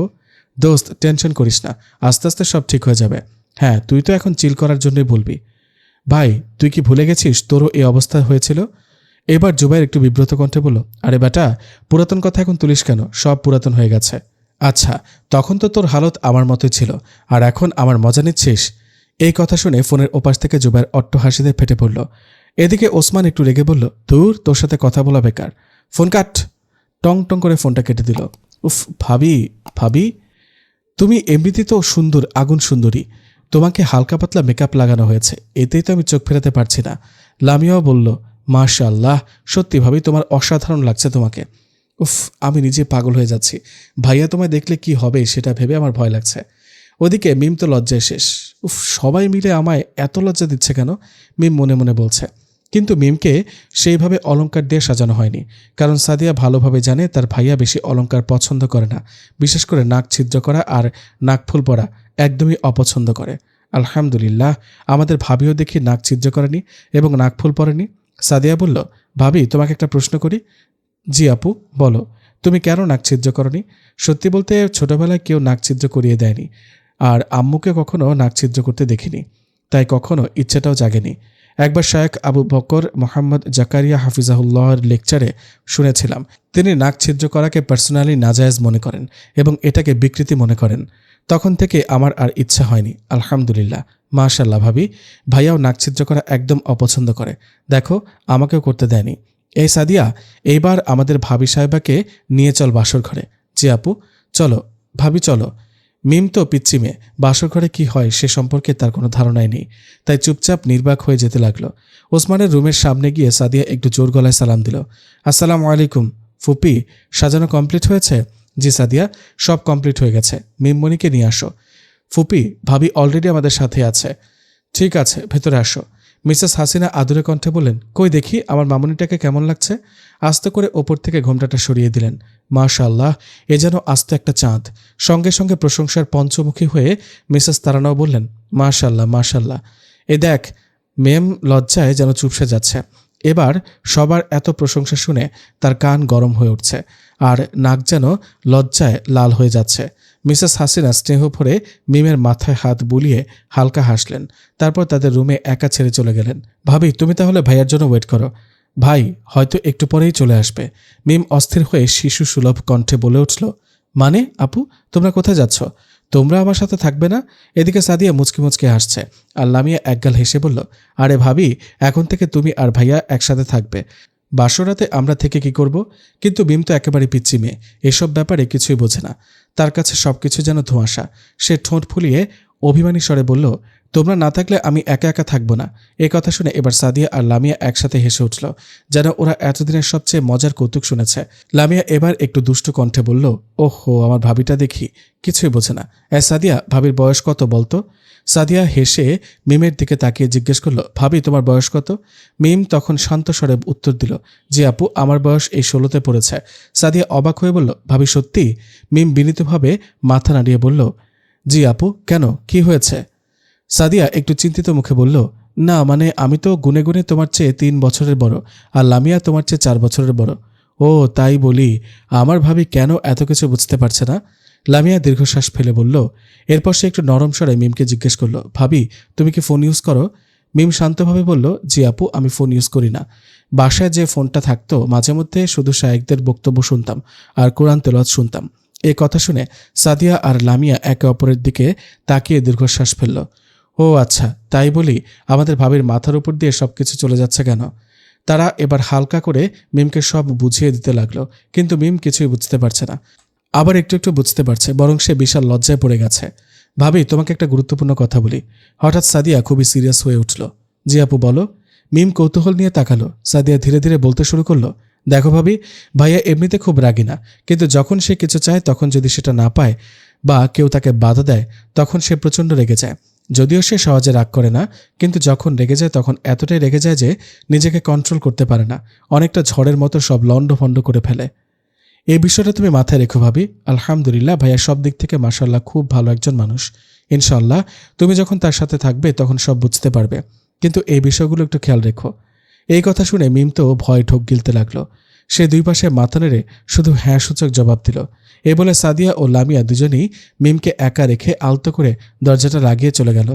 দোস্ত টেনশন করিস না, আস্তে আস্তে সব ঠিক হয়ে যাবে। হ্যাঁ, তুই তো এখন চিল করার জন্যই বলবি। ভাই তুই কি ভুলে গেছিস তোরও এই অবস্থা হয়েছিল? এবার জুবাইর একটু বিব্রত কণ্ঠে বলল, আরে বেটা, পুরাতন কথা এখন তুলিস কেন? সব পুরাতন হয়ে গেছে। আচ্ছা, তখন তো তোর হালত আমার মতোই ছিল, আর এখন আমার মজা নিচ্ছিস? এই কথা শুনে ফোনের ওপাশ থেকে জুবাইর অট্ট হাসিতে ফেটে পড়ল। এদিকে ওসমান একটু রেগে বলল, দূর, তোর সাথে কথা বলা বেকার, ফোন কাট। টং টং করে ফোনটা কেটে দিল। উফ ভাবি, ভাবি তুমি এমনিতেই তো সুন্দর, আগুন সুন্দরী, তোমাকে হালকা পাতলা মেকআপ লাগানো হয়েছে, এতেই তো আমি চোখ ফেরাতে পারছি না। লামিয়াও বলল, মাশাআল্লাহ, সত্যি ভাবি তোমার অসাধারণ লাগছে তোমাকে। উফ, আমি নিজে পাগল হয়ে যাচ্ছি। ভাইয়া তোমায় দেখলে কি হবে সেটা ভেবে আমার ভয় লাগছে। ওদিকে মিম তো লজ্জায় শেষ। উফ, সবাই মিলে আমায় এত লজ্জা দিচ্ছে কেন? মিম মনে মনে বলছে। কিন্তু মিমকে সেইভাবে অলংকার দিয়ে সাজানো হয়নি, কারণ সাদিয়া ভালোভাবে জানে তার ভাইয়া বেশি অলংকার পছন্দ করে না। বিশেষ করে নাক ছিদ্র করা আর নাকফুল পরা একদমই অপছন্দ করে। আলহামদুলিল্লাহ, আমাদের ভাবিও দেখি নাক ছিদ্র করেনি এবং নাকফুল পরেনি। সাদিয়া বলল, ভাবি তোমাকে একটা প্রশ্ন করি। জি আপু, বলো। তুমি কেন নাক ছিদ্র করনি? সত্যি বলতে ছোটবেলায় কেউ নাক ছিদ্র করিয়ে দেয়নি, আর আম্মুকে কখনো নাক ছিদ্র করতে দেখিনি, তাই কখনো ইচ্ছেটাও জাগেনি। একবার শায়েখ আবু বকর মোহাম্মদ জাকারিয়া হাফিজাহুল্লাহর লেকচারে শুনেছিলাম, তিনি নাক ছিদ্র করাকে পার্সোনালি নাজায়েজ মনে করেন এবং এটাকে বিকৃতি মনে করেন। তখন থেকে আমার আর ইচ্ছা হয়নি। আলহামদুলিল্লাহ, মাশাল্লাহ ভাবি, ভাইয়াও নাক ছিদ্র করা একদম অপছন্দ করে। দেখো, আমাকেও করতে দেয়নি। এই সাদিয়া, এইবার আমাদের ভাবি সাহেবাকে নিয়ে চল বাসর ঘরে। জি আপু, চলো ভাবি, চলো। মিম তো পিচ্চি মেয়ে, বাসর ঘরে কি হয় সে সম্পর্কে তার কোনো ধারণাই নেই, তাই চুপচাপ নির্বাক হয়ে যেতে লাগলো। ওসমানের রুমের সামনে গিয়ে সাদিয়া একটু জোর গলায় সালাম দিল। আসসালামু আলাইকুম ফুপি, সাজানো কমপ্লিট হয়েছে? জি সাদিয়া, সব কমপ্লিট হয়ে গেছে। মিমমণিকে নিয়ে আসো। ফুপি, ভাবি অলরেডি আমাদের সাথে আছে। ঠিক আছে, ভেতরে আসো। মিসেস হাসিনা আদুরে কণ্ঠে বললেন, কই দেখি আমার মামুনিটাকে কেমন লাগছে। আস্তে করে ওপর থেকে ঘোমটাটা সরিয়ে দিলেন। মাশাআল্লাহ, এ যেন আস্ত একটা চাঁদ। সঙ্গে সঙ্গে প্রশংসার পঞ্চমুখী হয়ে মিসেস তারানাও বললেন, মাশাআল্লাহ মাশাআল্লাহ। এ দেখ, মেম লজ্জায় যেন চুপসে যাচ্ছে। এবার সবার এত প্রশংসা শুনে তার কান গরম হয়ে উঠছে, আর নাক যেন লজ্জায় লাল হয়ে যাচ্ছে। মিসেস হাসিনা স্নেহ ভরে মিমের মাথায় হাত বুলিয়ে হালকা হাসলেন। তারপর তাদের রুমে একা ছেড়ে চলে গেলেন। ভাবি, তুমি তাহলে ভাইয়ার জন্য ওয়েট করো, ভাই হয়তো একটু পরেই চলে আসবে। মিম অস্থির হয়ে শিশু সুলভ কণ্ঠে বলে উঠল, মানে আপু, তোমরা কোথায় যাচ্ছ? তোমরা আমার সাথে থাকবে না? এদিকে সাদিয়া মুচকি মুচকি হাসছে, আর লামিয়া একগাল হেসে বলল, আরে ভাবি, এখন থেকে তুমি আর ভাইয়া একসাথে থাকবে। বাসরাতে আমরা থেকে কি করব? কিন্তু মিম তো একেবারে পিচ্চি মেয়ে, এসব ব্যাপারে কিছুই বোঝে না। তার কাছে সবকিছু যেন ধোঁয়াশা। সে ঠোঁট ফুলিয়ে অভিমানী স্বরে বলল, তোমরা না থাকলে আমি একা একা থাকবো না। এ কথা শুনে এবার সাদিয়া আর লামিয়া একসাথে হেসে উঠল, যেন ওরা এতদিনের সবচেয়ে মজার কৌতুক শুনেছে। লামিয়া এবার একটু দুষ্টু কণ্ঠে বলল, ওহো, আমার ভাবিটা দেখি কিছুই বোঝে না। সাদিয়া, ভাবির বয়স কত বলতো? সাদিয়া হেসে মিমের দিকে তাকিয়ে জিজ্ঞেস করল, ভাবি তোমার বয়স কত? মিম তখন শান্ত স্বরে উত্তর দিল, জি আপু, আমার বয়স এই 16তে পড়েছে। সাদিয়া অবাক হয়ে বলল, ভাবি সত্যি? মিম বিনীতভাবে মাথা নাড়িয়ে বলল, জি আপু, কেন, কি হয়েছে? সাদিয়া একটু চিন্তিত মুখে বলল, না মানে আমি তো গুনে গুনে তোমার চেয়ে 3 বছরের বড়, আর লামিয়া তোমার চেয়ে 4 বছরের বড়। ও তাই বলি, আমার ভাবি কেন এত কিছু বুঝতে পারছে না? লামিয়া দীর্ঘশ্বাস ফেলে বলল। এরপর সে একটু নরম স্বরে মিমকে জিজ্ঞেস করলো, ভাবি তুমি কি ফোন ইউজ করো? মিম শান্তভাবে বলল, জি আপু, আমি ফোন ইউজ করি না। বাসায় যে ফোনটা থাকতো মাঝে মধ্যে শুধু শায়েকদের বক্তব্য শুনতাম আর কোরআন তেলাওয়াত শুনতাম। এই কথা শুনে সাদিয়া আর লামিয়া একে অপরের দিকে তাকিয়ে দীর্ঘশ্বাস ফেলল। ও আচ্ছা, তাই বলি আমাদের ভাবির মাথার উপর দিয়ে সবকিছু চলে যাচ্ছে কেন? তারা এবার হালকা করে মিমকে সব বুঝিয়ে দিতে লাগলো, কিন্তু মিম কিছুই বুঝতে পারছে না। আবার একটু একটু বুঝতে পারছে, বরং সে বিশাল লজ্জায় পড়ে গেছে। ভাবি, তোমাকে একটা গুরুত্বপূর্ণ কথা বলি। হঠাৎ সাদিয়া খুবই সিরিয়াস হয়ে উঠল। জি আপু, বলো। মিম কৌতূহল নিয়ে তাকালো। সাদিয়া ধীরে ধীরে বলতে শুরু করলো, দেখো ভাবি, ভাইয়া এমনিতে খুব রাগী না, কিন্তু যখন সে কিছু চায় তখন যদি সেটা না পায় বা কেউ তাকে বাধা দেয় তখন সে প্রচণ্ড রেগে যায়। যদিও সে সহজে রাগ করে না, কিন্তু যখন রেগে যায় তখন এতটাই রেগে যায় যে নিজেকে কন্ট্রোল করতে পারে না, অনেকটা ঝড়ের মতো সব লণ্ডভণ্ড করে ফেলে। এই বিষয়টা তুমি মাথায় রেখো ভাবি। আলহামদুলিল্লাহ, ভাইয়া সব দিক থেকে মাশাআল্লাহ খুব ভালো একজন মানুষ। ইনশাআল্লাহ তুমি যখন তার সাথে থাকবে তখন সব বুঝতে পারবে, কিন্তু এই বিষয়গুলো একটু খেয়াল রেখো। এই কথা শুনে মিম তো ভয় ঢোক গিলতে লাগলো। সে দুই পাশে মাথা নেড়ে শুধু হ্যাঁ সূচক জবাব দিল। এ বলে সাদিয়া ও লামিয়া দুজনেই মিমকে একা রেখে আলতো করে দরজাটা লাগিয়ে চলে গেল।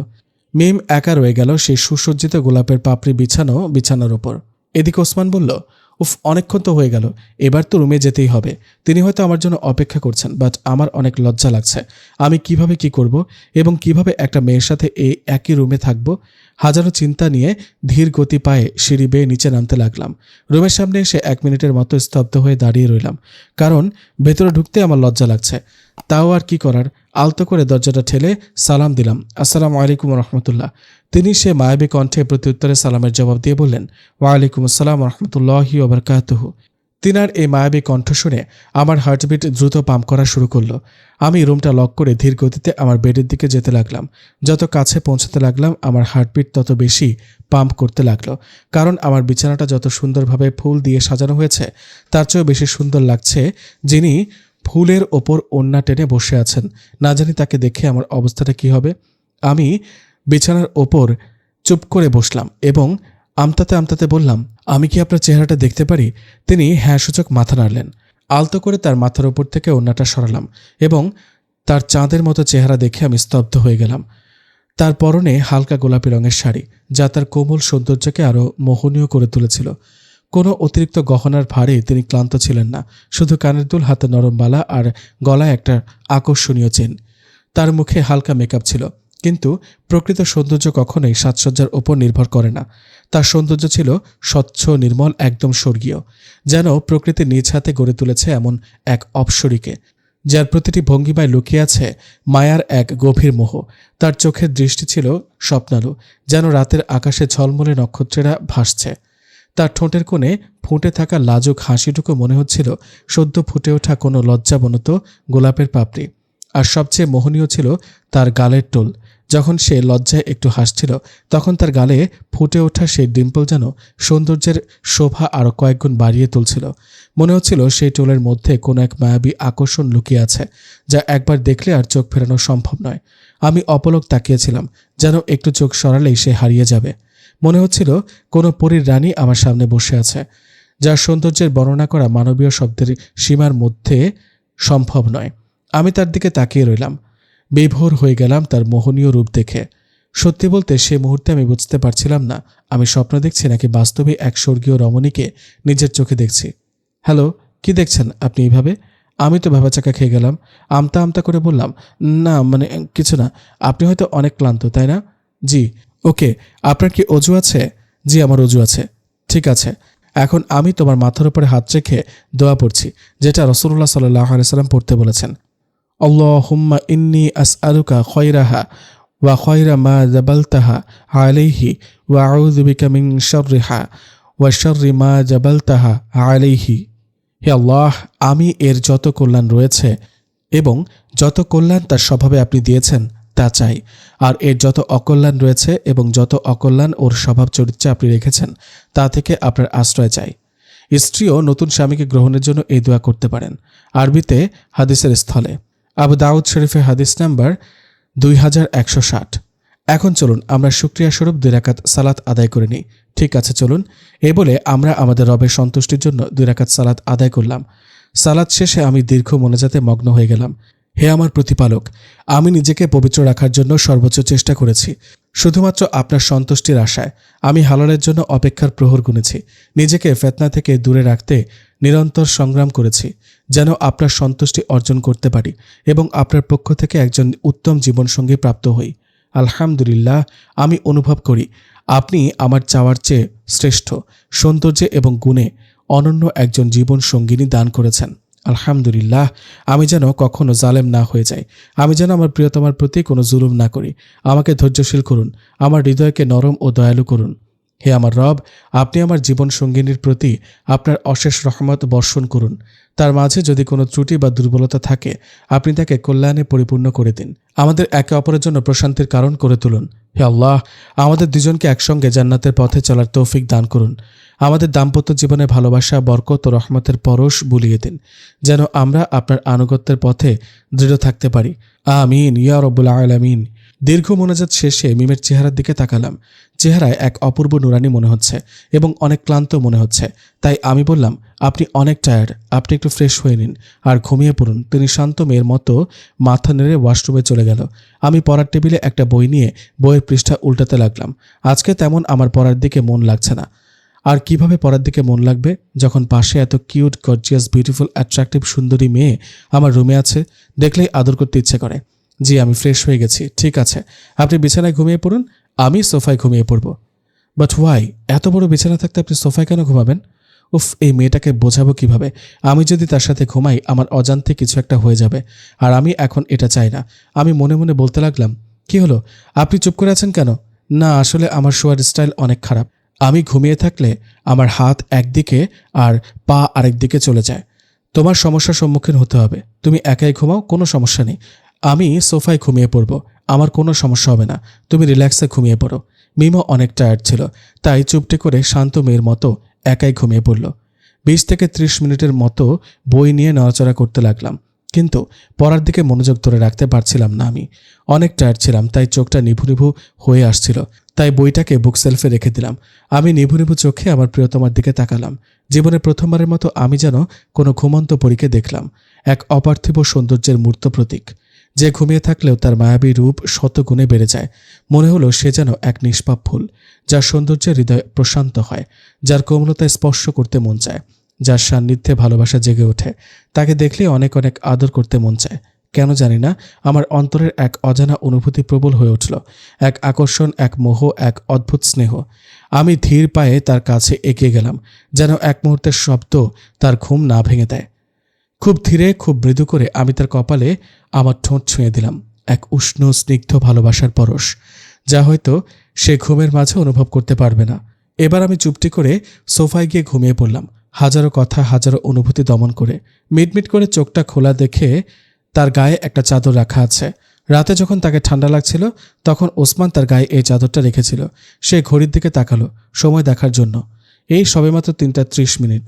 মিম একা রয়ে গেল সেই সুসজ্জিত গোলাপের পাপড়ি বিছানোর ওপর। এদিকে ওসমান বলল, উফ, অনেকক্ষণ তো হয়ে গেল, এবার তো রুমে যেতেই হবে। তিনি হয়তো আমার জন্য অপেক্ষা করছেন, বাট আমার অনেক লজ্জা লাগছে। আমি কিভাবে কি করব এবং কিভাবে একটা মেয়ের সাথে এই একই রুমে থাকব? হাজারো চিন্তা নিয়ে ধীর গতি পায়ে সিঁড়ি বেয়ে নিচে নামতে লাগলাম। রুমের সামনে এসে 1 মিনিটের মতো স্তব্ধ হয়ে দাঁড়িয়ে রইলাম, কারণ ভেতরে ঢুকতে আমার লজ্জা লাগছে। তাও আর কি করার, আলতো করে দরজাটা ঠেলে সালাম দিলাম, আসসালামু আলাইকুম রহমতুল্লাহ। তিনি সে মায়াবী কণ্ঠে প্রত্যুত্তরে সালামের জবাব দিয়ে বললেন, ওয়ালাইকুম আসসালাম রহমতুল্লাহি ওয়া বারাকাতুহু। তিনার এই মায়াবী কণ্ঠ শুনে আমার হার্টবিট দ্রুত পাম্প করা শুরু করলো। আমি রুমটা লক করে ধীর গতিতে আমার বেডের দিকে যেতে লাগলাম। যত কাছে পৌঁছাতে লাগলাম আমার হার্টবিট তত বেশি পাম্প করতে লাগলো, কারণ আমার বিছানাটা যত সুন্দরভাবে ফুল দিয়ে সাজানো হয়েছে তার চেয়েও বেশি সুন্দর লাগছে যিনি ফুলের ওপর ওড়না টেনে বসে আছেন। না জানি তাকে দেখে আমার অবস্থাটা কি হবে। আমি বিছানার ওপর চুপ করে বসলাম এবং আমতাতে আমতাতে বললাম, আমি কি আপনার চেহারাটা দেখতে পারি? তিনি হ্যাঁ সূচক মাথা নাড়লেন। আলতো করে তার মাথার ওপর থেকে ওড়নাটা সরালাম এবং তার চাঁদের মতো চেহারা দেখে আমি স্তব্ধ হয়ে গেলাম। তার পরনে হালকা গোলাপি রঙের শাড়ি, যা তার কোমল সৌন্দর্যকে আরও মোহনীয় করে তুলেছিল। কোনো অতিরিক্ত গহনার ভারে তিনি ক্লান্ত ছিলেন না, শুধু কানের দুল, হাতে নরম বালা আর গলায় একটা আকর্ষণীয় চেন। তার মুখে হালকা মেকআপ ছিল, কিন্তু প্রকৃত সৌন্দর্য কখনোই সাজসজ্জার ওপর নির্ভর করে না। তার সৌন্দর্য ছিল স্বচ্ছ, নির্মল, একদম স্বর্গীয়, যেন প্রকৃতি নিজ হাতে গড়ে তুলেছে এমন এক অপ্সরীকে, যার প্রতিটি ভঙ্গিমায় লুকিয়ে আছে মায়ার এক গভীর মোহ। তার চোখের দৃষ্টি ছিল স্বপ্নালু, যেন রাতের আকাশে ঝলমলে নক্ষত্রেরা ভাসছে। তার ঠোঁটের কোণে ফুটে থাকা লাজুক হাসিটুকু মনে হচ্ছিল সদ্য ফুটে ওঠা কোনো লজ্জাবনত গোলাপের পাপড়ি। আর সবচেয়ে মোহনীয় ছিল তার গালের টোল। যখন সে লজ্জায় একটু হাসছিল, তখন তার গালে ফুটে ওঠা সেই ডিম্পল যেন সৌন্দর্যের শোভা আরও কয়েকগুণ বাড়িয়ে তুলছিল। মনে হচ্ছিল সেই টোলের মধ্যে কোনো এক মায়াবী আকর্ষণ লুকিয়ে আছে, যা একবার দেখলে আর চোখ ফেরানো সম্ভব নয়। আমি অপলক তাকিয়েছিলাম, যেন একটু চোখ সরালেই সে হারিয়ে যাবে। মনে হচ্ছিল কোনো পরীর রানী আমার সামনে বসে আছে, যার সৌন্দর্যের বর্ণনা করা মানবীয় শব্দের সীমার মধ্যে সম্ভব নয়। আমি তার দিকে তাকিয়ে রইলাম, বিভোর হয়ে গেলাম তার মোহনীয় রূপ দেখে। সত্যি বলতে সে মুহূর্তে আমি বুঝতে পারছিলাম না আমি স্বপ্ন দেখছি নাকি বাস্তবে এক স্বর্গীয় রমণীকে নিজের চোখে দেখছি। হ্যালো, কি দেখছেন আপনি এইভাবে? আমি তো ভেবাচাকা খেয়ে গেলাম। আমতা আমতা করে বললাম, না মানে কিছু না। আপনি হয়তো অনেক ক্লান্ত, তাই না? জি। ওকে, আপনার কি অজু আছে? জি, আমার অজু আছে। ঠিক আছে, এখন আমি তোমার মাথার উপরে হাত রেখে দোয়া পড়ছি, যেটা রাসূলুল্লাহ সাল্লাল্লাহু আলাইহি ওয়াসাল্লাম পড়তে বলেছেন। আল্লাহুম্মা ইন্নী আসআলুকা খায়রাহা ওয়া খায়রা মা জাবালতাহা আলাইহি ওয়া আউযু বিকা মিন শাররিহা ওয়া শাররি মা জাবালতাহা আলাইহি। হে আল্লাহ, আমি এর যত কল্যাণ রয়েছে এবং যত কল্যাণ তার স্বভাবে আপনি দিয়েছেন তা চাই, আর এর যত অকল্যাণ রয়েছে এবং যত অকল্যাণ ওর স্বভাব চরিত্রে আপনি রেখেছেন তা থেকে আপনার আশ্রয় চাই। স্ত্রীও নতুন স্বামীকে গ্রহণের জন্য এই দোয়া করতে পারেন। আরবিতে হাদিসের স্থলে আবু দাউদ শরীফে হাদিস নাম্বার 2160। এখন চলুন আমরা শুকরিয়া স্বরূপ 2 রাকাত সালাত আদায় করে নিই। ঠিক আছে, চলুন। এই বলে আমরা আমাদের রবের সন্তুষ্টির জন্য 2 রাকাত সালাত আদায় করলাম। সালাত শেষে আমি দীর্ঘ মোনাজাতে মগ্ন হয়ে গেলাম। হে আমার প্রতিপালক, আমি নিজেকে পবিত্র রাখার জন্য সর্বোচ্চ চেষ্টা করেছি। শুধুমাত্র আপনার সন্তুষ্টির আশায় আমি হালালের জন্য অপেক্ষার প্রহর গুনেছি। নিজেকে ফিতনা থেকে দূরে রাখতে নিরন্তর সংগ্রাম করেছি, যেন আপনার সন্তুষ্টি অর্জন করতে পারি এবং আপনার পক্ষ থেকে একজন উত্তম জীবনসঙ্গী প্রাপ্ত হই। আলহামদুলিল্লাহ, আমি অনুভব করি আপনি আমার চাওয়ার চেয়ে শ্রেষ্ঠ, সৌন্দর্যে এবং গুণে অনন্য একজন জীবন সঙ্গিনী দান করেছেন। আলহামদুলিল্লাহ, আমি যেন কখনো জালেম না হয়ে যাই। আমি যেন আমার প্রিয়তমার প্রতি কোনো জুলুম না করি। আমাকে ধৈর্যশীল করুন, আমার হৃদয়কে নরম ও দয়ালু করুন। হে আমার রব, আপনি আমার জীবন সঙ্গিনীর প্রতি আপনার অশেষ রহমত বর্ষণ করুন। তার মাঝে যদি কোনো ত্রুটি বা দুর্বলতা থাকে, আপনি তাকে কল্যাণে পরিপূর্ণ করে দিন। আমাদের একে অপরের জন্য প্রশান্তির কারণ করে তুলুন। হে আল্লাহ, আমাদের দুজনকে একসঙ্গে জান্নাতের পথে চলার তৌফিক দান করুন। আমাদের দাম্পত্য জীবনে ভালোবাসা, বরকত ও রহমতের পরশ বুলিয়ে দিন, যেন আমরা আপনার আনুগত্যের পথে দৃঢ় থাকতে পারি। আমিন ইয়া রব্বুল আলামিন। দীর্ঘ মোনাজাত শেষে মিমের চেহারার দিকে তাকালাম। চেহারায় এক অপূর্ব নুরানি মনে হচ্ছে এবং অনেক ক্লান্ত মনে হচ্ছে। তাই আমি বললাম, আপনি অনেক টায়ার্ড, আপনি একটু ফ্রেশ হয়ে নিন আর ঘুমিয়ে পড়ুন। তিনি শান্ত মেয়ের মতো মাথা নেড়ে ওয়াশরুমে চলে গেল। আমি পড়ার টেবিলে একটা বই নিয়ে বইয়ের পৃষ্ঠা উল্টাতে লাগলাম। আজকে তেমন আমার পড়ার দিকে মন লাগছে না। আর কিভাবে পড়ার দিকে মন লাগবে যখন পাশে এত কিউট, গর্জিয়াস, বিউটিফুল, অ্যাট্রাকটিভ সুন্দরী মেয়ে আমার রুমে আছে? দেখলেই আদর করতে ইচ্ছে করে। জি, আমি ফ্রেশ হয়ে গেছি। ঠিক আছে, আপনি বিছানায় ঘুমিয়ে পড়ুন, আমি সোফায় ঘুমিয়ে পড়ব। But why? এত বড় বিছানা থাকতে আপনি সোফায় কেন ঘুমাবেন? উফ, এই মেয়েটাকে বোঝাবো কিভাবে? আমি যদি তার সাথে ঘুমাই, আমার অজান্তে কিছু একটা হয়ে যাবে, আর আমি এখন এটা চাই না। আমি মনে মনে বলতে লাগলাম, কি হলো, আপনি চুপ করে আছেন কেন? না, আসলে আমার শোয়ার স্টাইল অনেক খারাপ। আমি ঘুমিয়ে থাকলে আমার হাত একদিকে আর পা আরেক দিকে চলে যায়। তোমার সমস্যার সম্মুখীন হতে হবে। তুমি একাই ঘুমাও, কোনো সমস্যা নেই। আমি সোফায় ঘুমিয়ে পড়ব, আমার কোনো সমস্যা হবে না। তুমি রিল্যাক্সে ঘুমিয়ে পড়ো। মিমো অনেক টায়ার্ড ছিল, তাই চুপটে করে শান্ত মেয়ের মতো একাই ঘুমিয়ে পড়ল। 20 থেকে 30 মিনিটের মতো বই নিয়ে নড়াচড়া করতে লাগলাম। কিন্তু পড়ার দিকে মনোযোগ ধরে রাখতে পারছিলাম না। আমি অনেক টায়ার্ড ছিলাম, তাই চোখটা নিভু নিভু হয়ে আসছিল। তাই বইটাকে বুক সেলফে রেখে দিলাম। আমি নিভু নিভু চোখে আমার প্রিয়তমার দিকে তাকালাম। জীবনে প্রথমবারের মতো আমি যেন কোনো ঘুমন্ত পরীকে দেখলাম, এক অপার্থিব সৌন্দর্যের মূর্ত প্রতীক, যে ঘুমিয়ে থাকলেও তার মায়াবী রূপ শতগুণে বেড়ে যায়। মনে হলো সে যেন এক নিষ্পাপ ফুল, যার সৌন্দর্যে হৃদয় প্রশান্ত হয়, যার কোমলতায় স্পর্শ করতে মন চায়, যার সান্নিধ্যে ভালোবাসা জেগে ওঠে। তাকে দেখলে অনেক অনেক আদর করতে মন চায়। কেন জানি না, আমার অন্তরের এক অজানা অনুভূতি প্রবল হয়ে উঠল, এক আকর্ষণ, এক মোহ, এক অদ্ভুত স্নেহ। আমি ধীর পায়ে তার কাছে এগিয়ে গেলাম, যেন এক মুহূর্তের শব্দ তার ঘুম না ভেঙে দেয়। খুব ধীরে, খুব মৃদু করে আমি তার কপালে আমার ঠোঁট ছুঁয়ে দিলাম, এক উষ্ণ স্নিগ্ধ ভালোবাসার পরশ, যা হয়তো সে ঘুমের মাঝে অনুভব করতে পারবে না। এবার আমি চুপটি করে সোফায় গিয়ে ঘুমিয়ে পড়লাম, হাজারো কথা, হাজারো অনুভূতি দমন করে। মিটমিট করে চোখটা খোলা দেখে তার গায়ে একটা চাদর রাখা আছে। রাতে যখন তাকে ঠান্ডা লাগছিল, তখন ওসমান তার গায়ে এই চাদরটা রেখেছিল। সে ঘড়ির দিকে তাকালো সময় দেখার জন্য। এই সবেমাত্র 3:30।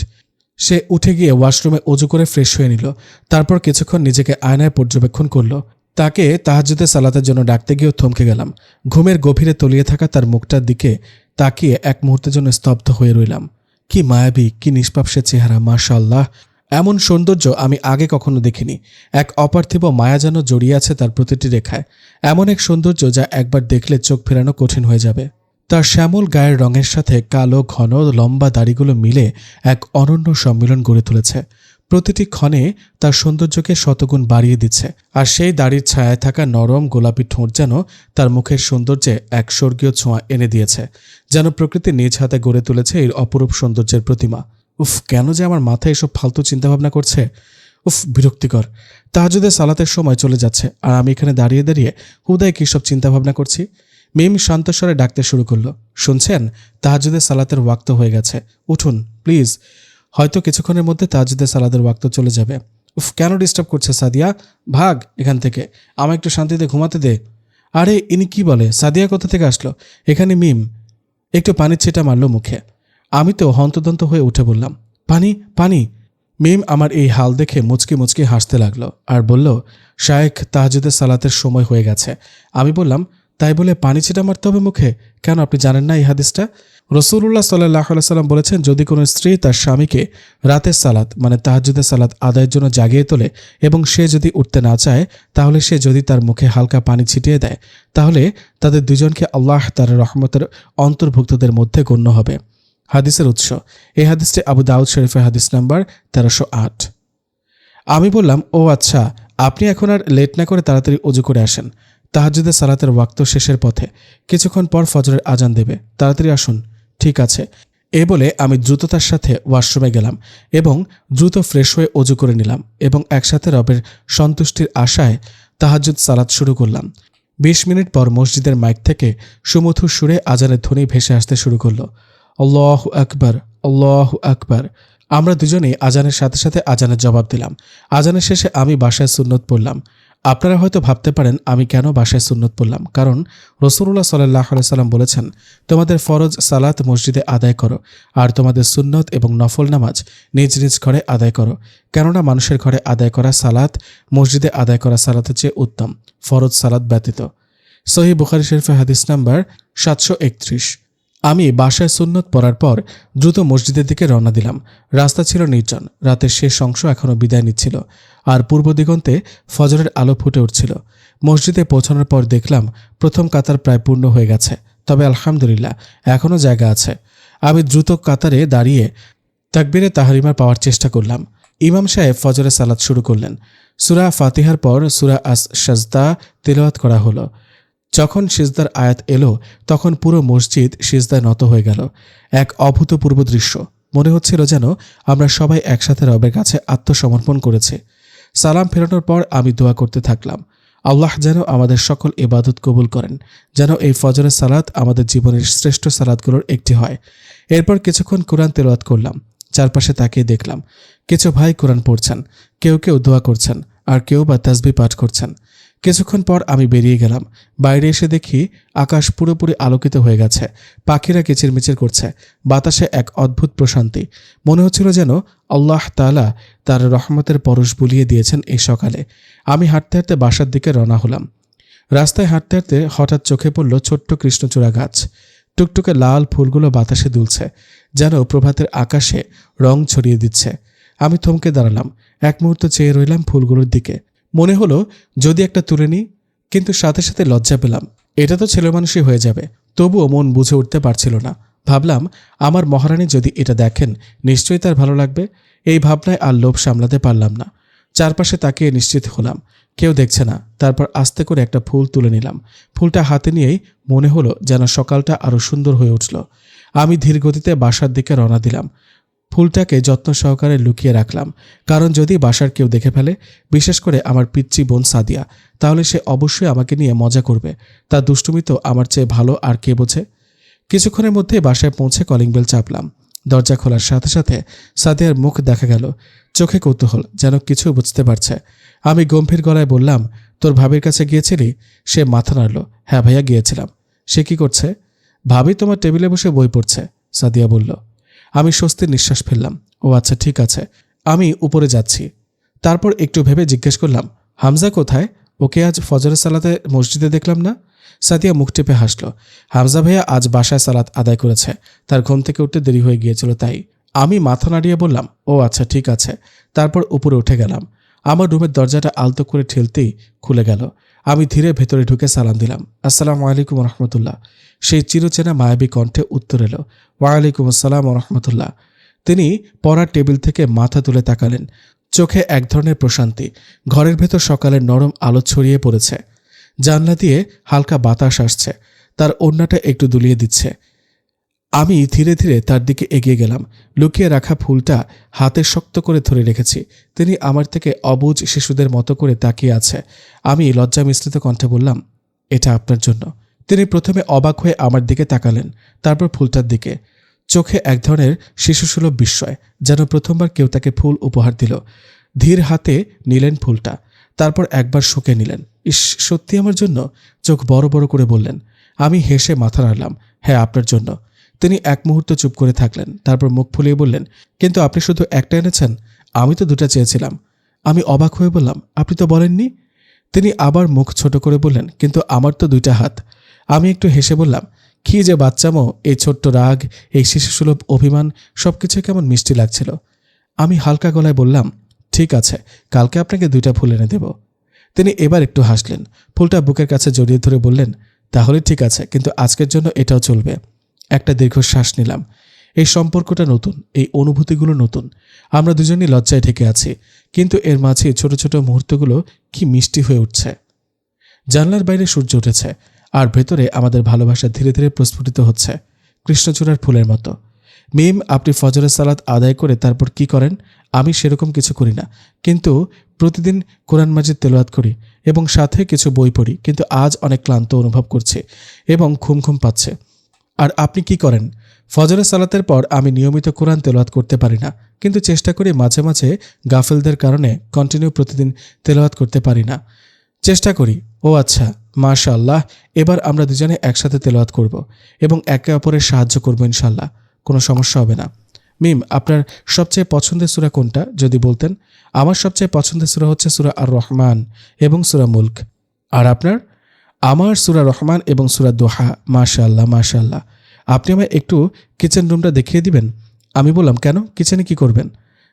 সে উঠে গিয়ে ওয়াশরুমে অজু করে ফ্রেশ হয়ে নিল। তারপর কিছুক্ষণ নিজেকে আয়নায় পর্যবেক্ষণ করল। তাকে তাহাজ্জুদে সালাতের জন্য ডাকতে গিয়েও থমকে গেলাম। ঘুমের গভীরে তলিয়ে থাকা তার মুখটার দিকে তাকিয়ে এক মুহূর্তের জন্য স্তব্ধ হয়ে রইলাম। কি মায়াবী, কি নিষ্পাপ সে চেহারা! মাশাআল্লাহ, এমন সৌন্দর্য আমি আগে কখনো দেখিনি। এক অপার্থিব মায়া যেন জড়িয়ে আছে তার প্রতিটি রেখায়, এমন এক সৌন্দর্য যা একবার দেখলে চোখ ফেরানো কঠিন হয়ে যাবে। তার শ্যামল গায়ের রঙের সাথে কালো ঘন লম্বা দাড়িগুলো মিলে এক অনন্য সম্মিলন গড়ে তুলেছে। প্রতিটি ক্ষণে তার সৌন্দর্যকে শতগুণ বাড়িয়ে দিচ্ছে। আর সেই দাড়ির ছায়ায় থাকা নরম গোলাপি ঠোঁট যেন তার মুখের সৌন্দর্যে এক স্বর্গীয় ছোঁয়া এনে দিয়েছে, যেন প্রকৃতি নিজ হাতে গড়ে তুলেছে এই অপরূপ সৌন্দর্যের প্রতিমা। উফ, কেন যে আমার মাথায় এসব ফালতু চিন্তাভাবনা করছে! উফ, বিরক্তিকর। তাহাজ্জুদে সালাতের সময় চলে যাচ্ছে, আর আমি এখানে দাঁড়িয়ে দাঁড়িয়ে হুদায় কী সব চিন্তাভাবনা করছি। মিম শান্তস্বরে ডাকতে শুরু করলো, শুনছেন? তাহাজ্জুদে সালাতের ওয়াক্ত হয়ে গেছে, উঠুন প্লিজ। হয়তো কিছুক্ষণের মধ্যে তাহাজ্জুদে সালাতের ওয়াক্ত চলে যাবে। উফ, কেন ডিস্টার্ব করছে সাদিয়া? ভাগ এখান থেকে, আমায় একটু শান্তিতে ঘুমাতে দে। আরে ইনি কি বলে? সাদিয়া কোথা থেকে আসলো এখানে? মিম একটু পানির ছিটা মারল মুখে। আমি তো হন্তদন্ত হয়ে উঠে বললাম, পানি পানি। মিম আমার এই হাল দেখে মুচকি মুচকি হাসতে লাগলো আর বলল, শায়েখ, তাহাজ্জুদে সালাতের সময় হয়ে গেছে। আমি বললাম, তাই বলে পানি ছিটা মারতে হবে মুখে? কেন, আপনি জানেন না এই হাদিসটা? রাসূলুল্লাহ সাল্লাল্লাহু আলাইহি সাল্লাম বলেছেন, যদি কোনো স্ত্রী তার স্বামীকে রাতের সালাত মানে তাহাজ্জুদের সালাত আদায়ের জন্য জাগিয়ে তোলে এবং সে যদি উঠতে না চায়, তাহলে সে যদি তার মুখে হালকা পানি ছিটিয়ে দেয়, তাহলে তাদের দুজনকে আল্লাহ তার রহমতের অন্তর্ভুক্তদের মধ্যে গণ্য হবে। হাদিসের উৎস, এই হাদিসটি আবু দাউদ শরীফের হাদিস নাম্বার 1308। আমি বললাম, ও আচ্ছা, আপনি এখন আর লেট না করে তাড়াতাড়ি অজু করে আসেন। তাহাজ্জুদের সালাতের ওয়াক্ত শেষের পথে, কিছুক্ষণ পর ফজরের আজান দেবে, তাড়াতাড়ি আসুন। ঠিক আছে, এ বলে আমি দ্রুততার সাথে ওয়াশরুমে গেলাম এবং দ্রুত ফ্রেশ হয়ে অজু করে নিলাম এবং একসাথে রবের সন্তুষ্টির আশায় তাহাজ্জুদ সালাত শুরু করলাম। 20 মিনিট পর মসজিদের মাইক থেকে সুমধুর সুরে আজানের ধ্বনি ভেসে আসতে শুরু করলো, আল্লাহু আকবার, আল্লাহু আকবার। আমরা দুজনেই আজানের সাথে সাথে আজানের জবাব দিলাম। আজানের শেষে আমি বাসায় সুন্নত পড়লাম। আপনারা হয়তো ভাবতে পারেন আমি কেন বাসায় সুন্নত পড়লাম, কারণ রাসূলুল্লাহ সাল্লাল্লাহু আলাইহি সাল্লাম বলেছেন, তোমাদের ফরজ সালাত মসজিদে আদায় করো, আর তোমাদের সুন্নত এবং নফল নামাজ নিজ নিজ ঘরে আদায় করো, কেননা মানুষের ঘরে আদায় করা সালাত মসজিদে আদায় করা সালাতের চেয়ে উত্তম, ফরজ সালাত ব্যতীত। সহিহ বুখারী শরীফের হাদিস নাম্বার 731। আমি বাসায় সুন্নত পড়ার পর দ্রুত মসজিদের দিকে রওনা দিলাম। রাস্তা ছিল নির্জন, রাতের শেষ অংশ এখনও বিদায় নিচ্ছিল, আর পূর্ব দিগন্তে ফজরের আলো ফুটে উঠছিল। মসজিদে পৌঁছানোর পর দেখলাম প্রথম কাতার প্রায় পূর্ণ হয়ে গেছে, তবে আলহামদুলিল্লাহ এখনও জায়গা আছে। আমি দ্রুত কাতারে দাঁড়িয়ে তাকবীরে তাহরিমা পাওয়ার চেষ্টা করলাম। ইমাম সাহেব ফজরের সালাত শুরু করলেন। সূরা ফাতিহার পর সূরা আস-সাজদা তিলাওয়াত করা হলো। যখন সিজদার আয়াত এলো, তখন পুরো মসজিদ সিজদায় নত হয়ে গেল। এক অভূতপূর্ব দৃশ্য, মনে হচ্ছিল যেন আমরা সবাই একসাথে রবের কাছে আত্মসমর্পণ করেছি। সালাম ফেরানোর পর আমি দোয়া করতে থাকলাম, আল্লাহ যেন আমাদের সকল ইবাদত কবুল করেন, যেন এই ফজরের সালাত আমাদের জীবনের শ্রেষ্ঠ সালাতগুলোর একটি হয়। এরপর কিছুক্ষণ কোরআন তেলাওয়াত করলাম। চারপাশে তাকিয়ে দেখলাম কিছু ভাই কোরআন পড়ছেন, কেউ কেউ দোয়া করছেন, আর কেউ বা তাসবিহ পাঠ করছেন। কিছুক্ষণ পর আমি বেরিয়ে গেলাম। বাইরে এসে দেখি আকাশ পুরোপুরি আলোকিত হয়ে গেছে। পাখিরা কিচিরমিচির করছে। বাতাসে এক অদ্ভুত প্রশান্তি। মনে হচ্ছিল যেন আল্লাহ তাআলা তার রহমতের পরশ বুলিয়ে দিয়েছেন এই সকালে। আমি হাঁটতে হাঁটতে বাসার দিকে রওনা হলাম। রাস্তায় হাঁটতে হাঁটতে হঠাৎ চোখে পড়ল ছোট্ট কৃষ্ণচূড়া গাছ। টুকটুকে লাল ফুলগুলো বাতাসে দুলছে, যেন প্রভাতের আকাশে রং ছড়িয়ে দিচ্ছে। আমি থমকে দাঁড়ালাম। এক মুহূর্ত চেয়ে রইলাম ফুলগুলোর দিকে। মনে হলো যদি একটা তুলে নিই, কিন্তু সাথে সাথে লজ্জা পেলাম। এটা তো ছেলেমানুষই হয়ে যাবে। তবুও মন বুঝে উঠতে পারছিল না। ভাবলাম আমার মহারানী যদি এটা দেখেন নিশ্চয়ই তার ভালো লাগবে। এই ভাবনায় আর লোভ সামলাতে পারলাম না। চারপাশে তাকিয়ে নিশ্চিত হলাম কেউ দেখছে না। তারপর আস্তে করে একটা ফুল তুলে নিলাম। ফুলটা হাতে নিয়েই মনে হলো যেন সকালটা আরো সুন্দর হয়ে উঠল। আমি ধীর গতিতে বাসার দিকে রওনা দিলাম। ফুলটাকে যত্ন সহকারে লুকিয়ে রাখলাম, কারণ যদি বাসার কেউ দেখে ফেলে, বিশেষ করে আমার পিচ্চি বোন সাদিয়া, তাহলে সে অবশ্যই আমাকে নিয়ে মজা করবে। তার দুষ্টুমি তো আমার চেয়ে ভালো আর কে বোঝে। কিছুক্ষণের মধ্যে বাসায় পৌঁছে কলিং বেল চাপলাম। দরজা খোলার সাথে সাথে সাদিয়ার মুখ দেখা গেল। চোখে কৌতূহল, যেন কিছু বুঝতে পারছে। আমি গম্ভীর গলায় বললাম, তোর ভাবির কাছে গিয়েছিলি? সে মাথা নাড়ল। হ্যাঁ ভাইয়া, গিয়েছিলাম। সে কি করছে? ভাবি তোমার টেবিলে বসে বই পড়ছে, সাদিয়া বলল। আমি স্বস্তির নিঃশ্বাস ফেললাম। ও আচ্ছা, ঠিক আছে, আমি উপরে যাচ্ছি। তারপর একটু ভেবে জিজ্ঞেস করলাম, হামজা কোথায়? ওকে আজ ফজরের সালাতে মসজিদে দেখলাম না। সাদিয়া মুখ টিপে হাসল। হামজা ভাইয়া আজ বাসায় সালাত আদায় করেছে, তার ঘুম থেকে উঠতে দেরি হয়ে গিয়েছিল তাই। আমি মাথা নাড়িয়ে বললাম, ও আচ্ছা, ঠিক আছে। তারপর উপরে উঠে গেলাম। আমার রুমের দরজাটা আলতো করে ঠেলতেই খুলে গেল। আমি ধীরে ভেতরে ঢুকে সালাম দিলাম। আসসালামু আলাইকুম রহমতুল্লাহ। সেই চিরচেনা মায়াবী কণ্ঠে উত্তর এলো, ওয়ালাইকুম আসসালাম রহমতুল্লাহ। তিনি পড়ার টেবিল থেকে মাথা তুলে তাকালেন। চোখে এক ধরনের প্রশান্তি। ঘরের ভেতর সকালের নরম আলো ছড়িয়ে পড়েছে। জানলা দিয়ে হালকা বাতাস আসছে। তার ওড়নাটা একটু দুলিয়ে দিচ্ছে। আমি ধীরে ধীরে তার দিকে এগিয়ে গেলাম। লুকিয়ে রাখা ফুলটা হাতে শক্ত করে ধরে রেখেছি। তিনি আমার থেকে অবুঝ শিশুদের মতো করে তাকিয়ে আছে। আমি লজ্জা মিশ্রিত কণ্ঠে বললাম, এটা আপনার জন্য। তিনি প্রথমে অবাক হয়ে আমার দিকে তাকালেন, তারপর ফুলটার দিকে। চোখে এক ধরনের শিশুসুলভ বিস্ময়, যেন প্রথমবার কেউ তাকে ফুল উপহার দিল। ধীর হাতে নিলেন ফুলটা, তারপর একবার শুকে নিলেন। ইস, সত্যি আমার জন্য? চোখ বড় বড় করে বললেন। আমি হেসে মাথা নাড়লাম, হ্যাঁ, আপনার জন্য। তিনি এক মুহূর্ত চুপ করে থাকলেন, তারপর মুখ ফুলিয়ে বললেন, কিন্তু আপনি শুধু একটা এনেছেন? আমি তো দুটা চেয়েছিলাম। আমি অবাক হয়ে বললাম, আপনি তো বলেননি। তিনি আবার মুখ ছোট করে বললেন, কিন্তু আমার তো দুইটা হাত। আমি একটু হেসে বললাম, কি যে বাচ্চামো, এই ছোট্ট রাগ, এই শিশুসুলভ অভিমান, সবকিছু কেমন মিষ্টি লাগছিল। আমি হালকা গলায় বললাম, ঠিক আছে, কালকে আপনাকে দুইটা ফুল এনে দেব। তিনি এবার একটু হাসলেন, ফুলটা বুকের কাছে জড়িয়ে ধরে বললেন, তাহলে ঠিক আছে, কিন্তু আজকের জন্য এটাও চলবে। একটা দীর্ঘশ্বাস নিলাম। এই সম্পর্কটা নতুন, এই অনুভূতিগুলো নতুন। আমরা দুজনই লজ্জায় ঢেকে আছি, কিন্তু এর মাঝে ছোট ছোট মুহূর্তগুলো কি মিষ্টি হয়ে উঠছে। জানলার বাইরে সূর্য উঠেছে, আর ভেতরে আমাদের ভালোবাসা ধীরে ধীরে প্রস্ফুটিত হচ্ছে, কৃষ্ণচূড়ার ফুলের মতো। মিম, আপনি ফজরের সালাত আদায় করে তারপর কি করেন? আমি সেরকম কিছু করি না, কিন্তু প্রতিদিন কোরআন মাজিদ তেলাওয়াত করি এবং সাথে কিছু বই পড়ি, কিন্তু আজ অনেক ক্লান্ত অনুভব করছি এবং ঘুম ঘুম পাচ্ছে। আর আপনি কি করেন? ফজরের সালাতের পর আমি নিয়মিত কোরআন তেলাওয়াত করতে পারি না, কিন্তু চেষ্টা করি মাঝে মাঝে গাফেলদের কারণে কন্টিনিউ প্রতিদিন তেলাওয়াত করতে পারি না। চেষ্টা করি। ও আচ্ছা, মাশাআল্লাহ। এবার আমরা দুজনে একসাথে তেলাওয়াত করব এবং একে অপরের সাহায্য করব ইনশাআল্লাহ। কোনো সমস্যা হবে না। মিম, আপনার সবচেয়ে পছন্দের সূরা কোনটা যদি বলতেন? আমার সবচেয়ে পছন্দের সূরা হচ্ছে সূরা আর রহমান এবং সূরা মুলক। আর আপনার? আমার সূরা রহমান এবং সূরা দোহা। মাশাআল্লাহ, মাশাআল্লাহ। আপনি আমায় একটু কিচেন রুমটা দেখিয়ে দিবেন? আমি বললাম, কেন, কিচেনে কি করবেন?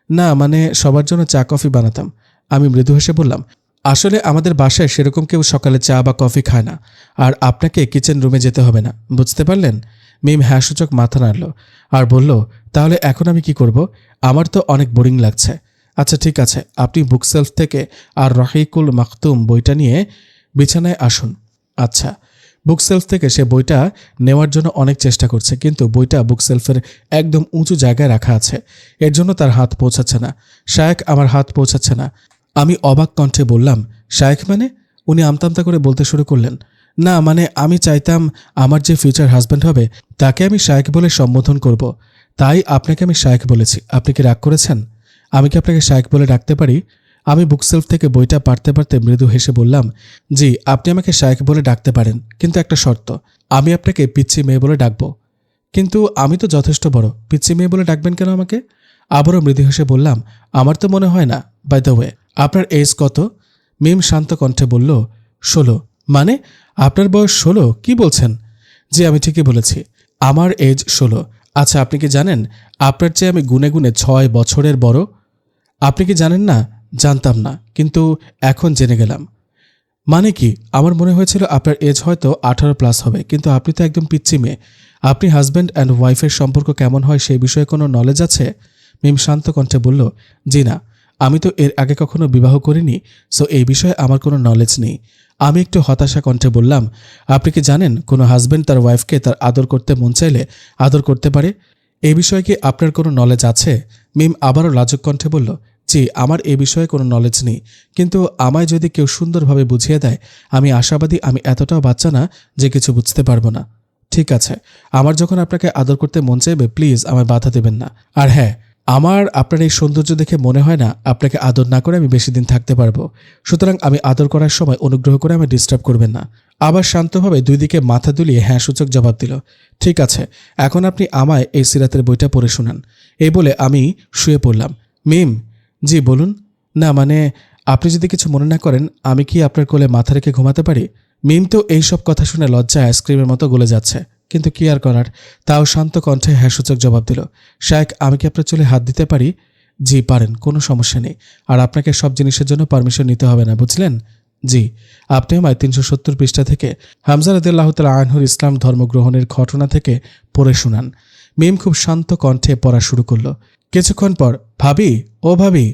না, মানে সবার জন্য চা কফি বানাতাম। আমি মৃদু হেসে বললাম, আসলে আমাদের বাসায় সেরকম কেউ সকালে চা বা কফি খায় না, আর আপনাকে কিচেন রুমে যেতে হবে না, বুঝতে পারলেন? মিম হ্যাঁসূচক মাথা নাড়ল আর বলল, তাহলে এখন আমি কি করব? আমার তো অনেক বোরিং লাগছে। আচ্ছা ঠিক আছে, আপনি বুকসেলফ থেকে আর রহিকুল মাকতুম বইটা নিয়ে বিছানায় আসুন। আচ্ছা। বুকসেলফ থেকে সে বইটা নেওয়ার জন্য অনেক চেষ্টা করছে, কিন্তু বইটা বুকসেলফের একদম উঁচু জায়গায় রাখা আছে, এর জন্য তার হাত পৌঁছাচ্ছে না। শায়েখ, আমার হাত পৌঁছাচ্ছে না। আমি অবাক কণ্ঠে বললাম, শায়েখ মানে? উনি আমতামতা করে বলতে শুরু করলেন, না মানে আমি চাইতাম আমার যে ফিউচার হাজব্যান্ড হবে তাকে আমি শায়েখ বলে সম্বোধন করব, তাই আপনাকে আমি শায়েখ বলেছি। আপনি কি রাগ করেছেন? আমি কি আপনাকে শায়েখ বলে ডাকতে পারি? আমি বুকসেলফ থেকে বইটা পাড়তে পারতে মৃদু হেসে বললাম, জি, আপনি আমাকে শায়েখ বলে ডাকতে পারেন, কিন্তু একটা শর্ত, আমি আপনাকে পিচ্চি মেয়ে বলে ডাকবো। কিন্তু আমি তো যথেষ্ট বড়, পিচ্চি মেয়ে বলে ডাকবেন কেন আমাকে? আবারও মৃদু হেসে বললাম, আমার তো মনে হয় না। বাই দ্য ওয়ে, আপনার এজ কত? মিম শান্ত কণ্ঠে বলল, 16। মানে আপনার বয়স 16? কি বলছেন? জি, আমি ঠিকই বলেছি, আমার এজ 16। আচ্ছা, আপনি কি জানেন আপনার চেয়ে আমি গুনে গুনে 6 বছরের বড়? আপনি কি জানেন না? জানতাম না, কিন্তু এখন জেনে গেলাম। মানে কি? আমার মনে হয়েছিল আপনার এজ হয়তো 18+ হবে, কিন্তু আপনি তো একদম পিচ্চি মেয়ে। আপনি হাজব্যান্ড অ্যান্ড ওয়াইফের সম্পর্ক কেমন হয় সেই বিষয়ে কোনো নলেজ আছে? মিম শান্ত কণ্ঠে বলল, জি না, আমি তো এর আগে কখনো বিবাহ করিনি, সো এই বিষয়ে আমার কোনো নলেজ নেই। আমি একটু হতাশা কণ্ঠে বললাম, আপনি কি জানেন কোনো হাজব্যান্ড তার ওয়াইফকে তার আদর করতে মন চাইলে আদর করতে পারে? এই বিষয়ে কি আপনার কোনো নলেজ আছে? মিম আবারও লাজুক কণ্ঠে বলল, জি, আমার এ বিষয়ে কোনো নলেজ নেই, কিন্তু আমায় যদি কেউ সুন্দরভাবে বুঝিয়ে দেয়, আমি আশাবাদী আমি এতটাও বাচ্চা না যে কিছু বুঝতে পারবো না। ঠিক আছে, আমার যখন আপনাকে আদর করতে মন চাইবে প্লিজ আমায় বাধা দেবেন না। আর হ্যাঁ, আমার আপনার এই সৌন্দর্য দেখে মনে হয় না আপনাকে আদর না করে আমি বেশি দিন থাকতে পারবো। সুতরাং আমি আদর করার সময় অনুগ্রহ করে আমায় ডিস্টার্ব করবেন না। আবার শান্তভাবে দুই দিকে মাথা দুলিয়ে হ্যাঁ সূচক জবাব দিল। ঠিক আছে, এখন আপনি আমায় এই সিরাতের বইটা পড়ে শোনান। এই বলে আমি শুয়ে পড়লাম। মিম, জি বলুন। না মানে, আপনি যদি কিছু মনে না করেন, আমি কি আপনার কোলে মাথা রেখে ঘুমাতে পারি? মিম তো এইসব কথা শুনে লজ্জায় আইসক্রিমের মতো গলে যাচ্ছে, কিন্তু কি আর করার, তাও শান্ত কণ্ঠে হ্যাঁসূচক জবাব দিল। শায়েখ, আমি কি আপনার চুলে হাত দিতে পারি? জি পারেন, কোনো সমস্যা নেই। আর আপনাকে সব জিনিসের জন্য পারমিশন নিতে হবে না, বুঝলেন? জি। আপনি আমায় 370 পৃষ্ঠা থেকে হামজা রাদিয়াল্লাহু তাআলা আনহুর ইসলাম ধর্মগ্রহণের ঘটনা থেকে পড়ে শোনান। মিম খুব শান্ত কণ্ঠে পড়া শুরু করলো। কিছুক্ষণ পর, ভাবি, ও ভাবি,